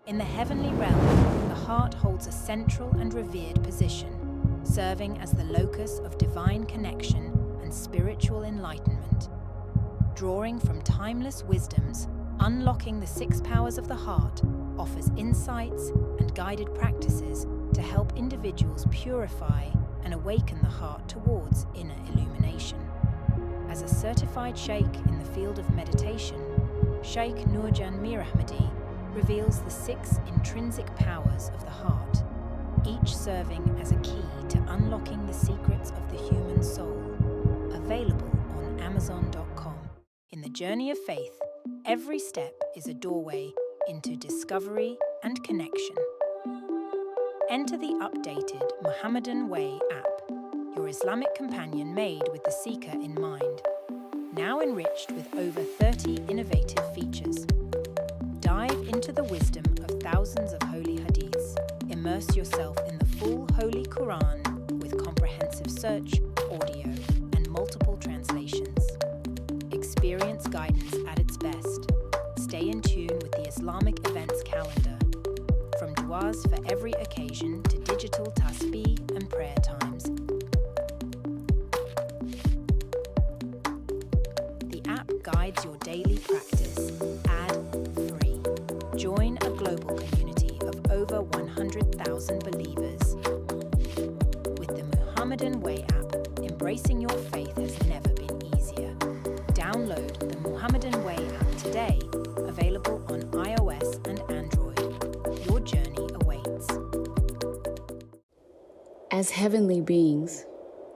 In the heavenly realm, the heart holds a central and revered position, serving as the locus of divine connection and spiritual enlightenment. Drawing from timeless wisdoms, unlocking the 6 powers of the heart offers insights and guided practices to help individuals purify and awaken the heart towards inner illumination. As a certified Shaykh in the field of meditation, Shaykh Nurjan Mirahmadi reveals the 6 intrinsic powers of the heart, each serving as a key to unlocking the secrets of the human soul. Available on Amazon.com. In the journey of faith, every step is a doorway into discovery and connection. Enter the updated Muhammadan Way app, your Islamic companion made with the seeker in mind. Now enriched with over 30 innovative features. Dive into the wisdom of thousands of holy hadiths. Immerse yourself in the full Holy Quran with comprehensive search, audio, and multiple translations. Experience guidance at its best. Stay in tune with the Islamic events calendar. From du'as for every occasion to digital tasbih and prayer times. The app guides your daily practice, ad-free. Join a global community of over 100,000 believers. With the Muhammadan Way app, embracing your faith has never been easier. Download the Muhammadan Way app today, available on iOS and Android. Your journey awaits. As heavenly beings,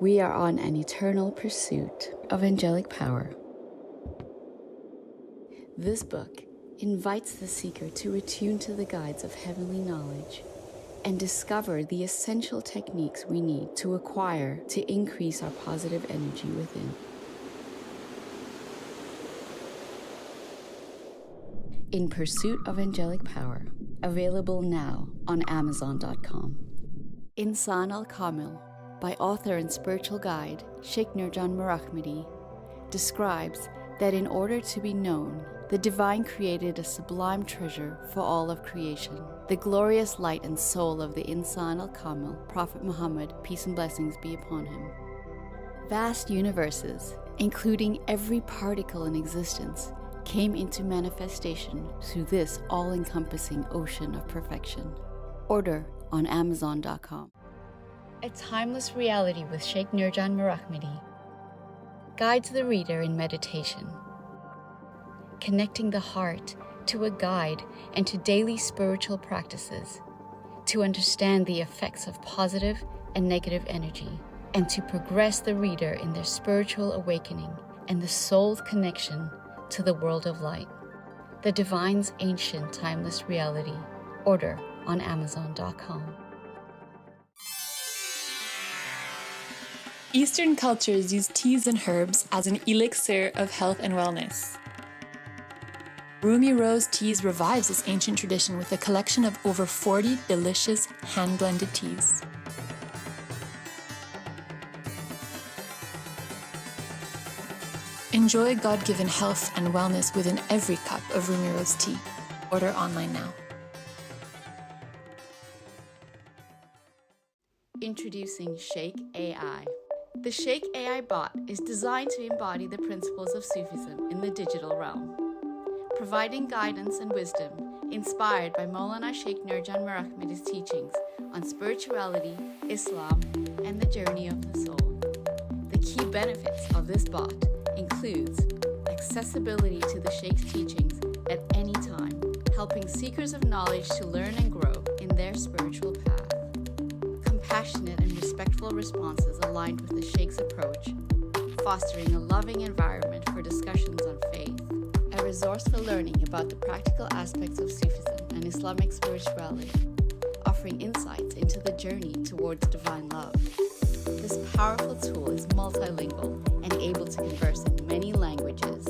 we are on an eternal pursuit of angelic power. This book invites the seeker to attune to the guides of heavenly knowledge and discover the essential techniques we need to acquire to increase our positive energy within. In Pursuit of Angelic Power, available now on Amazon.com. Insan al-Kamil, by author and spiritual guide Shaykh Nurjan Mirahmadi, describes that in order to be known, the divine created a sublime treasure for all of creation, the glorious light and soul of the Insan al-Kamil, Prophet Muhammad, peace and blessings be upon him. Vast universes, including every particle in existence, came into manifestation through this all-encompassing ocean of perfection. Order on Amazon.com. A timeless reality with Shaykh Nurjan Mirahmadi guides the reader in meditation, connecting the heart to a guide and to daily spiritual practices, to understand the effects of positive and negative energy, and to progress the reader in their spiritual awakening and the soul's connection to the world of light. The Divine's ancient timeless reality. Order on Amazon.com. Eastern cultures use teas and herbs as an elixir of health and wellness. Rumi Rose Teas revives this ancient tradition with a collection of over 40 delicious hand-blended teas. Enjoy God-given health and wellness within every cup of Rumi Rose tea. Order online now. Introducing Shaykh AI. The Shaykh AI bot is designed to embody the principles of Sufism in the digital realm, providing guidance and wisdom inspired by Maulana Shaykh Nurjan Mirahmadi's teachings on spirituality, Islam, and the journey of the soul. The key benefits of this bot includes accessibility to the Shaykh's teachings at any time, helping seekers of knowledge to learn and grow in their spiritual path. Compassionate and respectful responses aligned with the Shaykh's approach, fostering a loving environment for discussions on faith. A resource for learning about the practical aspects of Sufism and Islamic spirituality, offering insights into the journey towards divine love. This powerful tool is multilingual and able to converse in many languages.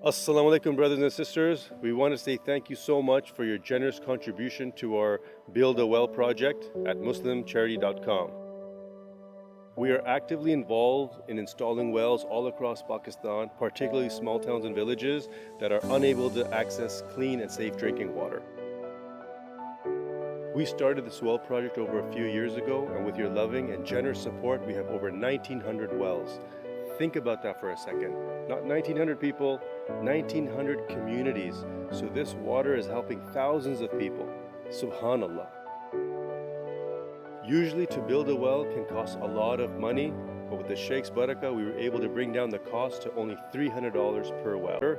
Assalamu alaikum, brothers and sisters. We want to say thank you so much for your generous contribution to our Build a Well project at muslimcharity.com. We are actively involved in installing wells all across Pakistan, particularly small towns and villages that are unable to access clean and safe drinking water. We started this well project over a few years ago, and with your loving and generous support, we have over 1,900 wells. Think about that for a second. Not 1,900 people, 1,900 communities. So this water is helping thousands of people. Subhanallah. Usually to build a well can cost a lot of money, but with the Shaykh's barakah, we were able to bring down the cost to only $300 per well.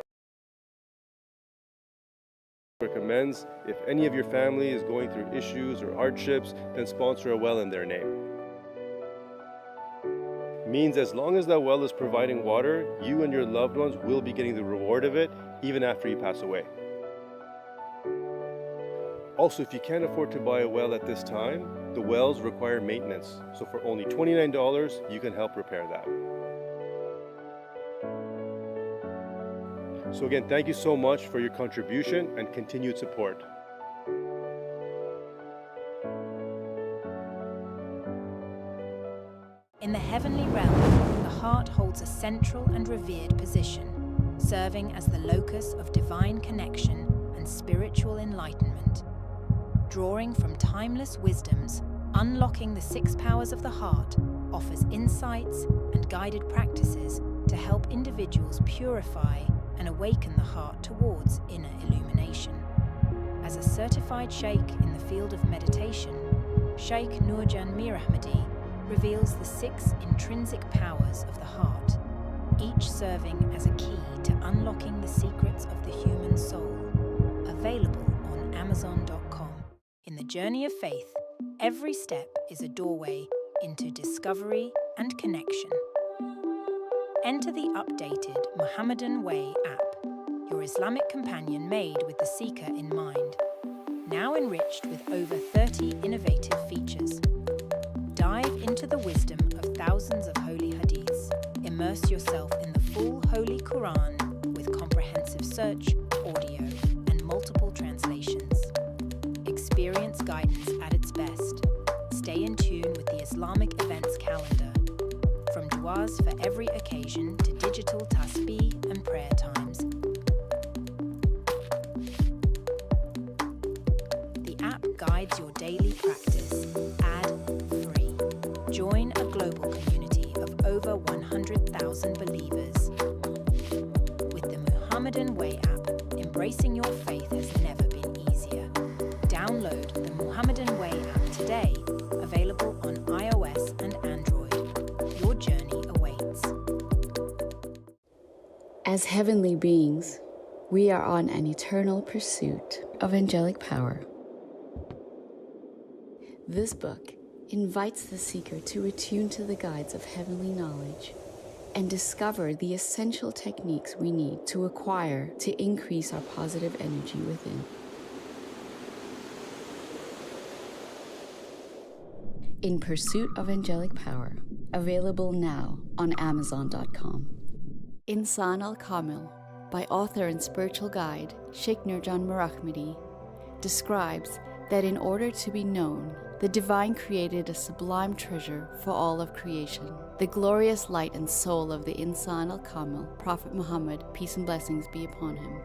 Recommends if any of your family is going through issues or hardships, then sponsor a well in their name. Means as long as that well is providing water, you and your loved ones will be getting the reward of it even after you pass away. Also, if you can't afford to buy a well at this time, the wells require maintenance. So for only $29, you can help repair that. So again, thank you so much for your contribution and continued support. In the heavenly realm, the heart holds a central and revered position, serving as the locus of divine connection and spiritual enlightenment. Drawing from timeless wisdoms, unlocking the 6 powers of the heart offers insights and guided practices to help individuals purify and awaken the heart towards inner illumination. As a certified sheikh in the field of meditation, Shaykh Nurjan Mirahmadi reveals the 6 intrinsic powers of the heart, each serving as a key to unlocking the secrets of the human soul. Available on Amazon.com. In the journey of faith, every step is a doorway into discovery and connection. Enter the updated Muhammadan Way app, your Islamic companion made with the seeker in mind. Now enriched with over 30 innovative features. Dive into the wisdom of thousands of holy hadiths. Immerse yourself in the full Holy Quran with comprehensive search, audio, and multiple translations. Experience guidance at its best. Stay in tune with the Islamic events calendar. From du'as for every occasion to digital tasbih and prayer times. The app guides your daily practice, As heavenly beings, we are on an eternal pursuit of angelic power. This book invites the seeker to attune to the guides of heavenly knowledge and discover the essential techniques we need to acquire to increase our positive energy within. In Pursuit of Angelic Power, available now on Amazon.com. Insan al-Kamil, by author and spiritual guide Shaykh Nurjan Mirahmadi, describes that in order to be known, the divine created a sublime treasure for all of creation, the glorious light and soul of the Insan al-Kamil, Prophet Muhammad, peace and blessings be upon him.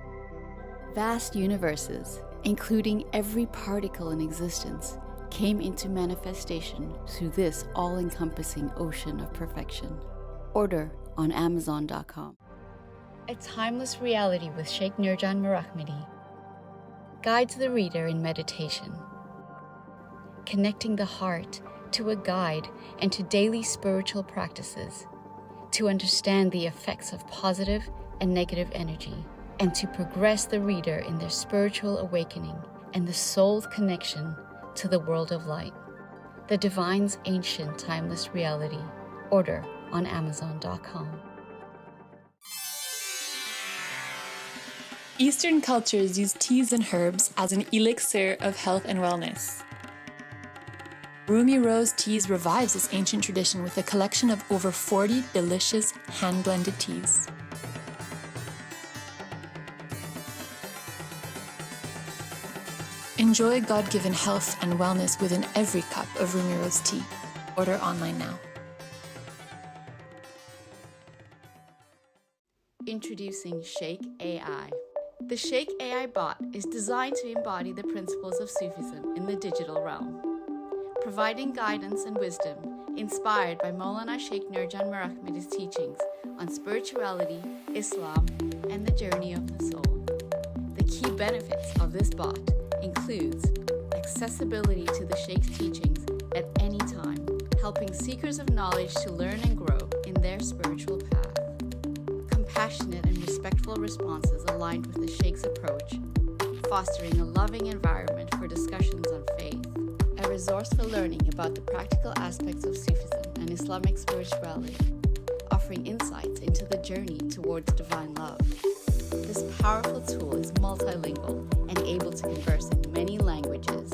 Vast universes, including every particle in existence, came into manifestation through this all-encompassing ocean of perfection. Order on Amazon.com. A Timeless Reality with Shaykh Nurjan Mirahmadi guides the reader in meditation, connecting the heart to a guide and to daily spiritual practices, to understand the effects of positive and negative energy, and to progress the reader in their spiritual awakening and the soul's connection to the world of light. The Divine's Ancient Timeless Reality. Order on Amazon.com. Eastern cultures use teas and herbs as an elixir of health and wellness. Rumi Rose Teas revives this ancient tradition with a collection of over 40 delicious hand-blended teas. Enjoy God-given health and wellness within every cup of Rumi Rose tea. Order online now. Introducing Shaykh AI. The Shaykh AI bot is designed to embody the principles of Sufism in the digital realm, providing guidance and wisdom inspired by Maulana Shaykh Nurjan Mirahmadi's teachings on spirituality, Islam, and the journey of the soul. The key benefits of this bot includes accessibility to the Shaykh's teachings at any time, helping seekers of knowledge to learn and grow in their spiritual path. Compassionate and respectful responses aligned with the Shaykh's approach, fostering a loving environment for discussions on faith. A resource for learning about the practical aspects of Sufism and Islamic spirituality, offering insights into the journey towards divine love. This powerful tool is multilingual and able to converse in many languages.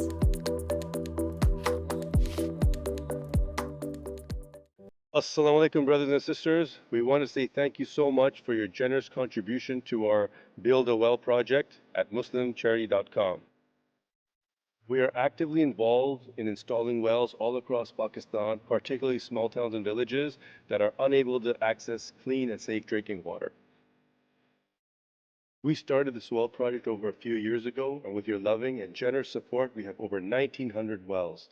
Assalamu alaikum, brothers and sisters. We want to say thank you so much for your generous contribution to our Build a Well project at muslimcharity.com. We are actively involved in installing wells all across Pakistan, particularly small towns and villages that are unable to access clean and safe drinking water. We started this well project over a few years ago, and with your loving and generous support, we have over 1,900 wells.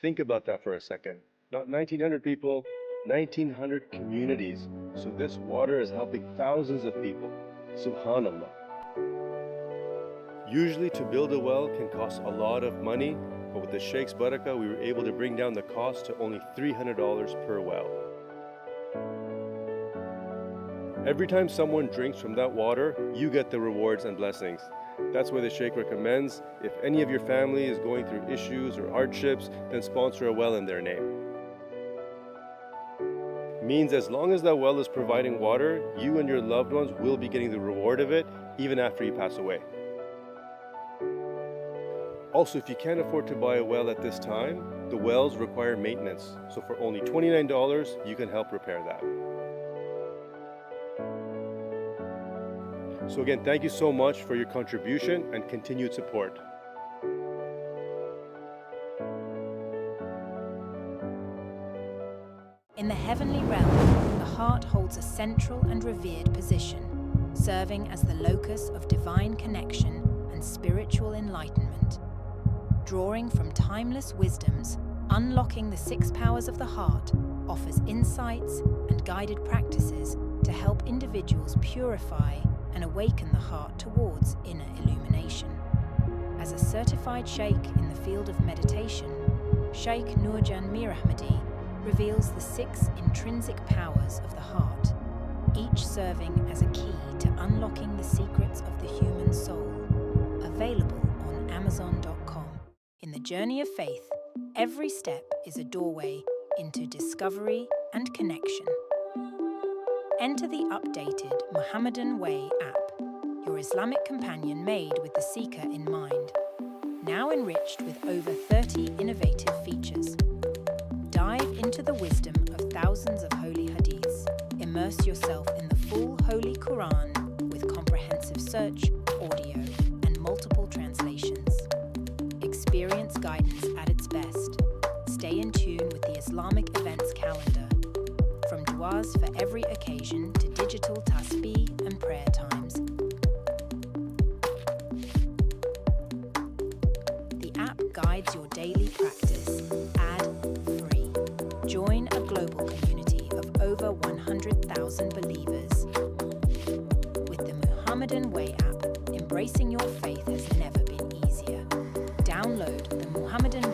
Think about that for a second. Not 1,900 people, 1,900 communities. So this water is helping thousands of people. Subhanallah. Usually to build a well can cost a lot of money, but with the Shaykh's barakah, we were able to bring down the cost to only $300 per well. Every time someone drinks from that water, you get the rewards and blessings. That's why the Shaykh recommends, if any of your family is going through issues or hardships, then sponsor a well in their name. Means as long as that well is providing water, you and your loved ones will be getting the reward of it, even after you pass away. Also, if you can't afford to buy a well at this time, the wells require maintenance. So for only $29, you can help repair that. So again, thank you so much for your contribution and continued support. In the heavenly realm, the heart holds a central and revered position, serving as the locus of divine connection and spiritual enlightenment. Drawing from timeless wisdoms, unlocking the 6 powers of the heart offers insights and guided practices to help individuals purify and awaken the heart towards inner illumination. As a certified Shaykh in the field of meditation, Shaykh Nurjan Mirahmadi reveals the 6 intrinsic powers of the heart, each serving as a key to unlocking the secrets of the human soul. Available on Amazon.com. In the journey of faith, every step is a doorway into discovery and connection. Enter the updated Muhammadan Way app, your Islamic companion made with the seeker in mind. Now enriched with over 30 innovative features. Dive into the wisdom of thousands of holy hadiths. Immerse yourself in the full Holy Quran with comprehensive search, audio, and multiple translations. Experience guidance at its best. Stay in tune with the Islamic events calendar. From du'as for every occasion to digital tasbih and prayer times. The app guides your daily practice, ad-free. Join a global community of over 100,000 believers. With the Muhammadan Way app, embracing your faith